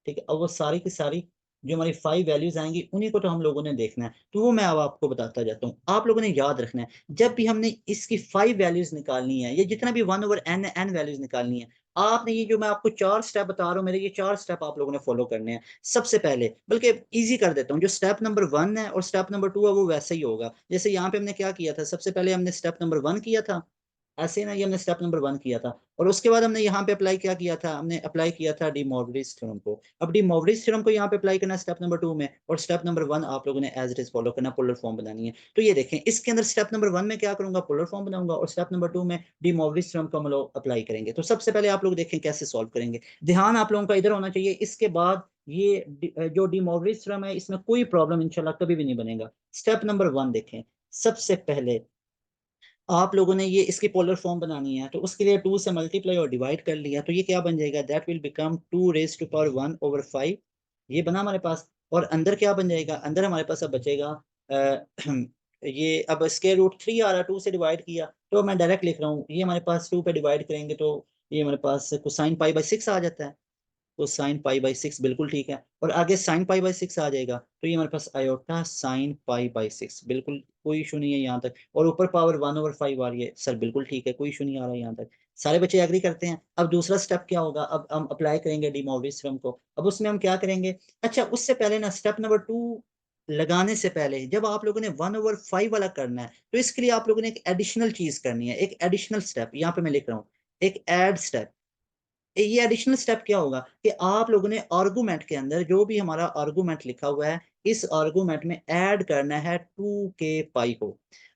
ठीक है, अब वो सारी की सारी जो हमारी 5 वैल्यूज आएंगी उन्हीं को तो हम लोगों ने देखना है। तो वो मैं अब आपको बताता जाता हूँ, आप लोगों ने याद रखना है, जब भी हमने इसकी 5 वैल्यूज निकालनी है, या जितना भी 1/n वैल्यूज निकालनी है, आपने ये जो मैं आपको 4 स्टेप बता रहा हूँ, मेरे ये 4 स्टेप आप लोगों ने फॉलो करने हैं। सबसे पहले, बल्कि इजी कर देता हूँ, जो स्टेप नंबर 1 है और स्टेप नंबर 2 है वो वैसे ही होगा। जैसे यहाँ पे हमने क्या किया था, सबसे पहले हमने स्टेप नंबर 1 किया था, ऐसे ना, ये हमने स्टेप नंबर 1 किया था, और उसके बाद हमने यहाँ पे अप्लाई क्या किया था, हमने अप्लाई किया था डी मोवरेज थ्योरम को। अब डी मोवरेज थ्योरम को यहाँ पे अप्लाई करना स्टेप नंबर 2 में, और स्टेप नंबर 1 आप लोगों ने एज इट इज फॉलो करना, पोलर फॉर्म बनानी है। तो ये देखें, इसके अंदर स्टेप नंबर 1 में क्या करूंगा, पोलर फॉर्म बनाऊंगा, और स्टेप नंबर 2 में डी मोवरेज थ्योरम को हम लोग अप्लाई करेंगे। तो सबसे पहले आप लोग देखें कैसे सॉल्व करेंगे, ध्यान आप लोगों का इधर होना चाहिए। इसके बाद ये जो डी मोवरेज थ्योरम है, इसमें कोई प्रॉब्लम इंशाल्लाह कभी भी नहीं बनेगा। स्टेप नंबर 1 देखें, सबसे पहले आप लोगों ने ये इसकी पोलर फॉर्म बनानी है, तो उसके लिए 2 से मल्टीप्लाई और डिवाइड कर लिया, तो ये क्या बन जाएगा, दैट विल बिकम 2⁻1/5। ये बना हमारे पास, और अंदर क्या बन जाएगा, अंदर हमारे पास अब बचेगा ये अब √3 आ रहा है, 2 से डिवाइड किया, तो मैं डायरेक्ट लिख रहा हूँ, ये हमारे पास 2 पे डिवाइड करेंगे तो ये हमारे पास कोसाइन π/6 आ जाता है। तो साइन π/6 बिल्कुल ठीक है, और आगे साइन π/6 आ जाएगा, तो ये हमारे पास आयोटा साइन π/6, बिल्कुल कोई इशू नहीं है यहाँ तक। और ऊपर पावर 1/5 आ रही है सर, बिल्कुल ठीक है, कोई इशू नहीं आ रहा है यहाँ तक। सारे बच्चे एग्री करते हैं। अब दूसरा स्टेप क्या होगा, अब हम अप्लाई करेंगे डी मोवरेज थ्योरम को। अब उसमें हम क्या करेंगे, अच्छा उससे पहले ना, स्टेप नंबर 2 लगाने से पहले जब आप लोगों ने 1/5 वाला करना है, तो इसके लिए आप लोगों ने एक एडिशनल चीज करनी है, एक एडिशनल स्टेप यहाँ पे मैं लिख रहा हूँ, एक एड स्टेप। ये एडिशनल स्टेप क्या होगा कि आप लोगों ने आर्गूमेंट के अंदर जो भी हमारा आर्गूमेंट लिखा हुआ है, इस आर्गूमेंट में ऐड करना है 2k π को।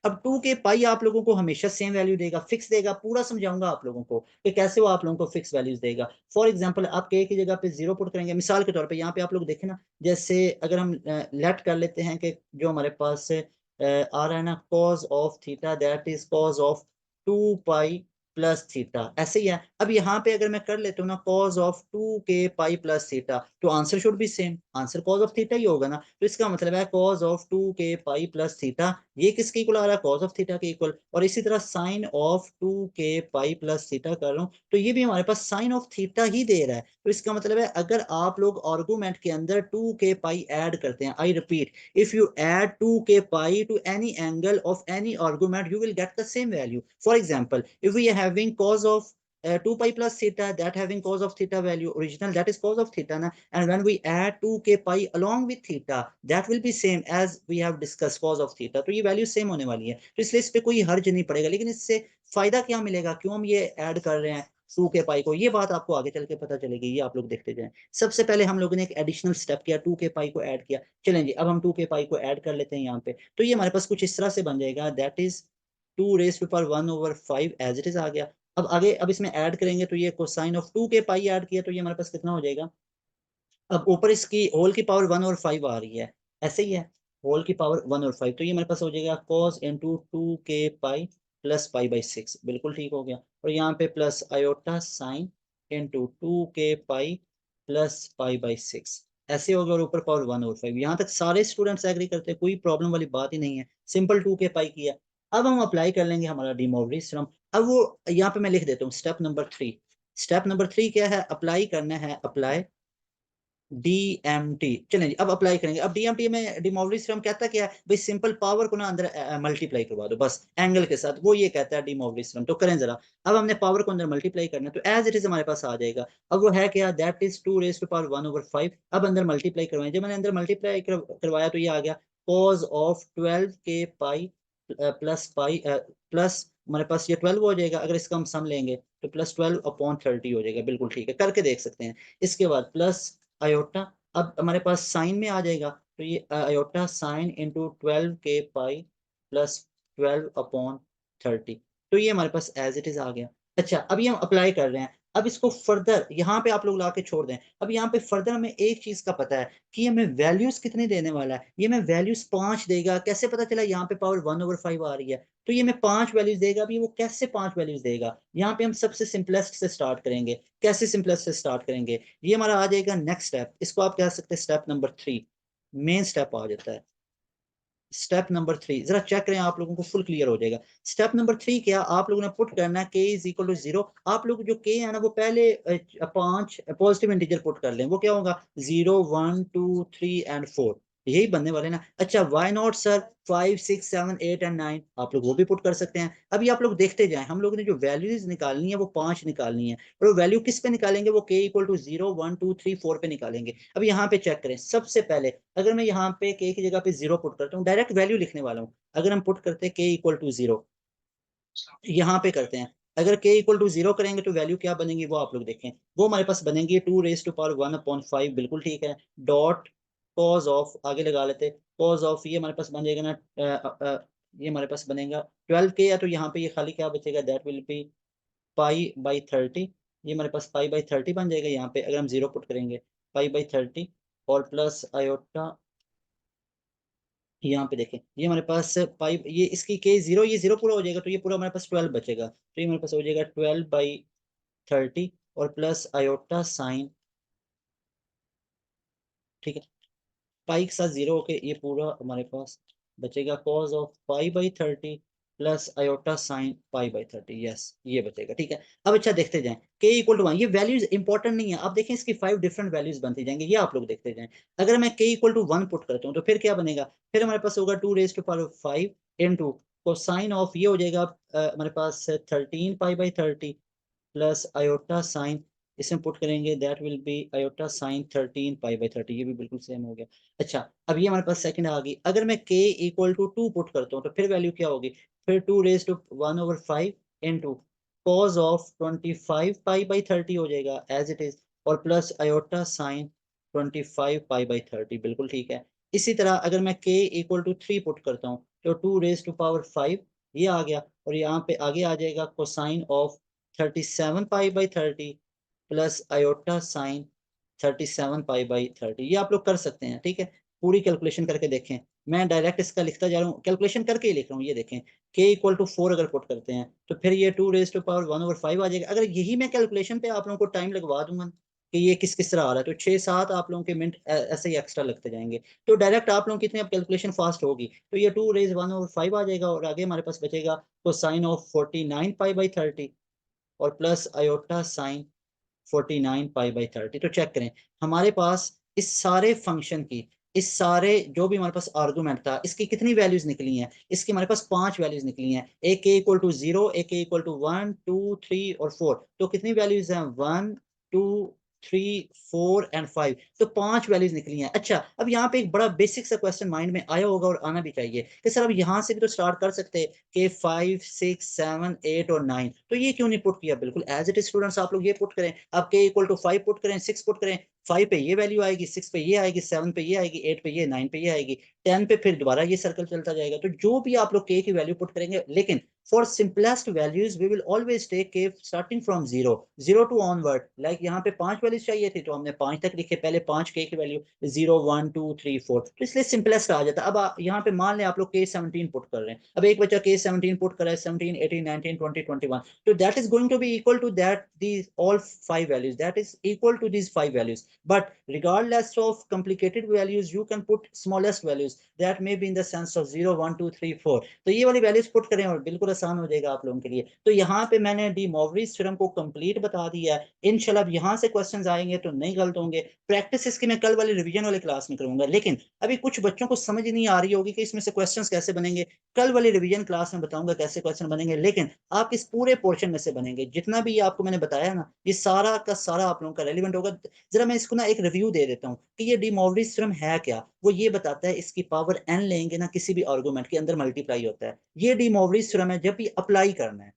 अब 2k π आप लोगों को हमेशा सेम वैल्यू देगा, फिक्स देगा, पूरा समझाऊंगा आप लोगों को कि कैसे वो आप लोगों को फिक्स वैल्यूज देगा। फॉर एग्जांपल आप k की जगह पे 0 पुट करेंगे, मिसाल के तौर पे यहाँ पे आप लोग देखें ना, जैसे अगर हम लेट कर लेते हैं कि जो हमारे पास आ रहा है ना, cos of theta that is cos of 2π plus theta, ऐसे ही है। अब यहाँ पे अगर मैं कर लेता हूँ ना, cos of 2k π plus theta, तो आंसर शुड भी same, answer cos of theta ही होगा ना। तो इसका मतलब है cos of 2k π plus theta, ये किसके इक्वल आ रहा है, कॉज ऑफ थीटा के इक्वल। और इसी तरह sign of 2k π plus theta कर रहा हूँ, तो ये भी हमारे पास साइन ऑफ थीटा ही दे रहा है। तो इसका मतलब है अगर आप लोग आर्गूमेंट के अंदर 2k π ऐड करते हैं, I repeat, if you add 2k π to any angle of any argument, you will get the same value. For example, if we are having cos of 2 pi plus theta that having cos of theta value original, that is cos of theta na, and when we add 2k pi along with theta that will be same as we have discussed cos of theta, तो ये value same होने वाली है, तो इसलिए इस पे कोई हर्ज नहीं पड़ेगा। लेकिन इससे फायदा क्या मिलेगा, क्यों हम ये ऐड कर रहे हैं 2k पाई को, ये बात आपको आगे चल के पता चलेगी, ये आप लोग देखते जाएं। सबसे पहले हम लोगों ने एक एडिशनल स्टेप किया, 2k पाई को ऐड किया। चलें जी, अब हम 2k पाई को ऐड कर लेते हैं यहाँ पे, तो ये हमारे पास कुछ इस तरह से बन जाएगा, that is 2 raise to power 1/5 as it is आ गया। अब आगे अब इसमें ऐड करेंगे तो ये cosine of 2k pi add किया, तो ये हमारे पास कितना हो जाएगा, अब ऊपर इसकी होल की पावर 1/5 आ रही है, ऐसे ही है, होल की पावर 1/5, तो ये हमारे पास हो जाएगा cos into 2k pi plus पाई/6, बिल्कुल ठीक हो गया। और यहाँ पे plus iota sine into 2k pi plus पाई/6, ऐसे हो गया, और ऊपर पावर 1/5। यहाँ तक सारे स्टूडेंट्स एग्री करते हैं, कोई प्रॉब्लम वाली बात ही नहीं है, सिंपल 2k पाई किया। अब हम अप्लाई कर लेंगे हमारा डी मोवरीज थ्योरम। अब वो यहाँ पे मैं लिख देता हूँ स्टेप नंबर 3। स्टेप नंबर 3 क्या है, अप्लाई करना है, अप्लाई डीएमटी। चलें जी, अब अप्लाई करेंगे। अब डीएमटी में डी मोवरीज थ्योरम कहता क्या है भाई, सिंपल पावर को ना अंदर मल्टीप्लाई करवा दो बस एंगल के साथ, वो ये कहता है डी मोवरीज थ्योरम। तो करें जरा, अब हमने पावर को अंदर मल्टीप्लाई करना है, तो एज इट इज हमारे पास आ जाएगा। अब वो है क्या, that is 2 raise to power 1/5। अब अंदर मल्टीप्लाई करवाएं, जब मैंने अंदर मल्टीप्लाई करवाया तो ये आ गया cos of 12k pi plus pi plus हमारे पास ये 12 हो जाएगा, अगर इसका हम सम लेंगे तो प्लस 12/30 हो जाएगा, बिल्कुल ठीक है, करके देख सकते हैं। इसके बाद प्लस आयोटा, अब हमारे पास साइन में आ जाएगा, तो ये iota sine into 12k pi plus 12/30, तो ये हमारे पास एज इट इज आ गया। अच्छा, अब ये हम अप्लाई कर रहे हैं, अब इसको फर्दर यहाँ पे आप लोग ला के छोड़ दें। अब यहाँ पे फर्दर हमें एक चीज का पता है कि हमें वैल्यूज कितनी देने वाला है, ये हमें वैल्यूज 5 देगा। कैसे पता चला, यहाँ पे पावर 1/5 आ रही है, तो ये हमें 5 वैल्यूज देगा। अभी वो कैसे 5 वैल्यूज देगा, यहाँ पे हम सबसे सिंपलेस्ट से स्टार्ट करेंगे। कैसे सिंपलेस्ट से स्टार्ट करेंगे, ये हमारा आ जाएगा नेक्स्ट स्टेप, इसको आप कह सकते हैं स्टेप नंबर 3, मेन स्टेप आ जाता है। स्टेप नंबर 3 जरा चेक करें, आप लोगों को फुल क्लियर हो जाएगा। स्टेप नंबर 3 क्या, आप लोगों ने पुट करना है k इज इक्वल टू 0। आप लोग जो k है ना, वो पहले 5 पॉजिटिव इंटीजर पुट कर लें, वो क्या होगा 0 1 2 3 एंड 4, यही बनने वाले ना। अच्छा, वाई नॉट सर 5 6 7 8 एंड 9, आप लोग वो भी पुट कर सकते हैं। अभी आप लोग देखते जाएं, हम लोगों ने जो वैल्यूज निकालनी है वो 5 निकालनी है, और वो वैल्यू किस पे निकालेंगे, वो k इक्वल टू 0 1 2 3 4 पे निकालेंगे। अब यहाँ पे चेक करें, सबसे पहले अगर मैं यहाँ पे k की जगह पे 0 पुट करता हूँ, डायरेक्ट वैल्यू लिखने वाला हूँ। अगर हम पुट करते हैं k इक्वल टू 0, यहाँ पे करते हैं, अगर k इक्वल टू 0 करेंगे तो वैल्यू क्या बनेगी वो आप लोग देखें, वो हमारे पास बनेंगी 2 रेज टू पावर 1/5, बिल्कुल ठीक है। डॉट कॉज ऑफ आगे लगा लेते, कॉज ऑफ ये हमारे पास बन जाएगा ना, ये हमारे पास बनेगा 12k है, तो यहाँ पे ये खाली क्या बचेगा, दैट विल बी पाई/30। ये हमारे पास पाई/30 बन जाएगा। यहाँ पे अगर हम 0 पुट करेंगे, पाई/30 और प्लस आयोटा, यहाँ पे देखें, ये हमारे पास पाइप, ये इसकी के 0, ये 0 पूरा हो जाएगा, तो ये पूरा हमारे पास 12 बचेगा, तो ये हमारे पास हो जाएगा 12/30 और प्लस आयोटा साइन, ठीक है, पाई के साथ 0 होके ये पूरा हमारे पास बचेगा कॉज ऑफ पाई/30 प्लस आयोटा साइन पाई/30, यस ये बचेगा, ठीक है। अब अच्छा देखते जाएं, k इक्वल टू 1, ये वैल्यूज इंपॉर्टेंट नहीं है, आप देखें इसकी 5 डिफरेंट वैल्यूज बनती जाएंगे, ये आप लोग देखते जाएं। अगर मैं k इक्वल टू 1 पुट करता हूँ तो फिर क्या बनेगा, फिर हमारे पास होगा 2 raise to power 5 into cosine of, ये हो जाएगा हमारे पास 13 पाई/30 प्लस आयोटा साइन, इसमें पुट करेंगे that will be iota sine 13 पाई/30, ये भी बिल्कुल सेम हो गया। अच्छा, अब ये हमारे पास सेकंड आ गई, अगर मैं k इक्वल टू 2 पुट करता हूँ तो फिर वैल्यू क्या होगी, फिर 2 raise to 1/5 into cos of 25 पाई/30 हो जाएगा एज इट इज, और प्लस आयोटा साइन 25 पाई/30, बिल्कुल ठीक है। इसी तरह अगर मैं k इक्वल टू 3 पुट करता हूँ तो 2 रेज टू पावर 5 ये आ गया, और यहाँ पे आगे आ जाएगा कोसाइन ऑफ 37 पाई/30 प्लस आयोटा साइन 37 पाई/30, ये आप लोग कर सकते हैं, ठीक है। पूरी कैलकुलेशन करके देखें, मैं डायरेक्ट इसका लिखता जा रहा हूँ, कैलकुलेशन करके ही लिख रहा हूँ। ये देखें, k इक्वल टू 4 अगर पुट करते हैं तो फिर ये 2 रेज टू पावर 1/5 आ जाएगा। अगर यही मैं कैलकुलेशन पे आप लोगों को टाइम लगवा दूंगा कि ये किस किस तरह आ रहा है, तो 6-7 आप लोगों के मिनट ऐसे ही एक्स्ट्रा लगते जाएंगे। तो डायरेक्ट आप लोगों की इतनी अब कैलकुलेशन फास्ट होगी, तो ये 2 रेज 1/5 आ जाएगा, और आगे हमारे पास बचेगा तो साइन ऑफ 49 पाई/30 और प्लस आयोटा साइन 49 पाई/30। तो चेक करें, हमारे पास इस सारे फंक्शन की इस सारे जो भी हमारे पास आर्गूमेंट था इसकी कितनी वैल्यूज निकली हैं, इसकी हमारे पास 5 वैल्यूज निकली हैं। एक के इक्वल टू 0, एक के इक्वल टू 1, 2, 3 और 4। तो कितनी वैल्यूज हैं, 1, 2, 3, 4 एंड 5। तो 5 वैल्यूज निकली हैं। अच्छा, अब यहाँ पे एक बड़ा बेसिक सा क्वेश्चन माइंड में आया होगा और आना भी चाहिए कि सर अब यहाँ से भी तो स्टार्ट कर सकते हैं कि 5, 6, 7, 8 और 9, तो ये क्यों नहीं पुट किया? बिल्कुल एज इट इज स्टूडेंट्स आप लोग ये पुट करें। आप के इक्वल टू 5 पुट करें, 6 पुट करें। 5 पे ये वैल्यू आएगी, 6 पे ये आएगी, 7 पे ये आएगी, 8 पे ये, 9 पे ये आएगी, 10 पे फिर दोबारा ये सर्कल चलता जाएगा। तो जो भी आप लोग के की वैल्यू पुट करेंगे, लेकिन for simplest values we will always take K starting from 0 to onward. Like यहाँ पे 5 वैल्यूज चाहिए थी तो हमने 5 तक लिखे, पहले 5 के की वैल्यू 0, 1, 2, 3, 4, तो इसलिए सिंपलेस्ट आ जाता। अब यहाँ पे मान लें आप लोग के 17 पुट कर रहे हैं। अब एक बच्चा के 17 पुट कर रहा है, 17, 18, 19, 20, 21, तो that is going to be equal to that these all 5 values, that is equal to these 5 values. But regardless of complicated values, you can put smallest values that may be in the sense of 0, 1, 2, 3, 4. तो ये वाली values put करें और बिल्कुल आसान हो जाएगा आप लोगों के लिए। तो यहाँ पे मैंने डी मॉवरीज थ्योरम को कंप्लीट बता दिया है। इंशाल्लाह यहाँ से क्वेश्चंस आएंगे तो नहीं गलत होंगे। प्रैक्टिस इसकी मैं कल वाली रिवीजन वाली क्लास में करूंगा, लेकिन अभी कुछ बच्चों को समझ नहीं आ रही होगी कि इसमें से क्वेश्चंस कैसे बनेंगे। कल वाली रिवीजन क्लास में बताऊंगा कैसे क्वेश्चन बनेंगे, लेकिन आप इस पूरे पोर्शन में से बनेंगे। जितना भी आपको मैंने बताया ना, ये सारा का सारा आप लोगों का रेलिवेंट होगा। जरा मैं इसको ना एक रिव्यू दे देता हूँ कि ये डी मॉवरीज थ्योरम है क्या। वो ये बताता है इसकी पावर n लेंगे ना, किसी भी आर्गुमेंट के अंदर मल्टीप्लाई होता है। ये डी मॉवरीज थ्योरम है जब भी अप्लाई करना है।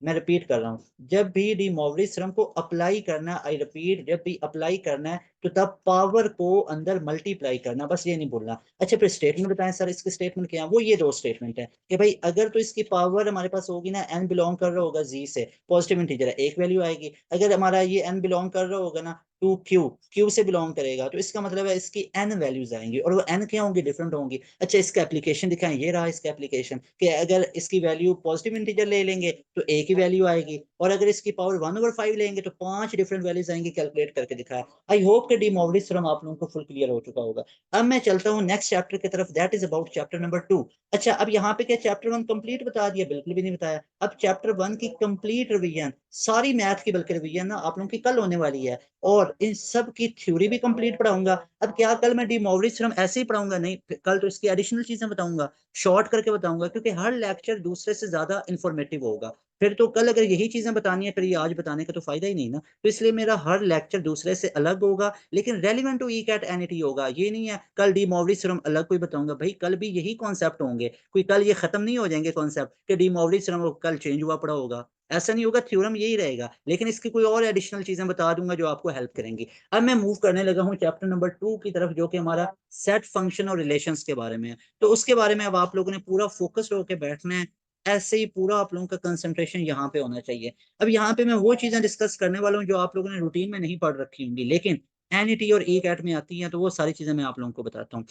मैं रिपीट कर रहा हूँ, जब भी डी मॉवरीज थ्योरम को अप्लाई करना, आई रिपीट, जब भी अप्लाई करना है तो तब पावर को अंदर मल्टीप्लाई करना, बस ये नहीं बोलना। अच्छा, फिर स्टेटमेंट बताएं सर, इसके स्टेटमेंट क्या है? वो ये दो स्टेटमेंट है कि भाई अगर तो इसकी पावर हमारे पास होगी ना, एन बिलोंग कर रहा होगा जी से, पॉजिटिव इंटीजर है, एक वैल्यू आएगी। अगर हमारा ये एन बिलोंग कर रहा होगा ना टू क्यू, क्यू से बिलोंग करेगा, तो इसका मतलब है इसकी एन वैल्यूज आएंगी और वो एन क्या होंगी, डिफरेंट होंगी। अच्छा, इसका एप्लीकेशन दिखाएं, ये रहा इसका एप्लीकेशन कि अगर इसकी वैल्यू पॉजिटिव इंटीजर ले लेंगे तो ए की वैल्यू आएगी, और अगर इसकी पावर 1/5 लेंगे तो 5 डिफरेंट वैल्यूज आएंगी। कैलकुलेट करके दिखाया। आई होप कि डी मॉवरीज थ्योरम आप लोगों को फुल क्लियर हो चुका होगा। अब मैं चलता हूँ नेक्स्ट चैप्टर की तरफ, that is about chapter number 2। अच्छा, अब यहाँ पे क्या चैप्टर 1 कंप्लीट बता दिया? बिल्कुल भी नहीं बताया। अब चैप्टर 1 की कंप्लीट रिवीजन, सारी मैथ की बल्कि रिवीजन ना आप लोगों की कल होने वाली है, और इन सब की थ्योरी भी कंप्लीट पढ़ाऊंगा। अब क्या कल मैं डी मॉवरीज थ्योरम ऐसे ही पढ़ाऊंगा? नहीं, कल तो इसकी एडिशनल चीजें बताऊंगा, शॉर्ट करके बताऊंगा, क्योंकि हर लेक्चर दूसरे से ज्यादा इंफॉर्मेटिव होगा। फिर तो कल अगर यही चीजें बतानी है फिर ये आज बताने का तो फायदा ही नहीं ना। तो इसलिए मेरा हर लेक्चर दूसरे से अलग होगा, लेकिन रेलिवेंट टू ई कैट एन टी होगा। ये नहीं है कल डी मॉवरीज थ्योरम अलग कोई बताऊंगा, भाई कल भी यही कॉन्सेप्ट होंगे। कोई कल ये खत्म नहीं हो जाएंगे कॉन्सेप्ट कि डी मॉवरीज थ्योरम कल चेंज हुआ पड़ा होगा, ऐसा नहीं होगा। थ्योरम यही रहेगा, लेकिन इसकी कोई और एडिशनल चीजें बता दूंगा जो आपको हेल्प करेंगी। अब मैं मूव करने लगा हूँ चैप्टर नंबर 2 की तरफ, जो कि हमारा सेट फंक्शन और रिलेशंस के बारे में है। तो उसके बारे में अब आप लोगों ने पूरा फोकस्ड होकर बैठना है। ऐसे ही पूरा आप लोगों का कंसंट्रेशन यहाँ पे होना चाहिए। अब यहाँ पे मैं वो चीजें डिस्कस करने वाला हूँ जो आप लोगों ने रूटीन में नहीं पढ़ रखी होंगी, लेकिन एनईटी और ई कैट में आती हैं, तो वो सारी चीजें मैं आप लोगों को बताता हूँ।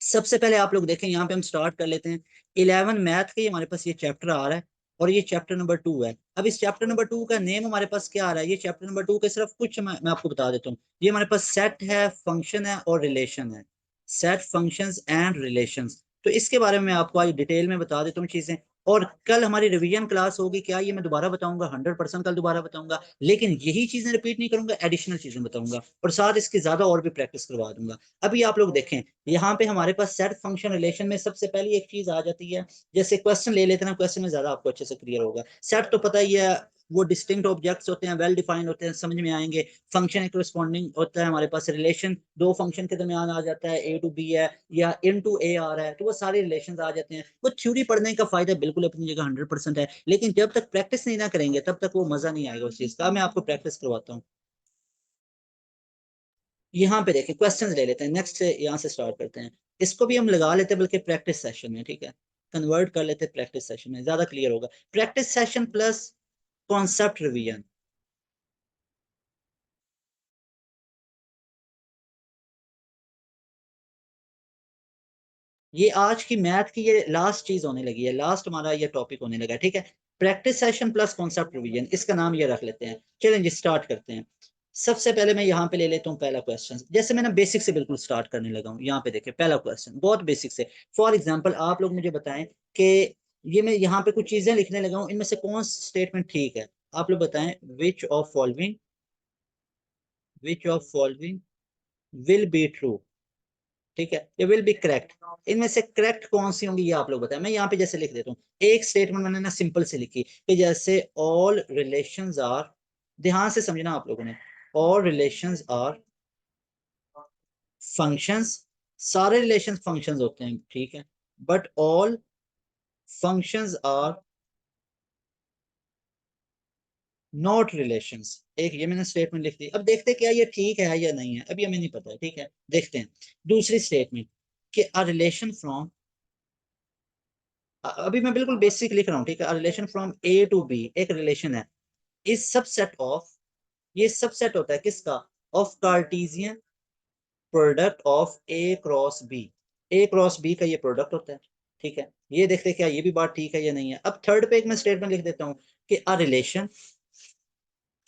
सबसे पहले आप लोग देखें, यहाँ पे हम स्टार्ट कर लेते हैं। 11 मैथ के हमारे पास ये चैप्टर आ रहा है, और ये चैप्टर नंबर 2 है। अब इस चैप्टर नंबर 2 का नेम हमारे पास क्या आ रहा है? ये चैप्टर नंबर 2 के सिर्फ कुछ मैं आपको बता देता हूँ। ये हमारे पास सेट है, फंक्शन है और रिलेशन है। Set, functions and relations. तो इसके बारे में आपको आज डिटेल में बता देता हूँ चीजें। और कल हमारी रिवीजन क्लास होगी, क्या ये मैं दोबारा बताऊंगा? 100% कल दोबारा बताऊंगा, लेकिन यही चीजें रिपीट नहीं करूंगा, एडिशनल चीजें बताऊंगा, और साथ इसकी ज्यादा और भी प्रैक्टिस करवा दूंगा। अभी आप लोग देखें, यहाँ पे हमारे पास सेट, फंक्शन, रिलेशन में सबसे पहली एक चीज आ जाती है। जैसे क्वेश्चन ले लेते हैं ना, क्वेश्चन में ज्यादा आपको अच्छे से क्लियर होगा। सेट तो पता ही है, वो डिस्टिंक्ट ऑब्जेक्ट्स होते हैं, वेल डिफाइंड होते हैं, समझ में आएंगे। फंक्शन एक करस्पॉन्डिंग होता है हमारे पास। रिलेशन दो फंक्शन के दरमियान आ जाता है, ए टू बी है या इन टू ए आ रहा है, तो वो सारे रिलेशन आ जाते हैं। वो थ्योरी पढ़ने का फायदा बिल्कुल अपनी जगह 100% है, लेकिन जब तक प्रैक्टिस नहीं ना करेंगे तब तक वो मजा नहीं आएगा उस चीज का। मैं आपको प्रैक्टिस करवाता हूँ। यहाँ पे देखें, क्वेश्चंस ले लेते हैं, नेक्स्ट से यहाँ से स्टार्ट करते हैं। इसको भी हम लगा लेते हैं बल्कि प्रैक्टिस सेशन में, ठीक है, कन्वर्ट कर लेते हैं प्रैक्टिस सेशन में, ज्यादा क्लियर होगा। Practice session plus concept revision. ये आज की मैथ की ये लास्ट चीज होने लगी है, लास्ट हमारा ये टॉपिक होने लगा है, ठीक है। Practice session plus concept revision, इसका नाम ये रख लेते हैं। चलें जी, स्टार्ट करते हैं। सबसे पहले मैं यहाँ पे ले लेता हूँ पहला क्वेश्चन। जैसे मैंने बेसिक से बिल्कुल स्टार्ट करने लगा हूँ, यहाँ पे देखिए पहला क्वेश्चन बहुत बेसिक से। फॉर एग्जाम्पल आप लोग मुझे बताएं कि ये मैं यहाँ पे कुछ चीजें लिखने लगा हूँ, इनमें से कौन स्टेटमेंट ठीक है? आप लोग बताएं, which of following will be true. ठीक है, ये विल बी करेक्ट। इनमें से करेक्ट कौन सी होंगी ये आप लोग बताएं। मैं यहाँ पे जैसे लिख देता हूँ, एक स्टेटमेंट मैंने ना सिंपल से लिखी कि जैसे ऑल रिलेशंस आर, ध्यान से समझना आप लोगों ने, ऑल रिलेशंस आर फंक्शंस, सारे रिलेशन फंक्शंस होते हैं, ठीक है, but all functions are not relations. एक ये मैंने स्टेटमेंट लिख दी। अब देखते हैं क्या ये ठीक है या नहीं है, अभी हमें नहीं पता है, ठीक है, देखते हैं। दूसरी स्टेटमेंट कि अ रिलेशन फ्रॉम, अभी मैं बिल्कुल बेसिक लिख रहा हूँ, ठीक है, a relation from A to B, एक रिलेशन है, इज सबसेट ऑफ, ये सबसेट होता है किसका, of Cartesian product of A cross B, A cross B का ये प्रोडक्ट होता है, ठीक है। ये देखते हैं क्या ये भी बात ठीक है या नहीं है। अब थर्ड पे एक मैं स्टेटमेंट लिख देता हूँ कि अ रिलेशन,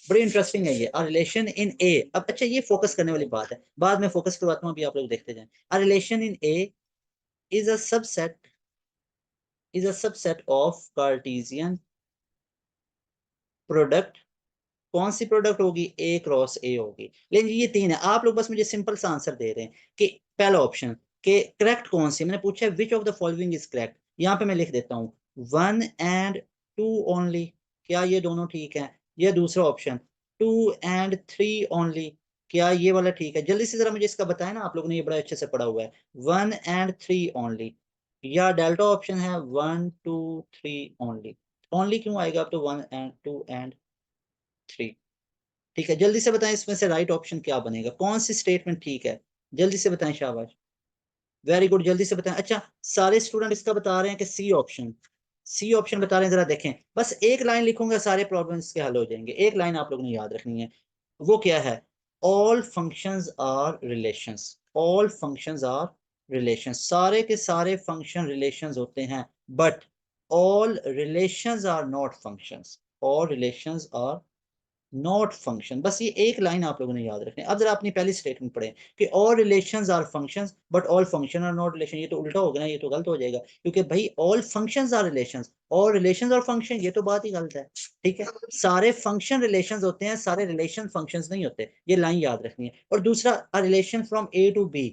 बड़ी इंटरेस्टिंग है ये, अ रिलेशन इन ए। अब अच्छा ये फोकस करने वाली बात है, बाद में फोकस करवाता हूँ, अभी आप लोग देखते जाएं। A relation in A is a subset, is a subset of Cartesian product, कौन सी प्रोडक्ट होगी, ए क्रॉस ए होगी। लेकिन ये तीन है, आप लोग बस मुझे सिंपल सा आंसर दे रहे हैं कि पहला ऑप्शन के करेक्ट कौन सी, मैंने पूछा which of the following is correct, यहाँ पे मैं लिख देता हूँ वन एंड टू ओनली, क्या ये दोनों ठीक है। या दूसरा option two and three only, क्या ये वाला ठीक है। जल्दी से जरा मुझे इसका बताएं ना, आप लोगों ने ये बड़ा अच्छे से पढ़ा हुआ है, वन एंड थ्री ओनली। या डेल्टा ऑप्शन है one two three only, only क्यों आएगा, अब तो one and two and three, ठीक है। जल्दी से बताएं इसमें से राइट ऑप्शन क्या बनेगा, कौन सी स्टेटमेंट ठीक है, जल्दी से बताएं, शाबाश, वेरी गुड, जल्दी से बताएं। अच्छा सारे स्टूडेंट इसका बता रहे हैं कि सी ऑप्शन, सी ऑप्शन बता रहे हैं, जरा देखें, बस एक लाइन लिखूंगा सारे प्रॉब्लम्स के हल हो जाएंगे। एक लाइन आप लोगों ने याद रखनी है, वो क्या है, all functions are relations, all functions are relations, सारे के सारे फंक्शन रिलेशंस होते हैं, but all relations are not functions, all relations are not function. बस ये एक लाइन आप लोगों ने याद रखनी है। अब जरा अपनी पहली स्टेटमेंट पढ़ें कि all relations are functions but all function are not relation, ये तो उल्टा हो गया ना, ये तो गलत हो जाएगा, क्योंकि भाई all functions are relations, all relations और फंक्शन, ये तो बात ही गलत है, ठीक है। सारे फंक्शन रिलेशंस होते हैं, सारे रिलेशन फंक्शंस नहीं होते, ये लाइन याद रखनी है। और दूसरा, a relation from A to B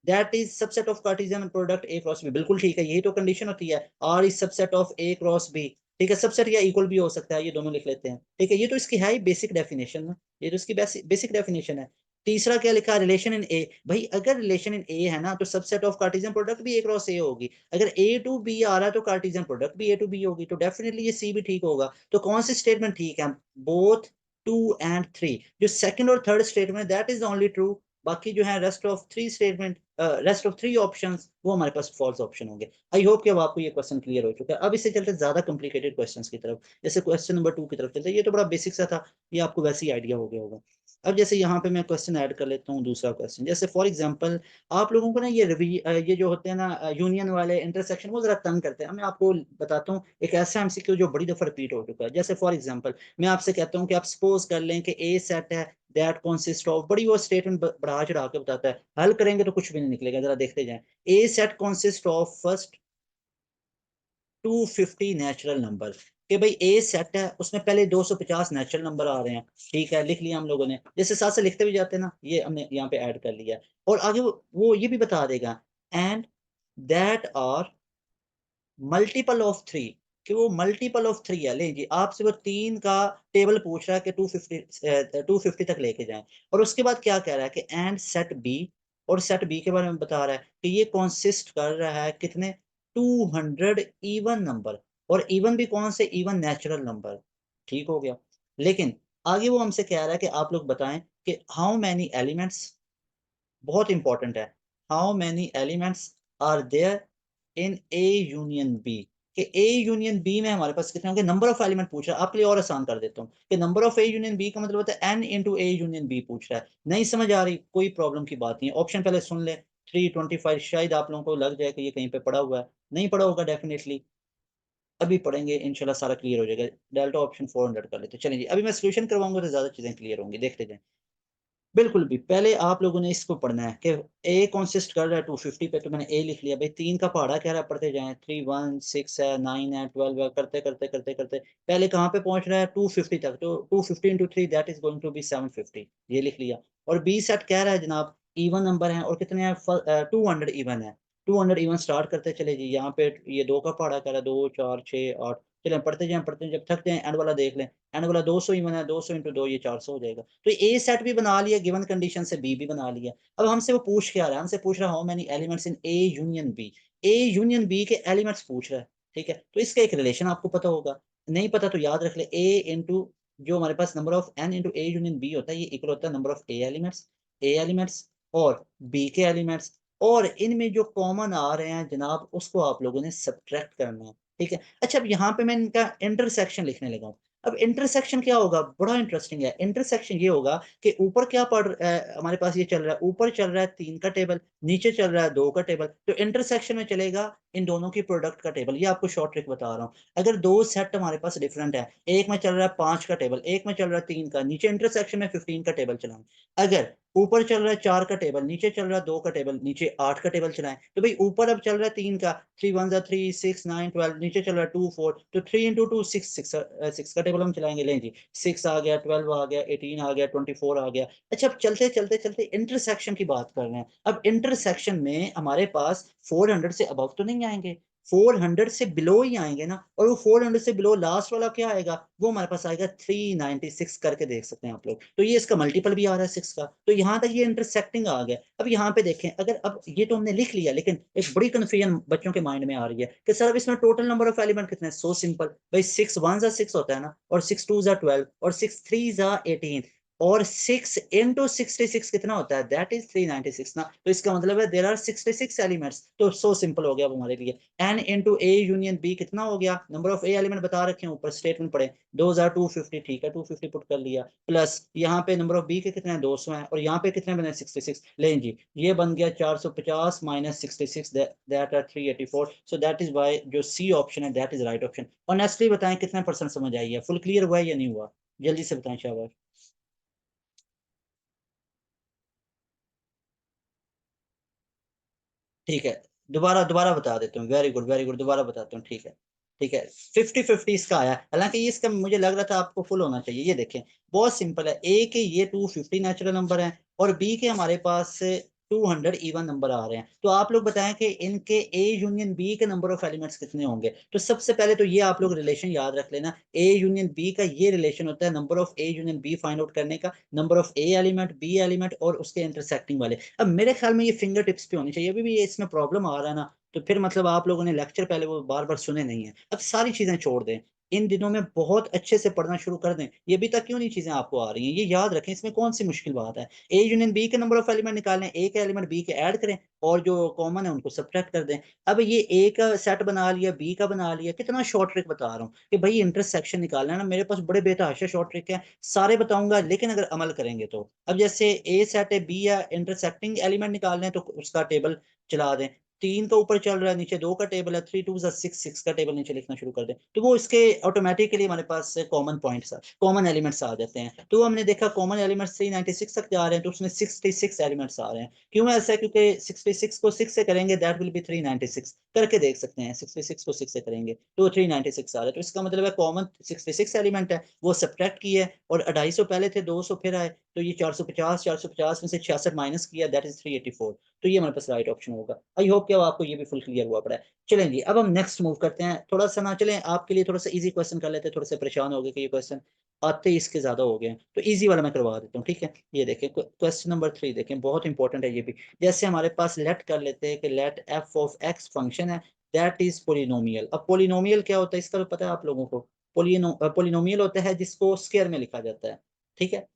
that is subset of Cartesian product A cross B, बिल्कुल ठीक है, यही तो कंडीशन होती है, R is subset of A cross B, ठीक है। सबसेट या इक्वल भी हो सकता है, ये दोनों लिख लेते हैं, ठीक है। ये तो इसकी है ही बेसिक डेफिनेशन ना, ये तो इसकी बेसिक डेफिनेशन है। तीसरा क्या लिखा, रिलेशन इन ए, भाई अगर रिलेशन इन ए है ना तो सबसेट ऑफ कार्टेशियन प्रोडक्ट भी ए क्रॉस ए होगी, अगर ए टू बी आ रहा है तो कार्टेशियन प्रोडक्ट भी ए टू बी होगी, तो डेफिनेटली ये सी भी ठीक होगा। तो कौन सी स्टेटमेंट ठीक है, बोथ टू एंड थ्री, जो सेकंड और third statement that is only true, बाकी जो है rest of three statement, rest of three options वो हमारे पास फॉल्स ऑप्शन होंगे। आई होप कि अब आपको ये क्वेश्चन क्लियर हो चुका है। अब इससे चलते ज्यादा कॉम्प्लिकेटेड क्वेश्चंस की तरफ, जैसे क्वेश्चन नंबर 2 की तरफ चलते हैं, ये तो बड़ा बेसिक सा था, ये आपको वैसे ही आइडिया हो गया होगा। अब जैसे यहाँ पे मैं क्वेश्चन ऐड कर लेता हूँ, दूसरा क्वेश्चन, जैसे फॉर एग्जांपल आप लोगों को ना ये जो होते हैं ना यूनियन वाले इंटरसेक्शन, वो जरा तंग करते हैं। मैं आपको बताता हूँ एक ऐसा एमसीक्यू जो बड़ी दफा रिपीट हो चुका है। जैसे फॉर एग्जांपल मैं आपसे कहता हूँ कि आप सपोज कर लें कि ए सेट है दैट कंसिस्ट ऑफ, बड़ी वो स्टेटमेंट बढ़ा चढ़ा के बताता है, हल करेंगे तो कुछ भी नहीं निकलेगा, जरा देखते जाएं। A set consist of first 250 natural number, कि भाई ए सेट है, उसमें पहले 250 नेचुरल नंबर आ रहे हैं, ठीक है, लिख लिया हम लोगों ने, जैसे साथ से लिखते भी जाते हैं ना, ये हमने यहाँ पे ऐड कर लिया। और आगे वो ये भी बता देगा and that are multiple of three, कि वो मल्टीपल ऑफ थ्री है। ले जी आपसे वो तीन का टेबल पूछ रहा है कि 250 तक लेके जाएं, और उसके बाद क्या कह रहा है कि एंड सेट बी, और सेट बी के बारे में बता रहा है कि ये कॉन्सिस्ट कर रहा है कितने, 200 इवन नंबर, और इवन भी कौन से, इवन नेचुरल नंबर, ठीक हो गया। लेकिन आगे वो हमसे कह रहा है कि आप लोग बताएं कि हाउ मैनी एलिमेंट्स, बहुत इंपॉर्टेंट है, how many elements are there in A union B, कि ए यूनियन बी में हमारे पास कितने होंगे, नंबर ऑफ एलिमेंट पूछ रहा है। आपके लिए और आसान कर देता हूँ कि number of A union B का मतलब होता है n into A union B पूछ रहा है। नहीं समझ आ रही, कोई प्रॉब्लम की बात नहीं है, ऑप्शन पहले सुन ले, 325, शायद आप लोगों को लग जाए कि ये कहीं पे पड़ा हुआ है, नहीं पड़ा होगा डेफिनेटली, अभी पढ़ेंगे इंशाल्लाह सारा क्लियर हो जाएगा। डेल्टा ऑप्शन 400 कर लेते चलें जी, अभी मैं सोल्यूशन करवाऊंगा तो ज्यादा चीजें क्लियर होंगी, देखते जाएं। बिल्कुल भी, पहले आप लोगों ने इसको पढ़ना है कि ए कॉन्सिस्ट कर रहा है 250 पे, तो मैंने ए लिख लिया। भाई तीन का पहाड़ा कह रहा है, पढ़ते जाएं, 3 1 6 है, 9 है, 12 है, करते करते करते करते पहले कहाँ पे पहुंच रहा है, 250 तक, तो 250 into three that is going to be 750, ये लिख लिया। और बी सेट कह रहा है जनाब इवन नंबर हैं और कितने हैं 200 इवन है। 200 इवन स्टार्ट करते चले जी। यहाँ पे ये 2 का पहाड़ा कर रहा है, 2 4 6 8, चलें पढ़ते जाएं जब थक जाएं एंड वाला देख लें। एंड वाला 200 इवन है, 200 इंटू 2 ये 400 हो जाएगा। तो ए सेट भी बना लिया गिवन कंडीशन से, बी भी बना लिया। अब हमसे वो पूछ क्या रहा है, हमसे पूछ रहा है how many elements in A union B. A union B के एलिमेंट्स पूछ रहा है, ठीक है। तो इसका एक रिलेशन आपको पता होगा, नहीं पता तो याद रख ले, ए इंटू जो हमारे पास number of N into A union B होता है, ये इक्वल होता है नंबर ऑफ ए एलिमेंट्स और बी के एलिमेंट्स, और इनमें जो कॉमन आ रहे हैं जनाब उसको आप लोगों ने सब्ट्रैक्ट करना है, ठीक है। अच्छा, अब यहाँ पे मैं इनका इंटरसेक्शन लिखने लगा हूँ। अब इंटरसेक्शन क्या होगा, बड़ा इंटरेस्टिंग है। इंटरसेक्शन ये होगा कि ऊपर क्या पढ़ हमारे पास ये चल रहा है, ऊपर चल रहा है 3 का टेबल, नीचे चल रहा है 2 का टेबल, तो इंटरसेक्शन में चलेगा इन दोनों की प्रोडक्ट का टेबल। ये आपको शॉर्ट ट्रिक बता रहा हूँ। अगर दो सेट हमारे पास डिफरेंट है, एक में चल रहा है 5 का टेबल, एक में चल रहा है 3 का, नीचे इंटरसेक्शन में 15 का टेबल चलाएं। अगर ऊपर चल रहा है 4 का टेबल, नीचे चल रहा है 2 का टेबल, नीचे 8 का टेबल चलाएं, तो भाई ऊपर अब चल रहा है 3 का, 3 1 3 6 9 12, नीचे चल रहा है 2 4, तो 3 इंटू 2 6 6 का टेबल हम चलाएंगे। लें जी, 6 आ गया, 12 आ गया, 18 आ गया, 24 आ गया। अच्छा, अब चलते चलते चलते इंटरसेक्शन की बात कर रहे हैं। अब इंटरसेक्शन में हमारे पास 400 से अबव तो नहीं आएंगे, 400 से बिलो ही आएंगे ना। और वो 400 से बिलो लास्ट वाला क्या आएगा, वो हमारे पास आएगा 396 करके देख सकते हैं आप लोग। तो ये इसका मल्टीपल भी आ रहा है 6 का, तो यहाँ तक ये इंटरसेक्टिंग आ गया। अब यहाँ पे देखें, अगर अब ये तो हमने लिख लिया, लेकिन एक बड़ी कंफ्यूजन बच्चों के माइंड में आ रही है कि सर अब इसमें टोटल नंबर ऑफ एलिमेंट कितने हैं। सो सिंपल भाई, 6 1 6 होता है ना, और 6 2 12, और 6 3 18, और 6 इंटू 66 कितना होता है, दैट इज 396 ना। तो इसका मतलब है देर आर 66 एलिमेंट्स। तो सो सिंपल हो गया वो हमारे लिए। N into A union B कितना हो गया, नंबर ऑफ ए एलिमेंट बता रखे हैं ऊपर स्टेटमेंट पढ़े, 2250, ठीक है 250 पुट कर लिया, प्लस यहाँ पे नंबर ऑफ बी के कितने हैं 200 हैं, और यहाँ पे कितने बने 66। लें जी, ये बन गया 450 minus 66, that are 384। So that is why जो सी ऑप्शन है that is right option. Honestly बताएं कितने परसेंट समझ आई है, फुल क्लियर हुआ है या नहीं हुआ, जल्दी से बताएं शाबाश। ठीक है, दोबारा दोबारा बता देता हूँ, वेरी गुड वेरी गुड, दोबारा बताता हूँ, ठीक है। ठीक है, 50-50 इसका आया, हालांकि ये इसका मुझे लग रहा था आपको फुल होना चाहिए। ये देखें, बहुत सिंपल है। ए के ये 250 नेचुरल नंबर है, और बी के हमारे पास 200 इवन नंबर आ रहे हैं। तो आप लोग बताएं कि इनके ए यूनियन बी के नंबर ऑफ एलिमेंट्स कितने होंगे। तो सबसे पहले तो ये आप लोग रिलेशन याद रख लेना, ए यूनियन बी का ये रिलेशन होता है number of A union B find out करने का, number of A element, B element और उसके इंटरसेक्टिंग वाले। अब मेरे ख्याल में ये फिंगर टिप्स पे होनी चाहिए। अभी भी ये इसमें प्रॉब्लम आ रहा है ना, तो फिर मतलब आप लोगों ने लेक्चर पहले वो बार बार सुने नहीं है। अब सारी चीजें छोड़ दें, इन दिनों में बहुत अच्छे से पढ़ना शुरू कर दें। ये भी तक क्यों नहीं चीजें आपको आ रही हैं, ये याद रखें, इसमें कौन सी मुश्किल बात है। ए यूनियन बी के नंबर ऑफ एलिमेंट निकालें, ए के एलिमेंट बी के ऐड करें, और जो कॉमन है उनको सब्ट्रैक्ट कर दें। अब ये ए का सेट बना लिया, बी का बना लिया, कितना शॉर्ट ट्रिक बता रहा हूँ कि भाई इंटरसेक्शन निकालना है ना, मेरे पास बड़े बेतहाशा शॉर्ट ट्रिक है, सारे बताऊंगा, लेकिन अगर अमल करेंगे तो। अब जैसे ए सेट है, बी या इंटरसेक्टिंग एलिमेंट निकालने हैं, तो उसका टेबल चला दें। 3 का ऊपर चल रहा है, नीचे 2 का टेबल है, 3 2 6 6 का टेबल नीचे लिखना शुरू कर दें, तो वो इसके ऑटोमेटिकली हमारे पास कॉमन पॉइंट्स कॉमन एलिमेंट्स आ जाते हैं। तो हमने देखा कॉमन एलिमेंट्स 396 तक जा रहे हैं, तो उसमें 66 एलिमेंट्स आ रहे हैं। क्यों ऐसा है, क्योंकि 66 को 6 से करेंगे दैट विल बी 396, करके देख सकते हैं। 66 को 6 से करेंगे तो 396 आ रहा है। तो इसका मतलब है कॉमन 66 एलिमेंट है, वो सब्ट्रैक्ट किया है, और 250 पहले थे, 200 फिर आए, तो ये 450, 450 में से 66 माइनस किया, दैट इज 384। तो ये हमारे पास राइट ऑप्शन होगा। आई होप कि अब आपको ये भी फुल क्लियर हुआ पड़ा है। चलें जी, अब हम नेक्स्ट मूव करते हैं। थोड़ा सा ना चलें, आपके लिए थोड़ा सा इजी क्वेश्चन कर लेते हैं, थोड़े से परेशान हो गए कि ये क्वेश्चन आते ही इसके ज्यादा हो गए हैं, तो इजी वाला मैं करवा देता हूँ, ठीक है। ये देखें क्वेश्चन नंबर 3 देखें, बहुत इंपॉर्टेंट है ये भी। जैसे हमारे पास लेट कर लेते हैं कि let f of x function है, दैट इज पोलिनोमियल। अब पोलिनोमियल क्या होता है इसका तो पता है आप लोगों को। पोलिनोमियल होता है जिसको स्क्वायर में लिखा जाता है, ठीक है।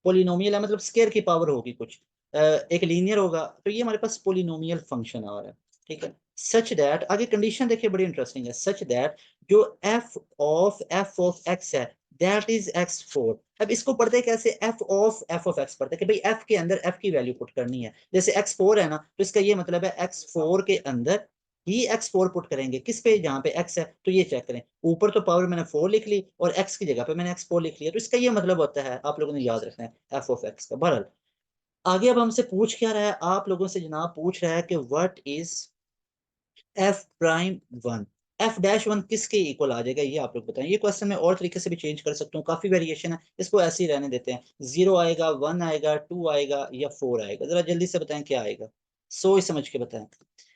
पोलिनोमियल है मतलब स्क्वायर की पावर होगी कुछ, एक लीनियर होगा। तो ये हमारे पास पोलिनोमियल फंक्शन आ रहा है, ठीक है। सच दैट, आगे कंडीशन देखिए बड़ी इंटरेस्टिंग है, सच दैट जो एफ ऑफ एक्स है दैट इज x4। अब इसको पढ़ते कैसे, एफ ऑफ एक्स पढ़ते कि भाई एफ के अंदर एफ की वैल्यू पुट करनी है। जैसे x4 है ना, तो इसका ये मतलब है x4 के अंदर ही x4 पुट करेंगे, किस पे, जहाँ पे x है। तो ये चेक करें, ऊपर तो पावर मैंने 4 लिख ली, और x की जगह पे मैंने x4 लिख लिया, तो इसका ये मतलब होता है, आप लोगों ने याद रखना है एफ ऑफ एक्स का। बहरहाल आगे अब हमसे पूछ क्या रहा है, आप लोगों से जनाब पूछ रहा है कि what is F prime 1। F dash one किसके इक्वल आ जाएगा, ये आप लोग बताएं। ये क्वेश्चन मैं और तरीके से भी चेंज कर सकता हूँ, काफी वेरिएशन है, इसको ऐसे ही रहने देते हैं। 0 आएगा, 1 आएगा, 2 आएगा या 4 आएगा, जरा जल्दी से बताएं क्या आएगा, सोच समझ के बताएं।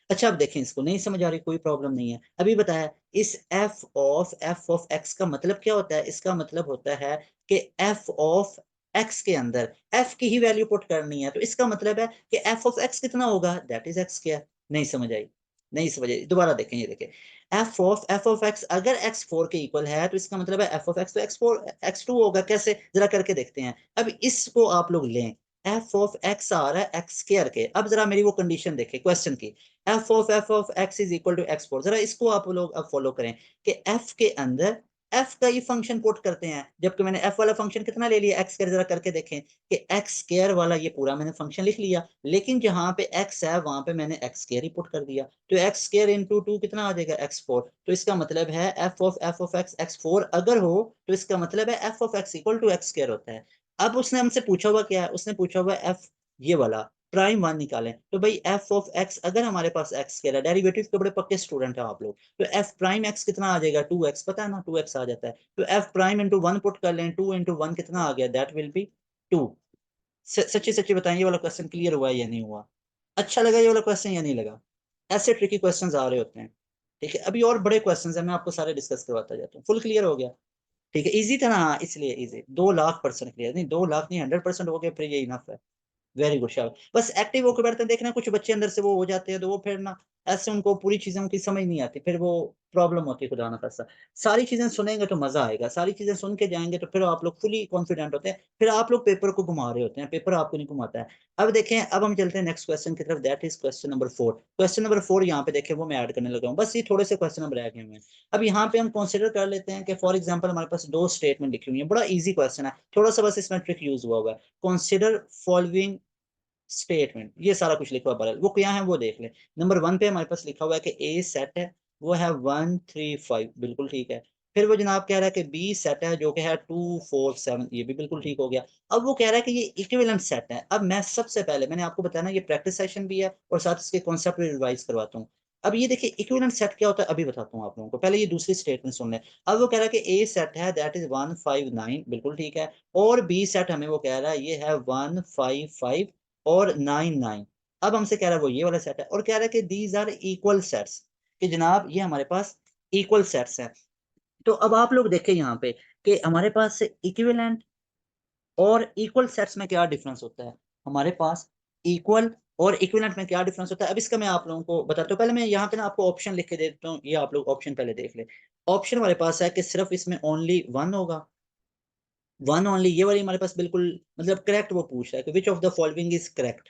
अच्छा अब देखें, इसको नहीं समझ आ रही कोई प्रॉब्लम नहीं है, अभी बताया इस एफ ऑफ एक्स का मतलब क्या होता है, इसका मतलब होता है कि एफ ऑफ एक्स के अंदर एफ की ही वैल्यू पुट करनी है, तो इसका मतलब है कि एफ ऑफ एक्स कितना होगा, दैट इज एक्स स्क्वायर। नहीं समझ आई, नहीं समझ आई, दोबारा देखें, ये देखें एफ ऑफ एक्स अगर एक्स फोर के इक्वल है तो इसका मतलब है एफ ऑफ एक्स तो एक्स फोर एक्स टू होगा, कैसे जरा करके देखते हैं। अब इसको आप लोग लें, एफ ऑफ एक्स आ रहा है एक्स स्क्वायर के, अब जरा मेरी वो कंडीशन देखें क्वेश्चन की, f of x is equal to x four, जरा इसको आप लोग अब फॉलो करें कि एफ के अंदर एफ का ही फंक्शन पुट करते हैं, जबकि मैंने एफ वाला फंक्शन कितना ले लिया एक्स स्क्वायर, जरा करके देखें कि एक्स स्क्वायर वाला ये पूरा मैंने फंक्शन लिख लिया, लेकिन जहां पे एक्स है वहां पे मैंने एक्स स्क्वायर ही पुट कर दिया, तो एक्स स्क्वायर इंटू टू कितना आ जाएगा एक्स फोर, तो इसका मतलब है f of x x four अगर हो तो इसका मतलब है f of x equal to x square होता है। अब उसने हमसे पूछा हुआ क्या है, उसने पूछा हुआ एफ ये वाला प्राइम वन निकालें, तो भाई एफ ऑफ एक्स अगर हमारे पास एक्स स्क्वायर है, डेरिवेटिव के बड़े पक्के स्टूडेंट हैं आप लोग, तो एफ प्राइम एक्स कितना आ जाएगा, 2x, पता है ना 2x आ जाता है, तो F prime into one put कर लें, 2 इंटू वन कितना आ गया, दैट विल बी 2। सच्ची सच्ची बताएं ये वाला क्वेश्चन क्लियर हुआ या नहीं हुआ, अच्छा लगा ये वाला क्वेश्चन या नहीं लगा, ऐसे ट्रिकी क्वेश्चंस आ रहे होते हैं। ठीक है, अभी और बड़े क्वेश्चंस हैं, मैं आपको सारे डिस्कस करवाता जाता हूँ, फुल क्लियर हो गया। ठीक है, इजी था ना, हाँ इसलिए इजी, 2 लाख% क्लियर, नहीं 2 लाख नहीं 100% हो गया, फिर ये इनफ है। वेरी गुड शाबाश, बस एक्टिव होकर बैठते हैं, देखना कुछ बच्चे अंदर से वो हो जाते हैं तो वो फिर ना ऐसे उनको पूरी चीजें उनकी समझ नहीं आती, फिर वो प्रॉब्लम होती है, खुदा ना खास्ता। सारी चीजें सुनेंगे तो मजा आएगा, सारी चीजें सुन के जाएंगे तो फिर आप लोग फुली कॉन्फिडेंट होते हैं, फिर आप लोग पेपर को घुमा रहे होते हैं, पेपर आपको नहीं घुमाता है। अब देखें, अब हम चलते हैं नेक्स्ट क्वेश्चन की तरफ, that is question number 4। Question number 4 यहाँ पे देखें, वो मैं ऐड करने लगा हूँ, बस ये थोड़े से क्वेश्चन हम रह गए हैं। अब यहाँ पे हम कंसिडर कर लेते हैं कि फॉर एग्जाम्पल हमारे पास दो स्टेटमेंट लिखी हुई है, बड़ा ईजी क्वेश्चन है, थोड़ा सा बस इसमें ट्रिक यूज हुआ हुआ है। कंसिडर फॉलोइंग स्टेटमेंट, ये सारा कुछ लिखा हुआ है, वो क्या है वो देख ले। नंबर 1 पे हमारे पास लिखा हुआ है कि ए सेट है, वो है 1 3 5, बिल्कुल ठीक है। फिर वो जनाब कह रहा है कि बी सेट है जो कि है 2 4 7, ये भी बिल्कुल ठीक हो गया। अब वो कह रहा है कि ये इक्विवेलेंट सेट है। अब मैं सबसे पहले मैंने आपको बताया ना ये प्रैक्टिस सेशन भी है और साथ इसके कॉन्सेप्ट भी रिवाइज करवाता हूँ। अब ये देखिए इक्विवेलेंट सेट क्या होता है अभी बताता हूँ आप लोगों को, पहले ये दूसरी स्टेटमेंट सुन लें। अब वो कह रहा है कि ए सेट है दैट इज 1 5 9, बिल्कुल ठीक है। और बी सेट हमें वो कह रहा है ये है 1 5 5 और 9 9। अब हमसे कह रहा है वो ये वाला सेट है और कह रहा है कि दीज आर इक्वल सेट्स, कि जनाब ये हमारे पास इक्वल सेट्स हैं। तो अब आप लोग देखें यहाँ पे कि हमारे पास इक्विवेलेंट और इक्वल सेट्स में क्या डिफरेंस होता है, हमारे पास इक्वल और इक्विवेलेंट में क्या डिफरेंस होता है, अब इसका मैं आप लोगों को बताता हूँ। पहले मैं यहाँ पे ना आपको ऑप्शन लिख के दे देता हूँ, ये आप लोग ऑप्शन पहले देख ले। ऑप्शन हमारे पास है कि सिर्फ इसमें ओनली वन होगा, वन ओनली, ये वाली हमारे पास बिल्कुल मतलब करेक्ट वो पूछ रहा है कि which of the following is correct,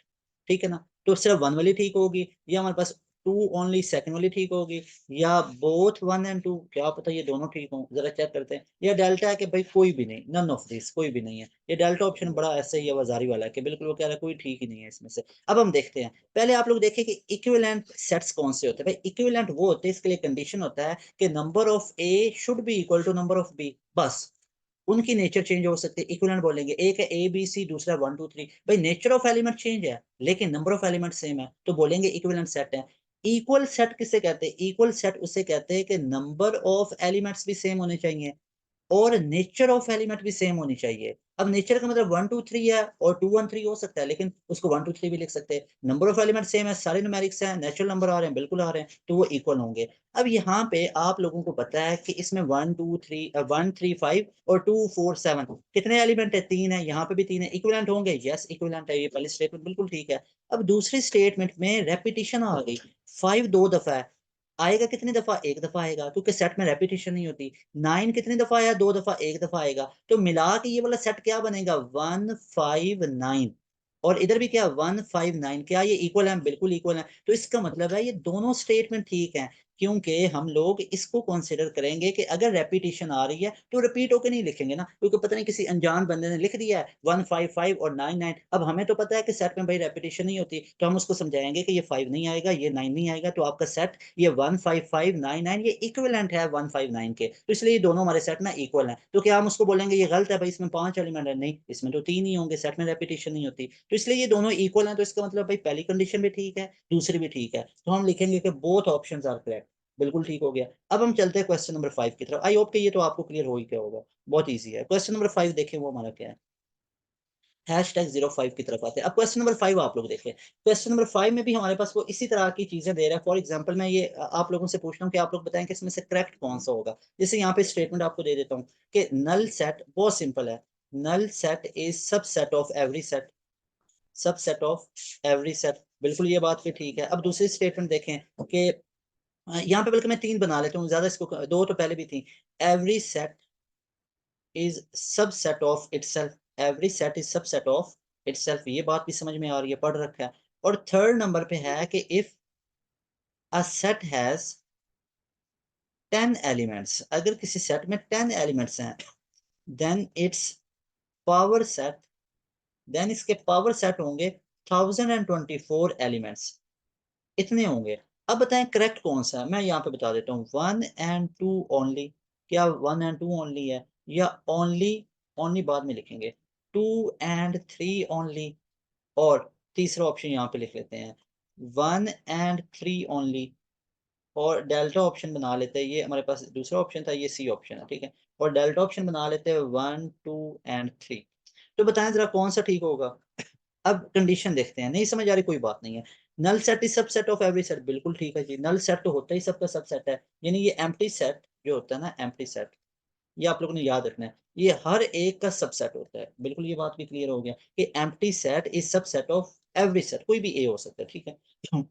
ठीक है ना, तो सिर्फ वन वाली ठीक होगी, या हमारे पास टू ओनली सेकंड वाली ठीक होगी, या बोथ 1 और 2, क्या पता ये दोनों ठीक हों, जरा चेक करते हैं। या डेल्टा है कि भाई कोई भी नहीं, नन ऑफ दिस, कोई भी नहीं है, ये डेल्टा ऑप्शन बड़ा ऐसे ही आवाजारी वाला है कि बिल्कुल वो कह रहा है कोई ठीक ही नहीं है इसमें से। अब हम देखते हैं, पहले आप लोग देखें कि इक्विवेलेंट सेट्स कौन से होते हैं। भाई इक्विवेलेंट वो होते हैं, इसके लिए कंडीशन होता है कि number of A should be equal to number of B, बस उनकी नेचर चेंज हो सकती है, इक्विवेलेंट बोलेंगे। एक है ए बी सी, दूसरा 1 2 3, भाई नेचर ऑफ एलिमेंट चेंज है लेकिन नंबर ऑफ एलिमेंट सेम है, तो बोलेंगे इक्विवेलेंट सेट है। इक्वल सेट किसे कहते हैं, इक्वल सेट उसे कहते हैं कि नंबर ऑफ एलिमेंट्स भी सेम होने चाहिए और नेचर ऑफ एलिमेंट भी सेम होनी चाहिए। अब नेचर का मतलब 1 2 3 है और 2 1 3 हो सकता है, लेकिन उसको 1 2 3 भी लिख सकते हैं। नंबर ऑफ एलिमेंट सेम है, सारे न्यूमेरिक्स हैं, नेचुरल नंबर आ रहे हैं, बिल्कुल आ रहे हैं, तो वो इक्वल होंगे। अब यहाँ पे आप लोगों को पता है कि इसमें 1 2 3 1 3 5 और 2 4 7 कितने एलिमेंट है, 3 है, यहाँ पे भी 3 है, इक्विवेलेंट होंगे, यस इक्विवेलेंट है, ये पहली स्टेटमेंट बिल्कुल ठीक है। अब दूसरी स्टेटमेंट में रेपिटेशन आ गई, 5 2 दफा है, आएगा कितनी दफा, एक दफा आएगा, क्योंकि सेट में रेपिटेशन नहीं होती। 9 कितनी दफा आया, 2 दफा, एक दफा आएगा, तो मिला के ये वाला सेट क्या बनेगा, 1 5 9। और इधर भी क्या 1 5 9, क्या ये इक्वल है, बिल्कुल इक्वल है, तो इसका मतलब है ये दोनों स्टेटमेंट ठीक हैं, क्योंकि हम लोग इसको कंसिडर करेंगे कि अगर रेपिटेशन आ रही है तो रिपीट होकर नहीं लिखेंगे ना, क्योंकि पता नहीं किसी अनजान बंदे ने लिख दिया है 1 5 5 और 9 9। अब हमें तो पता है कि सेट में भाई रेपिटेशन नहीं होती, तो हम उसको समझाएंगे कि ये 5 नहीं आएगा, ये 9 नहीं आएगा, तो आपका सेट ये 1 5 5 9 9 ये इक्विवेलेंट है 1 5 9 के, तो इसलिए ये दोनों हमारे सेट ना इक्वल हैं। तो क्या हम उसको बोलेंगे ये गलत है भाई, इसमें 5 एलिमेंट है, नहीं इसमें तो 3 ही होंगे, सेट में रेपिटेशन नहीं होती, तो इसलिए ये दोनों इक्वल हैं। तो इसका मतलब भाई पहली कंडीशन भी ठीक है, दूसरी भी ठीक है, तो हम लिखेंगे कि बोथ ऑप्शंस आर करेक्ट, बिल्कुल ठीक हो गया। अब हम चलते हैं क्वेश्चन नंबर 5 की तरफ। आई होप कि ये तो आपको क्लियर हो ही गया होगा, बहुत ईजी है। क्वेश्चन नंबर 5 देखें, वो हमारा क्या है। #05 की तरफ आते हैं। अब क्वेश्चन नंबर 5 आप लोग देखें। क्वेश्चन नंबर 5 में भी हमारे पास वो इसी तरह की चीजें दे रहा है। फॉर एग्जांपल मैं ये आप लोगों से पूछ रहा हूँ कि आप लोग बताएं कि इसमें से करेक्ट कौन सा होगा। जैसे यहाँ पे स्टेटमेंट आपको दे देता हूँ कि नल सेट बहुत सिंपल है। Null set is subset of every set, subset of every set, बिल्कुल ये बात भी ठीक है। अब दूसरी स्टेटमेंट देखें कि यहाँ पे बल्कि मैं 3 बना लेता हूँ, ज्यादा इसको 2 तो पहले भी थी। Every set is subset of itself, every set is subset of itself, ये बात भी समझ में आ रही है, पढ़ रखा है। और थर्ड नंबर पे है कि if a set has 10 elements, अगर किसी सेट में 10 एलिमेंट्स हैं, then its power set, then इसके पावर सेट होंगे 1024 एलिमेंट्स, इतने होंगे। अब बताएं करेक्ट कौन सा है। मैं यहाँ पे बता देता हूँ 1 एंड 2 ओनली, क्या 1 एंड 2 ओनली है, या ओनली, ओनली बाद में लिखेंगे, 2 एंड 3 ओनली, और तीसरा ऑप्शन यहाँ पे लिख लेते हैं 1 एंड 3 ओनली, और डेल्टा ऑप्शन बना लेते हैं, ये हमारे पास दूसरा ऑप्शन था, ये सी ऑप्शन है, ठीक है। और डेल्टा ऑप्शन बना लेते हैं 1 2 एंड 3। तो बताएं जरा कौन सा ठीक होगा। अब कंडीशन देखते हैं, नहीं समझ आ रही कोई बात नहीं है। Null set is subset of every set, बिल्कुल ठीक है जी, नल सेट तो होता ही सबका सबसेट है। यानी ये एम्प्टी सेट जो होता है ना, एम्प्टी सेट, ये आप लोगों ने याद रखना है, ये हर एक का सबसेट होता है। बिल्कुल ये बात भी क्लियर हो गया कि empty set is subset of every set, कोई भी ए हो सकता है, ठीक है,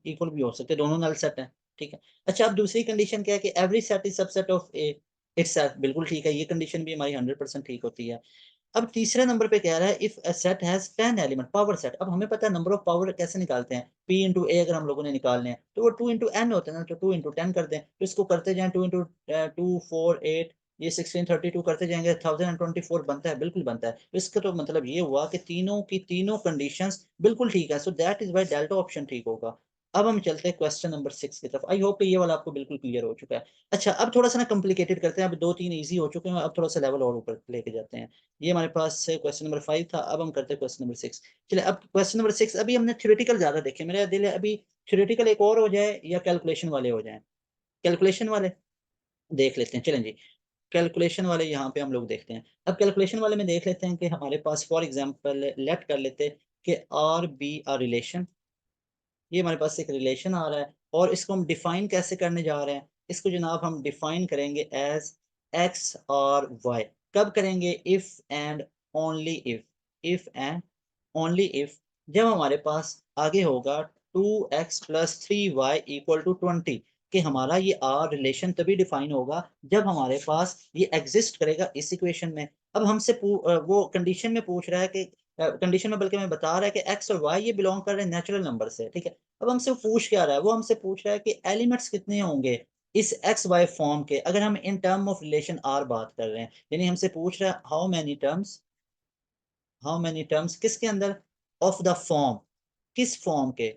इक्वल भी हो सकते हैं, दोनों नल सेट है, ठीक है। अच्छा, अब दूसरी कंडीशन क्या है कि every set is subset of A itself, बिल्कुल ठीक है, ये कंडीशन भी हमारी 100% ठीक होती है। अब तीसरे नंबर पे कह रहा है if a set has 10 element, power set. अब हमें पता है नंबर ऑफ पावर कैसे निकालते हैं, p इंटू ए अगर हम लोगों ने निकालने हैं तो वो 2 इंटू एन होते हैं ना, तो 2 इंटू 10 कर दें, तो इसको करते जाएं 2 इंटू 2 4 8, ये 1632 करते जाएंगे, 1024 बनता है, बिल्कुल बनता है। तो इसका तो मतलब ये हुआ कि तीनों की तीनों कंडीशंस बिल्कुल ठीक है, so that is why delta option ठीक होगा। अब हम चलते हैं क्वेश्चन नंबर 6 की तरफ। आई होप ये वाला आपको बिल्कुल क्लियर हो चुका है। अच्छा, अब थोड़ा सा ना कॉम्प्लिकेटेड करते हैं, अब 2 3 इजी हो चुके हैं, अब थोड़ा सा लेवल और ऊपर लेके जाते हैं। ये हमारे पास क्वेश्चन नंबर 5 था, अब हम करते हैं क्वेश्चन नंबर 6। चलिए, अब क्वेश्चन नंबर 6, अभी हमने थ्योरेटिकल ज्यादा देखे, मेरा दिल है अभी थ्योरेटिकल एक और हो जाए या कैलकुलेशन वाले हो जाए। कैलकुलेशन वाले देख लेते हैं, चलें जी। कैलकुलेशन वाले यहाँ पे हम लोग देखते हैं। अब कैलकुलेशन वाले में देख लेते हैं कि हमारे पास फॉर एग्जांपल लेट कर लेते हैं कि आर बी आ रिलेशन, ये हमारे पास एक रिलेशन आ रहा है, और इसको हम डिफाइन कैसे करने जा रहे हैं। इसको जनाब हम डिफाइन करेंगे एज एक्स और वाई। कब करेंगे, if and only if, if and only if जब हमारे पास आगे होगा 2x plus 3y equal to 20, कि हमारा ये आर रिलेशन तभी डिफाइन होगा जब हमारे पास ये एग्जिस्ट करेगा इस इक्वेशन में। अब हमसे वो कंडीशन में पूछ रहा है कि कंडीशन में बल्कि मैं बता रहा है कि एक्स और वाई ये बिलोंग कर रहे हैं नेचुरल नंबर से, ठीक है। अब हमसे पूछ क्या रहा है, वो हमसे पूछ रहा है कि एलिमेंट्स कितने होंगे इस एक्स वाई फॉर्म के, अगर हम in term of relation R बात कर रहे हैं। यानी हमसे पूछ रहा है how many terms, how many terms किसके अंदर, ऑफ द फॉर्म, किस फॉर्म के,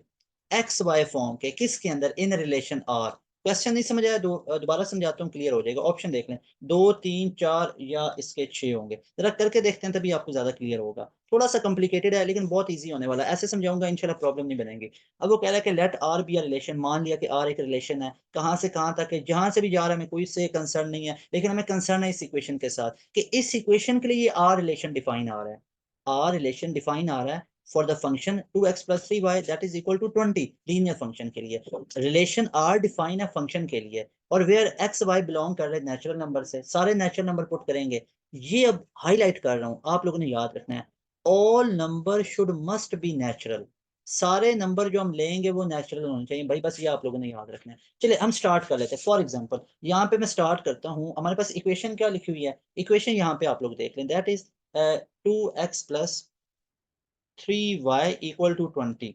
एक्स वाई फॉर्म के, किसके अंदर, इन रिलेशन आर। क्वेश्चन नहीं समझ आया, दोबारा समझाता हूँ, क्लियर हो जाएगा। ऑप्शन देख लें, 2 3 4 या इसके 6 होंगे, जरा करके देखते हैं, तभी आपको ज्यादा क्लियर होगा। थोड़ा सा कॉम्प्लिकेटेड है लेकिन बहुत इजी होने वाला है, ऐसे समझाऊंगा इंशाल्लाह प्रॉब्लम नहीं बनेगी। अब वो कह रहा है कि let R be a relation, मान लिया कि आर एक रिलेशन है, कहाँ से कहाँ तक है, जहां से भी जा रहा है, हमें कोई से कंसर्न नहीं है, लेकिन हमें कंसर्न है इस इक्वेशन के साथ कि इस इक्वेशन के लिए ये आर रिलेशन डिफाइन आ रहा है, आर रिलेशन डिफाइन आ रहा है for the function 2x plus 3y that is equal to 20, linear function के लिए रिलेशन आर डिफाइन है फंक्शन के लिए, और वेयर एक्स वाई बिलोंग कर रहे हैं नेचुरल नंबर से, सारे नेचुरल नंबर पुट करेंगे। ये अब हाईलाइट कर रहा हूं, आप लोगों ने याद रखना है, all number should must be natural, सारे नंबर जो हम लेंगे वो नेचुरल होने चाहिए भाई, बस ये आप लोगों ने याद रखना है। चलिए हम स्टार्ट कर लेते हैं। फॉर एग्जांपल यहाँ पे मैं स्टार्ट करता हूँ, हमारे पास इक्वेशन क्या लिखी हुई है, इक्वेशन यहाँ पे आप लोग देख लें, that is 2x plus 3y equal to 20,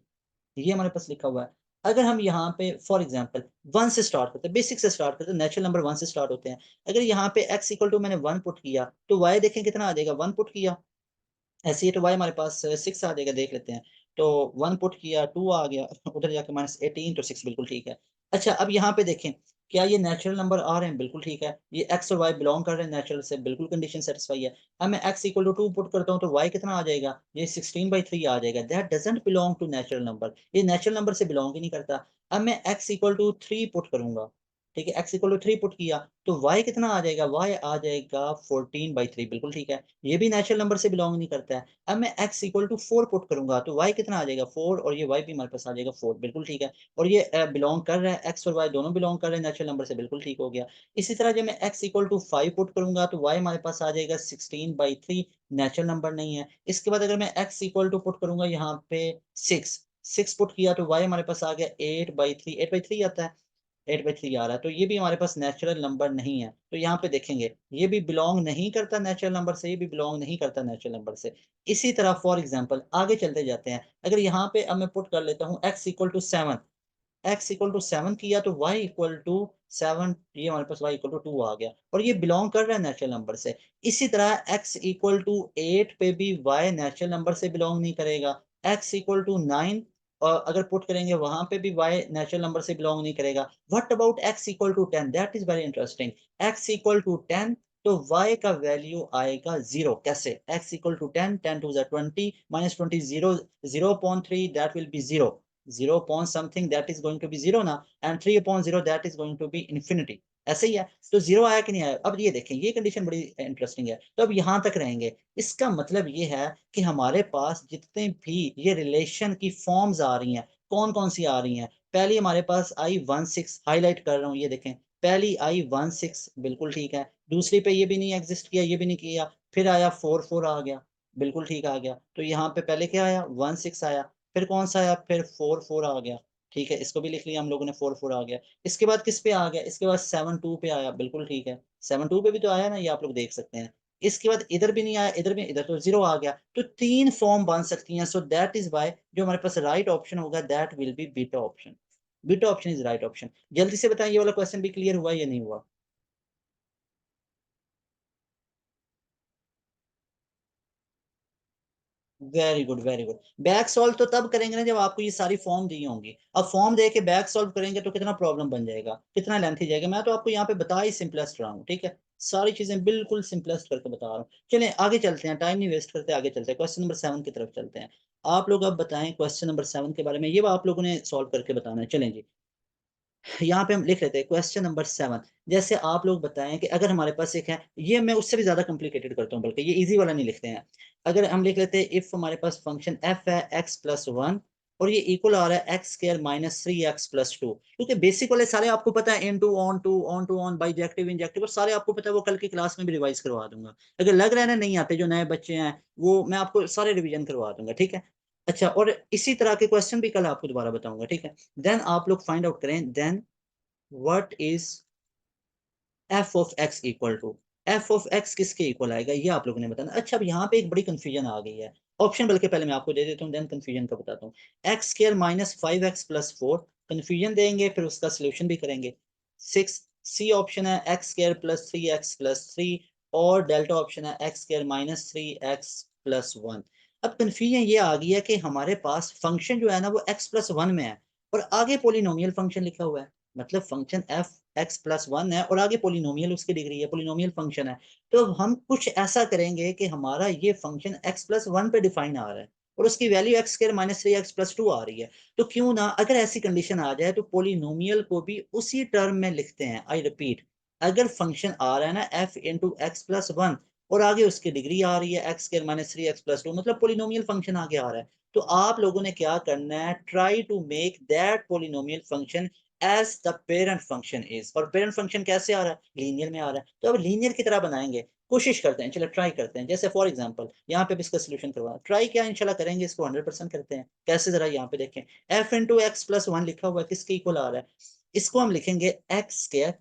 ये हमारे पास लिखा हुआ है। अगर हम यहाँ पे फॉर एग्जांपल 1 से स्टार्ट करते हैं, बेसिक से स्टार्ट करते हैं, नेचुरल नंबर 1 से स्टार्ट होते हैं। अगर यहाँ पे x इक्वल टू मैंने 1 पुट किया तो y देखें कितना आ जाएगा, 1 पुट किया, ऐसे ही तो y हमारे पास 6 आ जाएगा, देख लेते हैं। तो 1 पुट किया 2 आ गया, उधर जाके -18, तो 6 बिल्कुल ठीक है। अच्छा, अब यहाँ पे देखें, क्या ये नेचुरल नंबर आ रहे हैं, बिल्कुल ठीक है, ये x और y बिलोंग कर रहे हैं नेचुरल से, बिल्कुल कंडीशन सेटिस्फाई है। अब मैं x इक्वल टू 2 पुट करता हूँ तो y कितना आ जाएगा, ये 16/3 आ जाएगा, that doesn't belong to natural number, ये नेचुरल नंबर से बिलोंग ही नहीं करता। अब मैं x इक्वल टू 3 पुट करूंगा, ठीक है, x इक्वल टू 3 पुट किया तो y कितना आ जाएगा, y आ जाएगा 14/3, बिल्कुल ठीक है, ये भी नेचुरल नंबर से बिलोंग नहीं करता है। अब मैं x इक्वल टू 4 पुट करूंगा तो y कितना आ जाएगा 4, और ये y भी हमारे पास आ जाएगा 4, बिल्कुल ठीक है, और ये बिलोंग कर रहा है, x और y दोनों बिलोंग कर रहे हैं नेचुरल नंबर से, बिल्कुल ठीक हो गया। इसी तरह जब मैं x इक्वल टू 5 पुट करूंगा तो y हमारे पास आ जाएगा 16/3, नेचुरल नंबर नहीं है। इसके बाद अगर मैं x इक्वल टू पुट करूंगा यहाँ पे 6 6 पुट किया तो y हमारे पास आ गया 8/3, 8/3 आता है, 8/3 आ रहा है, तो ये भी हमारे पास नेचुरल नंबर नहीं है। तो यहाँ पे देखेंगे ये भी बिलोंग नहीं करता नेचुरल नंबर से, ये भी बिलोंग नहीं करता नेचुरल नंबर से। इसी तरह फॉर एग्जांपल आगे चलते जाते हैं, अगर यहाँ पे अब मैं पुट कर लेता हूँ x equal to 7, x equal to 7 किया तो y इक्वल टू 7, ये हमारे पास y इक्वल टू 2 आ गया, और ये बिलोंग कर रहा है नेचुरल नंबर से। इसी तरह x इक्वल टू 8 पे भी y नेचुरल नंबर से बिलोंग नहीं करेगा। x इक्वल टू 9 और अगर पुट करेंगे वहां पे भी y नेचुरल नंबर से बिलोंग नहीं करेगा। What about x equal to 10, that is very interesting. x equal to 10 तो y का वैल्यू आएगा 0, कैसे, x equal to 10, 10 two 20 minus 20, 0, 0.3 that will be 0, 0 upon something that is going to be 0 ना, and 3 upon 0 that is going to be infinity, ऐसे ही है। तो 0 आया कि नहीं आया, अब ये देखें ये कंडीशन बड़ी इंटरेस्टिंग है, तो अब यहाँ तक रहेंगे। इसका मतलब ये है कि हमारे पास जितने भी ये रिलेशन की फॉर्म्स आ रही हैं, कौन कौन सी आ रही हैं, पहली हमारे पास आई 1 6, हाईलाइट कर रहा हूँ, ये देखें पहली आई 1 6, बिल्कुल ठीक है, दूसरी पे ये भी नहीं एग्जिस्ट किया, ये भी नहीं किया, फिर आया 4 4 आ गया, बिल्कुल ठीक आ गया। तो यहाँ पे पहले क्या आया 1 6 आया, फिर कौन सा आया, फिर 4 4 आ गया, ठीक है, इसको भी लिख लिया हम लोगों ने, 4 4 आ गया। इसके बाद किस पे आ गया, इसके बाद 7 2 पे आया, बिल्कुल ठीक है, 7 2 पे भी तो आया ना, ये आप लोग देख सकते हैं। इसके बाद इधर भी नहीं आया, इधर भी, इधर तो 0 आ गया, तो 3 फॉर्म बन सकती हैं। सो दैट इज वाई जो हमारे पास राइट ऑप्शन होगा that will B beta option, beta option is right option. जल्दी से बताएं ये वाला क्वेश्चन भी क्लियर हुआ या नहीं हुआ। Very good, very good. Back solve तो तब करेंगे ना जब आपको ये सारी फॉर्म दी होंगी। अब फॉर्म दे के बैक सॉल्व करेंगे तो कितना प्रॉब्लम बन जाएगा, कितना लेंथी जाएगा। मैं तो आपको यहाँ पे बता ही सिंपलेस्ट रहा हूँ, ठीक है, सारी चीजें बिल्कुल सिंपलेस्ट करके बता रहा हूँ। चलें आगे चलते हैं, टाइम नहीं वेस्ट करते, आगे चलते हैं, क्वेश्चन नंबर 7 की तरफ चलते हैं। आप लोग अब बताएं क्वेश्चन नंबर 7 के बारे में, ये आप लोगों ने सॉल्व करके बताना है। चलें जी, यहाँ पे हम लिख लेते हैं क्वेश्चन नंबर 7। जैसे आप लोग बताएं कि अगर हमारे पास एक है, ये मैं उससे भी ज्यादा कॉम्प्लिकेटेड करता हूँ, बल्कि ये इजी वाला नहीं लिखते हैं। अगर हम लिख लेते हैं इफ हमारे पास फंक्शन f है x+1 और ये इक्वल आ रहा है x² माइनस 3x+2, क्योंकि बेसिक वाले सारे आपको पता है, into onto onto on bijective injective और सारे आपको पता है, वो कल की क्लास में भी रिवाइज करवा दूंगा। अगर लग रहा है ना नहीं आते, जो नए बच्चे हैं वो मैं आपको सारे रिवीजन करवा दूंगा, ठीक है। अच्छा, और इसी तरह के क्वेश्चन भी कल आपको दोबारा बताऊंगा, ठीक है। देन आप लोग फाइंड आउट करें, then what is f of x equal to, f of x किसके इक्वल आएगा ये आप लोगों ने बताना। अच्छा, अब यहाँ पे एक बड़ी कंफ्यूजन आ गई है, ऑप्शन बल्कि पहले मैं आपको दे देता हूँ, देन कंफ्यूजन का बताता हूँ। X square minus 5x+4, confusion देंगे फिर उसका सोल्यूशन भी करेंगे। 6 सी ऑप्शन है x² + 3x+3, और डेल्टा ऑप्शन है x² - 3x+1। अब कंफ्यूजन ये आ गई है कि हमारे पास फंक्शन जो है ना वो x+1 में है, और आगे पोलिनोमियल फंक्शन लिखा हुआ है, मतलब फंक्शन एफ x+1 है और आगे पोलिनोमियल उसकी डिग्री है, पोलिनोमियल फंक्शन है। तो हम कुछ ऐसा करेंगे कि हमारा ये फंक्शन x+1 पे डिफाइन आ रहा है और उसकी वैल्यू x² - 3x+2 आ रही है। तो क्यों ना, अगर ऐसी कंडीशन आ जाए तो पोलिनोमियल को भी उसी टर्म में लिखते हैं। आई रिपीट, अगर फंक्शन आ रहा है ना f इंटू x+1 और आगे उसकी डिग्री आ रही है x²-3x+2, मतलब पोलिनोमियल फंक्शन आगे आ रहा है, तो आप लोगों ने क्या करना है, try to make that polynomial function as the parent function is. और पेरेंट फंक्शन कैसे आ रहा है, लीनियर में आ रहा है, तो अब लीनियर की तरह बनाएंगे, कोशिश करते हैं, चलो ट्राई करते हैं। जैसे फॉर एग्जांपल यहाँ पे भी इसका सोल्यूशन करवा, ट्राई क्या इंशाल्लाह करेंगे, इसको 100% करते हैं। कैसे, जरा यहाँ पे देखें, f × x+1 लिखा हुआ है, किसके इक्वल आ रहा है, इसको हम लिखेंगे x²,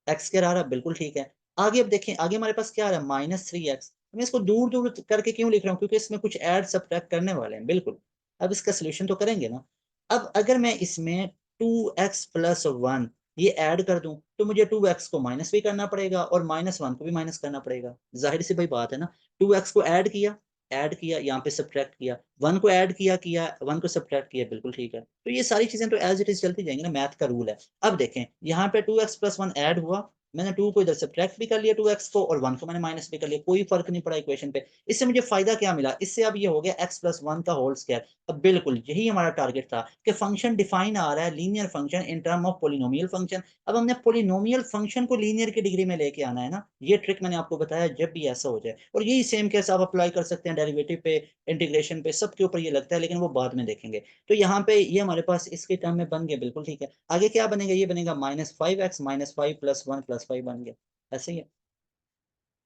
x² आ रहा है, बिल्कुल ठीक है। आगे अब देखें, आगे हमारे पास क्या आ रहा है, -3x। मैं इसको दूर दूर करके क्यों लिख रहा हूँ, क्योंकि इसमें कुछ ऐड सब्ट्रैक्ट करने वाले हैं, बिल्कुल। अब इसका सोल्यूशन तो करेंगे ना। अब अगर मैं इसमें 2x+1 ये ऐड कर दूं तो मुझे 2x को माइनस भी करना पड़ेगा और -1 को भी माइनस करना पड़ेगा, जाहिर सी भाई बात है ना। 2x को ऐड किया यहाँ पे सब्ट्रैक्ट किया, 1 को ऐड किया 1 को सब्ट्रैक्ट किया, बिल्कुल ठीक है। तो ये सारी चीजें तो एज इट इज चलती जाएंगी ना, मैथ का रूल है। अब देखें यहाँ पे 2x+1 ऐड हुआ मैंने 2 को इधर सब्ट्रैक्ट भी कर लिया 2x को, और 1 को मैंने माइनस भी कर लिया, कोई फर्क नहीं पड़ा इक्वेशन पे। इससे मुझे फायदा क्या मिला, इससे अब ये हो गया x प्लस 1 का होल स्क्वायर। अब बिल्कुल यही हमारा टारगेट था कि फंक्शन डिफाइन आ रहा है linear function in term of polynomial function. अब हमने पोलिनोमियल फंक्शन को लीनियर की डिग्री में लेके आना है ना, ये ट्रिक मैंने आपको बताया जब भी ऐसा हो जाए। और यही सेम केस आप अप्लाई कर सकते हैं डेरिवेटिव पे, इंटीग्रेशन पे, सबके ऊपर ये लगता है, लेकिन वो बाद में देखेंगे। तो यहाँ पे ये हमारे पास इसके टर्म में बन गया, बिल्कुल ठीक है। आगे क्या बनेगा, ये बनेगा -5x -5 + 1 + 5 बन गया, ऐसे ही है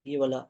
ये वाला।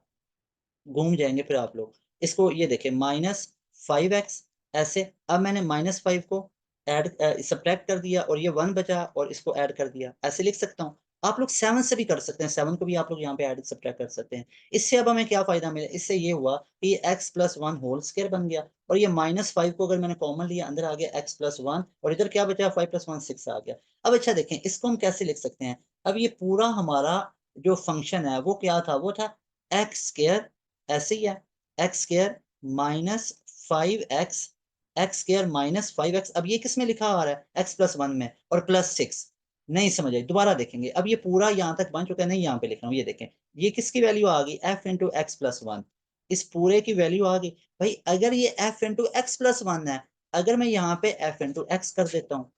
घूम जाएंगे फिर आप लोग, इसको ये देखें -5x ऐसे। अब मैंने -5 को ऐड सब्ट्रैक्ट कर दिया और ये 1 बचा और इसको ऐड कर दिया, ऐसे लिख सकता हूँ। आप लोग 7 से भी कर सकते हैं, 7 को भी आप लोग यहाँ पे ऐड सब्ट्रैक्ट कर सकते हैं। इससे अब हमें क्या फायदा मिला, इससे ये हुआ कि ये x + 1 होल स्क्वायर बन गया, और ये -5 को अगर मैंने कॉमन लिया अंदर आ गया x + 1, और इधर क्या बचा 5 + 1 6 आ गया। अब अच्छा देखें इसको हम कैसे लिख सकते हैं। अब ये पूरा हमारा जो फंक्शन है वो क्या था, वो था एक्स स्क्वायर, ऐसे ही है x square minus 5x, x square minus 5x। अब ये किस में लिखा आ रहा है, x प्लस 1 में और +6। नहीं समझ आई, दोबारा देखेंगे। अब ये पूरा यहाँ तक बन चुका है, नहीं यहाँ पे लिख रहा हूँ, ये देखें ये किसकी वैल्यू आ गई, f इंटू एक्स प्लस 1। इस पूरे की वैल्यू आ गई भाई। अगर ये f इंटू एक्स प्लस 1 है, अगर मैं यहाँ पे f इंटू एक्स कर देता हूँ,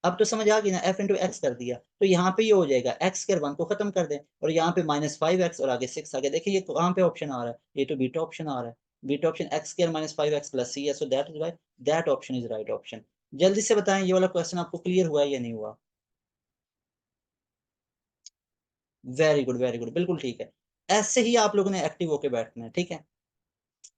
अब तो समझ आ गई ना, f इंटू एक्स कर दिया तो यहाँ पे ये हो जाएगा x स्क्वायर 1 को खत्म कर दें, और यहाँ पे -5x और आगे 6 आ गया। देखिए ये कहाँ पे ऑप्शन आ रहा है, ये तो बीटा ऑप्शन आ रहा है। Beta option x square -5x plus c है, so that is why that option is right option. जल्दी से बताएं ये वाला क्वेश्चन आपको क्लियर हुआ है या नहीं हुआ। वेरी गुड वेरी गुड, बिल्कुल ठीक है। ऐसे ही आप लोगों ने एक्टिव होके बैठना है, ठीक है।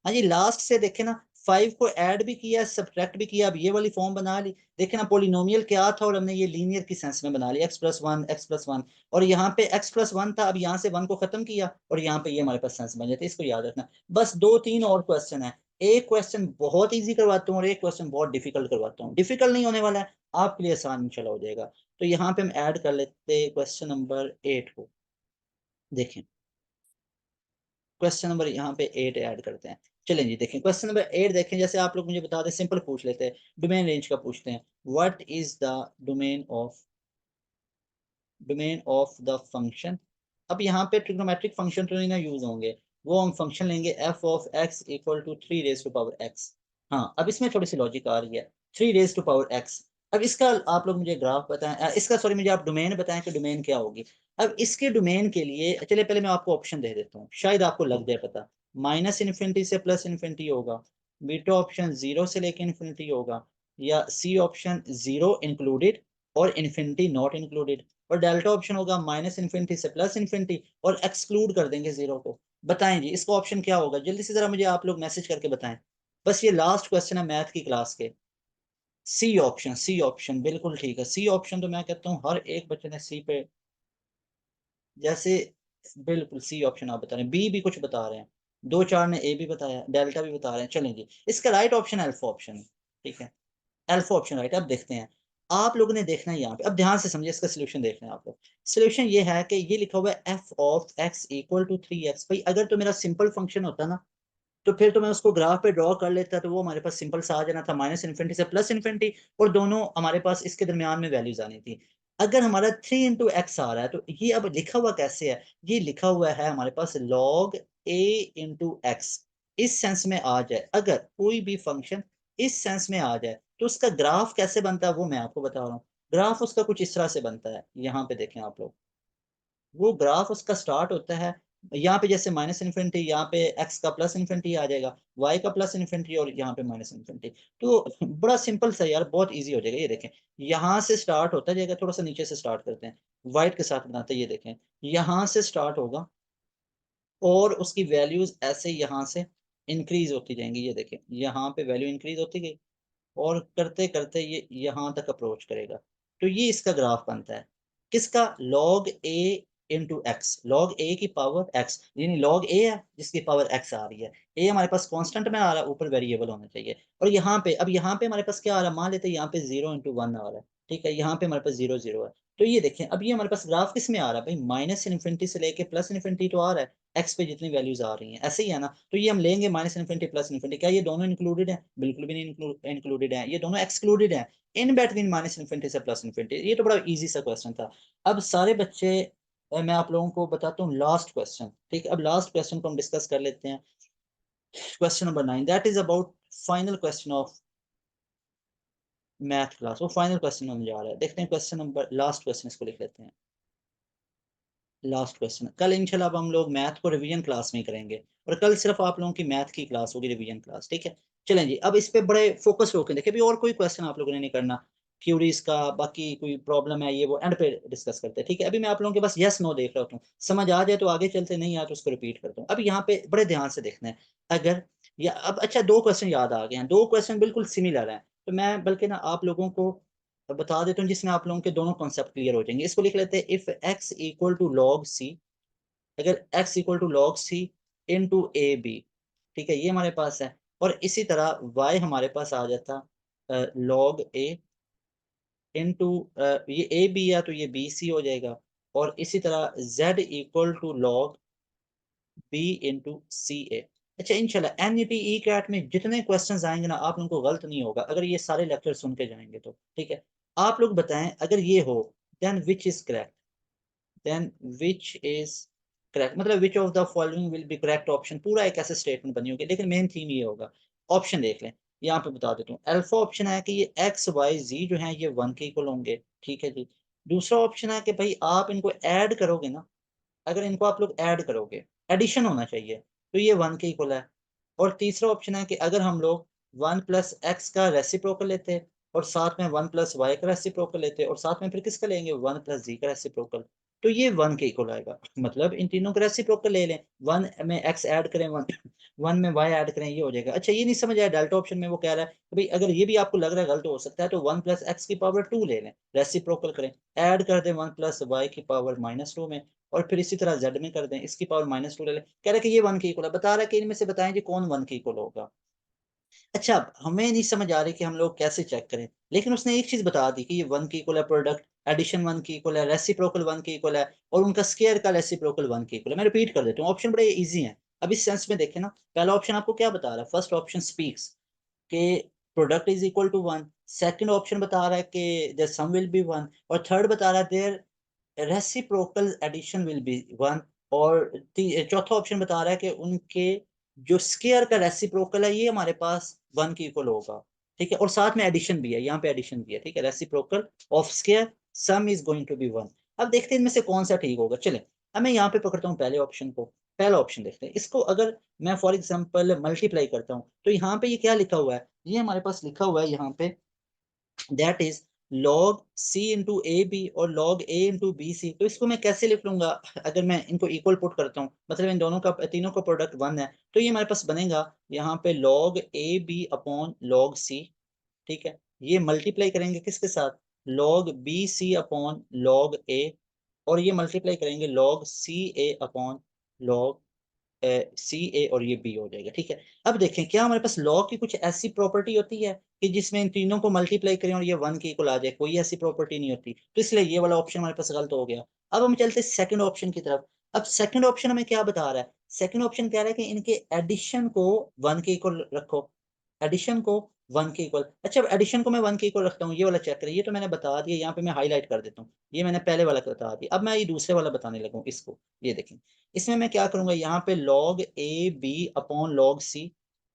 हाँ जी, लास्ट से देखे ना, 5 को ऐड भी किया सब्ट्रैक्ट भी किया, अब ये वाली फॉर्म बना ली। देखे ना पोलिनोमियल क्या था और हमने ये लीनियर की सेंस में बना लिया, x + 1 और यहाँ पे x + 1 था, अब यहाँ से 1 को खत्म किया और यहाँ पे ये हमारे पास सेंस बन जाते, इसको याद रखना। बस 2-3 और क्वेश्चन है, एक क्वेश्चन बहुत ईजी करवाता हूँ और एक क्वेश्चन बहुत डिफिकल्ट करवाता हूँ। डिफिकल्ट नहीं होने वाला है, आपके लिए आसान इंशाल्लाह हो जाएगा। तो यहाँ पे हम ऐड कर लेते क्वेश्चन नंबर 8 को, देखें क्वेश्चन नंबर यहाँ पे 8 ऐड करते हैं। चलें जी देखें क्वेश्चन नंबर 8 देखें, जैसे आप लोग मुझे बता दें, सिंपल पूछ लेते हैं, डोमेन रेंज का पूछते हैं। What is the domain of the function. अब यहाँ पे ट्रिग्नोमेट्रिक फंक्शन तो नहीं ना यूज होंगे, वो हम फंक्शन लेंगे f of x equal to 3 raised to power x। हाँ अब इसमें थोड़ी सी लॉजिक आ रही है, 3 raised to power x। अब इसका आप लोग मुझे ग्राफ बताएं, इसका सॉरी मुझे आप डोमेन बताएं कि डोमेन क्या होगी। अब इसके डोमेन के लिए चलिए पहले मैं आपको ऑप्शन दे देता हूँ, शायद आपको लग जाए पता। -∞ से +∞ होगा, बीटा ऑप्शन 0 से लेके इन्फिनिटी होगा, या सी ऑप्शन 0 इंक्लूडेड और इन्फिनिटी नॉट इंक्लूडेड, और डेल्टा ऑप्शन होगा -∞ से +∞ और एक्सक्लूड कर देंगे 0 को। बताएं जी इसका ऑप्शन क्या होगा, जल्दी से जरा मुझे आप लोग मैसेज करके बताएं। बस ये लास्ट क्वेश्चन है मैथ की क्लास के। सी ऑप्शन बिल्कुल ठीक है, सी ऑप्शन तो मैं कहता हूँ हर एक बच्चे ने सी पे जैसे, बिल्कुल सी ऑप्शन आप बता रहे हैं, बी भी कुछ बता रहे हैं, 2-4 ने ए भी बताया, डेल्टा भी बता रहे हैं। चलें जी इसका राइट ऑप्शन अल्फा ऑप्शन है, ठीक है अल्फा ऑप्शन राइट। अब देखते हैं, आप लोगों ने देखना है यहाँ पे, अब ध्यान से समझिए इसका सोल्यूशन देखना है आप लोग। सोल्यूशन ये है कि ये लिखा हुआ है f of x equal to 3x। भाई अगर तो मेरा सिंपल फंक्शन होता ना, तो फिर तो मैं उसको ग्राफ पे ड्रॉ कर लेता, तो वो हमारे पास सिंपल सा आ जाना था -∞ से +∞, और दोनों हमारे पास इसके दरमियान में वैल्यूज आनी थी। अगर हमारा 3 इंटू एक्स आ रहा है, तो ये अब लिखा हुआ कैसे है, ये लिखा हुआ है हमारे पास log a इंटू एक्स। इस सेंस में आ जाए, अगर कोई भी फंक्शन इस सेंस में आ जाए तो उसका ग्राफ कैसे बनता है वो मैं आपको बता रहा हूँ। ग्राफ उसका कुछ इस तरह से बनता है, यहाँ पे देखें आप लोग, वो ग्राफ उसका स्टार्ट होता है यहाँ पे जैसे -∞, यहाँ पे x का +∞ आ जाएगा, y का +∞, और यहाँ पे -∞। तो बड़ा सिंपल सा यार, बहुत इजी हो जाएगा। ये देखें यहाँ से स्टार्ट होता जाएगा, थोड़ा सा नीचे से स्टार्ट करते हैं, वाइट के साथ बनाते हैं। ये देखें यहाँ से स्टार्ट होगा और उसकी वैल्यूज ऐसे यहाँ से इंक्रीज होती जाएंगी। ये देखें यहाँ पे वैल्यू इंक्रीज होती गई और करते करते ये यहाँ तक अप्रोच करेगा, तो ये इसका ग्राफ बनता है। किसका, log a into x, log a की पावर x, यानी log a है जिसकी पावर x आ रही है। a हमारे पास कांस्टेंट में आ रहा है, ऊपर वेरिएबल होना चाहिए। और यहाँ पे, अब यहाँ पे हमारे पास क्या आ रहा है, मान लेते हैं यहाँ पे 0 इंटू 1 आ रहा है, ठीक है, यहाँ पे हमारे पास 0 0 है। तो ये देखें अब ये हमारे पास ग्राफ किस में आ रहा है भाई, -∞ से लेके +∞ तो आ रहा है, एक्स पे जितनी वैल्यूज आ रही हैं ऐसे ही है ना। तो ये हम लेंगे -∞ +∞, क्या ये दोनों इंक्लूडेड है, बिल्कुल भी नहीं इंक्लूडेड है, ये दोनों एक्सक्लूडेड है। इन बिटवीन -∞ से +∞, ये तो बड़ा इजी सा क्वेश्चन था। अब सारे बच्चे मैं आप लोगों को बताता हूँ लास्ट क्वेश्चन, ठीक है। अब लास्ट क्वेश्चन को हम डिस्कस कर लेते हैं। Question number 9, that is about final question of math class. वो फाइनल क्वेश्चन होने जा रहा है। देखते हैं क्वेश्चन नंबर, लास्ट क्वेश्चन इसको लिख लेते हैं। लास्ट क्वेश्चन, कल इंशाल्लाह अब हम लोग मैथ को रिवीजन क्लास में ही करेंगे, और कल सिर्फ आप लोगों की मैथ की क्लास होगी, रिवीजन क्लास, ठीक है। चलें जी, अब इस पे बड़े फोकस होकर देखिए। अभी और कोई क्वेश्चन आप लोगों ने नहीं करना थ्योरीज का, बाकी कोई प्रॉब्लम है ये वो एंड पे डिस्कस करते हैं, ठीक है। अभी मैं आप लोगों के पास यस नो देख रहा हूँ, समझ आ जाए तो आगे चलते, नहीं आए तो उसको रिपीट करता हूँ। अब यहाँ पे बड़े ध्यान से देखना है। अगर या अब अच्छा, दो क्वेश्चन याद आ गए हैं, दो क्वेश्चन बिल्कुल सिमिलर हैं, तो मैं बल्कि ना आप लोगों को बता देता हूँ जिसमें आप लोगों के दोनों कॉन्सेप्ट क्लियर हो जाएंगे। इसको लिख लेते हैं, if X equal to log C, अगर x इक्वल टू लॉग सी इन टू ए बी, ठीक है, ये हमारे पास है। और इसी तरह y हमारे पास आ जाता लॉग ए इन टू, ये ए बी है तो ये बी सी हो जाएगा। और इसी तरह z equal to log B into C A. अच्छा, इंशाल्लाह एनईटी ई कैट में जितने क्वेश्चंस आएंगे ना, आप लोगों को गलत नहीं होगा अगर ये सारे लेक्चर सुन के जाएंगे तो, ठीक है। आप लोग बताएं अगर ये हो, then which is correct, then which is correct, मतलब which of the following will be correct option, पूरा एक ऐसे स्टेटमेंट बनी होगी, लेकिन मेन थीम ये होगा। ऑप्शन देख लें, यहाँ पे बता देता हूँ। अल्फा ऑप्शन है कि ये एक्स वाई जी जो है ये 1 के इक्वल होंगे, ठीक है जी। दूसरा ऑप्शन है कि भाई आप इनको ऐड करोगे ना, अगर इनको आप लोग ऐड करोगे, एडिशन होना चाहिए, तो ये 1 के इक्वल है। और तीसरा ऑप्शन है कि अगर हम लोग 1 प्लस एक्स का रेसिप्रोकल लेते और साथ में 1 प्लस वाई का रेसिप्रोकल लेते और साथ में फिर किसका लेंगे, 1 प्लस जी का रेसिप्रोकल, तो ये 1 के इक्वल आएगा। मतलब इन तीनों का रेसिप्रोकल ले लें, 1 में एक्स ऐड करें, 1 में वाई ऐड करें, ये हो जाएगा। अच्छा, ये नहीं समझ आया, डेल्टा ऑप्शन में वो कह रहा है कि भाई अगर ये भी आपको लग रहा है गलत हो सकता है, तो 1 प्लस एक्स की पावर 2 ले लें, रेसिप्रोकल करें, ऐड कर दें 1 प्लस वाई की पावर -2 में, और फिर इसी तरह जेड में कर दें, इसकी पावर -2 ले लें। कह रहा है कि ये 1 के इक्वल है, बता रहा है कि इनमें से बताएं जी कौन 1 के इक्वल होगा। अच्छा, अब हमें नहीं समझ आ रही कि हम लोग कैसे चेक करें, लेकिन उसने एक चीज बता दी कि ये 1 के इक्वल है, प्रोडक्ट एडिशन 1 के इक्वल है, रेसिप्रोकल 1 के इक्वल है, और उनका स्क्वायर का रेसिप्रोकल 1 के इक्वल है। मैं रिपीट कर देता हूँ, ऑप्शन बड़े इजी हैं। अब इस सेंस में देखें ना, पहला ऑप्शन आपको क्या बता रहा है, फर्स्ट ऑप्शन स्पीक्स के product is equal to 1, second option बता रहा है कि द सम विल बी 1, और थर्ड बता रहा है their reciprocal addition will be 1, और चौथा ऑप्शन बता रहा है कि उनके जो स्क्वायर का रेसिप्रोकल है ये हमारे पास 1 के इक्वल होगा, ठीक है। और साथ में एडिशन भी है, यहाँ पे एडिशन भी है, ठीक है, reciprocal of square sum is going to be 1। अब देखते हैं इनमें से कौन सा ठीक होगा। चले, अब मैं यहाँ पे पकड़ता हूँ पहले ऑप्शन को। पहला ऑप्शन देखते हैं, इसको अगर मैं फॉर एग्जांपल मल्टीप्लाई करता हूँ, तो यहाँ पे ये क्या लिखा हुआ है, ये हमारे पास लिखा हुआ है यहाँ पे, that is log c into a b और log a into b c. तो इसको मैं कैसे लिख लूंगा, अगर मैं इनको इक्वल पुट करता हूँ, मतलब इन दोनों का, तीनों का प्रोडक्ट 1 है, तो ये हमारे पास बनेगा यहाँ पे log a b upon log c, ठीक है। ये मल्टीप्लाई करेंगे किसके साथ, log b c upon log a, और ये मल्टीप्लाई करेंगे log c a upon log सी ए, और ये बी हो जाएगा, ठीक है। अब देखें क्या हमारे पास लॉ की कुछ ऐसी प्रॉपर्टी होती है कि जिसमें इन तीनों को मल्टीप्लाई करें और ये 1 के इक्वल आ जाए, कोई ऐसी प्रॉपर्टी नहीं होती, तो इसलिए ये वाला ऑप्शन हमारे पास गलत हो गया। अब हम चलते हैं सेकंड ऑप्शन की तरफ। अब सेकंड ऑप्शन हमें क्या बता रहा है, सेकंड ऑप्शन कह रहा है कि इनके एडिशन को 1 के इक्वल रखो, एडिशन को 1 के इक्वल। अच्छा, अब एडिशन को मैं 1 के इक्वल रखता हूँ, ये वाला चेक करें, ये तो मैंने बता दिया, यहाँ पे मैं हाईलाइट कर देता हूँ, ये मैंने पहले वाला बता दिया। अब मैं ये दूसरे वाला बताने लगा हूँ, इसको ये देखें। इसमें मैं क्या करूंगा, यहाँ पे log a B upon log c,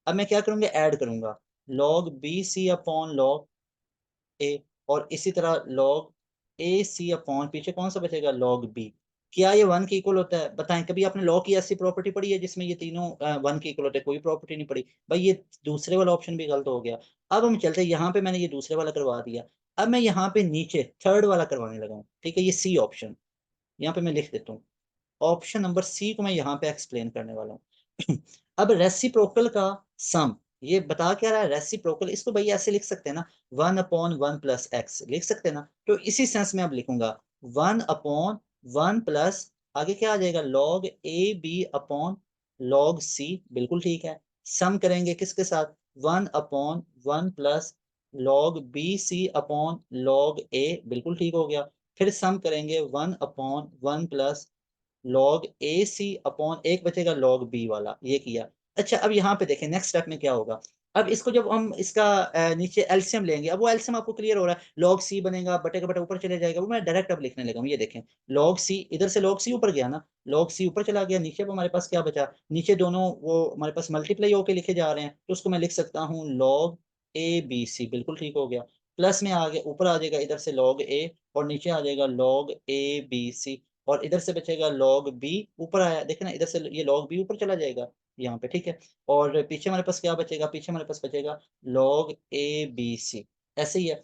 अब मैं क्या करूंगा, ऐड करूंगा log b C upon log a, और इसी तरह log ए सी अपॉन, पीछे कौन सा बचेगा, log बी। क्या ये 1 के इक्वल होता है, बताएं, कभी आपने लॉ की ऐसी प्रॉपर्टी पढ़ी है जिसमें ये तीनों 1 के इक्वल होते हैं, कोई प्रॉपर्टी नहीं पड़ी भाई। ये दूसरे वाला ऑप्शन भी गलत हो गया। अब हम चलते हैं, यहाँ पे मैंने ये दूसरे वाला करवा दिया, अब मैं यहाँ पे नीचे थर्ड वाला करवाने लगा हूँ, ठीक है, ये सी ऑप्शन, यहाँ पे मैं लिख देता हूँ, ऑप्शन नंबर सी को मैं यहाँ पे एक्सप्लेन करने वाला हूँ। अब रेसिप्रोकल का सम, ये बता क्या रहा है, रेसिप्रोकल, इसको भाई ऐसे लिख सकते हैं ना, 1 अपॉन 1 प्लस एक्स लिख सकते हैं ना, तो इसी सेंस में अब लिखूंगा 1 अपॉन 1 प्लस, आगे क्या आ जाएगा, log A B upon log C, बिल्कुल ठीक है। सम करेंगे किसके साथ, 1 upon 1 plus log B C upon log A, बिल्कुल ठीक हो गया। फिर सम करेंगे 1 upon 1 plus log A C upon, एक बचेगा लॉग बी वाला, ये किया। अच्छा, अब यहाँ पे देखें नेक्स्ट स्टेप में क्या होगा, अब इसको जब हम इसका नीचे एलसीएम लेंगे, अब वो एलसीएम आपको क्लियर हो रहा है, लॉग सी बनेगा, बटे का बटा ऊपर चले जाएगा, वो मैं डायरेक्ट अब लिखने लगा हूं। ये देखें, लॉग सी, इधर से लॉग सी ऊपर गया ना, लॉग सी ऊपर चला गया, नीचे अब हमारे पास क्या बचा, नीचे दोनों वो हमारे पास मल्टीप्लाई होके लिखे जा रहे हैं, तो उसको मैं लिख सकता हूँ लॉग ए बी सी, बिल्कुल ठीक हो गया। प्लस में आ गया, ऊपर आ जाएगा इधर से लॉग ए, और नीचे आ जाएगा लॉग ए बी सी, और इधर से बचेगा लॉग बी, ऊपर आया देखे ना, इधर से ये लॉग बी ऊपर चला जाएगा यहाँ पे, ठीक है। और पीछे हमारे पास क्या बचेगा, पीछे हमारे पास बचेगा लॉग ए बी सी, ऐसे ही है।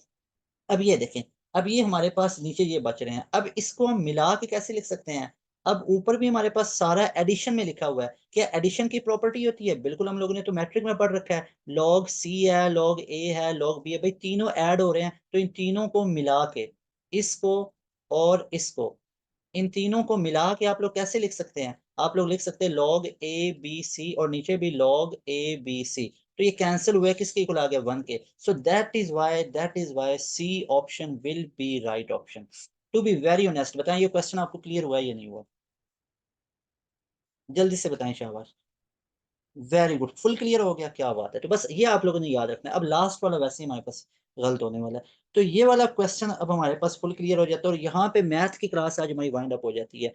अब ये देखें, अब ये हमारे पास नीचे ये बच रहे हैं, अब इसको हम मिला के कैसे लिख सकते हैं। अब ऊपर भी हमारे पास सारा एडिशन में लिखा हुआ है, क्या एडिशन की प्रॉपर्टी होती है, बिल्कुल, हम लोगों ने तो मैट्रिक में पढ़ रखा है, लॉग सी है, लॉग ए है, लॉग बी है, भाई तीनों ऐड हो रहे हैं, तो इन तीनों को मिला के, इसको और इसको, इन तीनों को मिला के आप लोग कैसे लिख सकते हैं, आप लोग लिख सकते हैं लॉग ए बी सी, और नीचे भी लॉग ए बी सी, तो ये कैंसिल हुए, किसके इक्वल आ गया, 1 के। So that is why C option will be right option. To be very honest, बताएं ये क्वेश्चन आपको क्लियर हुआ है या नहीं हुआ, जल्दी से बताएं शाबाश। वेरी गुड, फुल क्लियर हो गया, क्या बात है। तो बस ये आप लोगों ने याद रखना है। अब लास्ट वाला वैसे ही हमारे पास गलत होने वाला है, तो ये वाला क्वेश्चन अब हमारे पास फुल क्लियर हो जाता है, और यहाँ पे मैथ की क्लास आज हमारी वाइंड अप हो जाती है।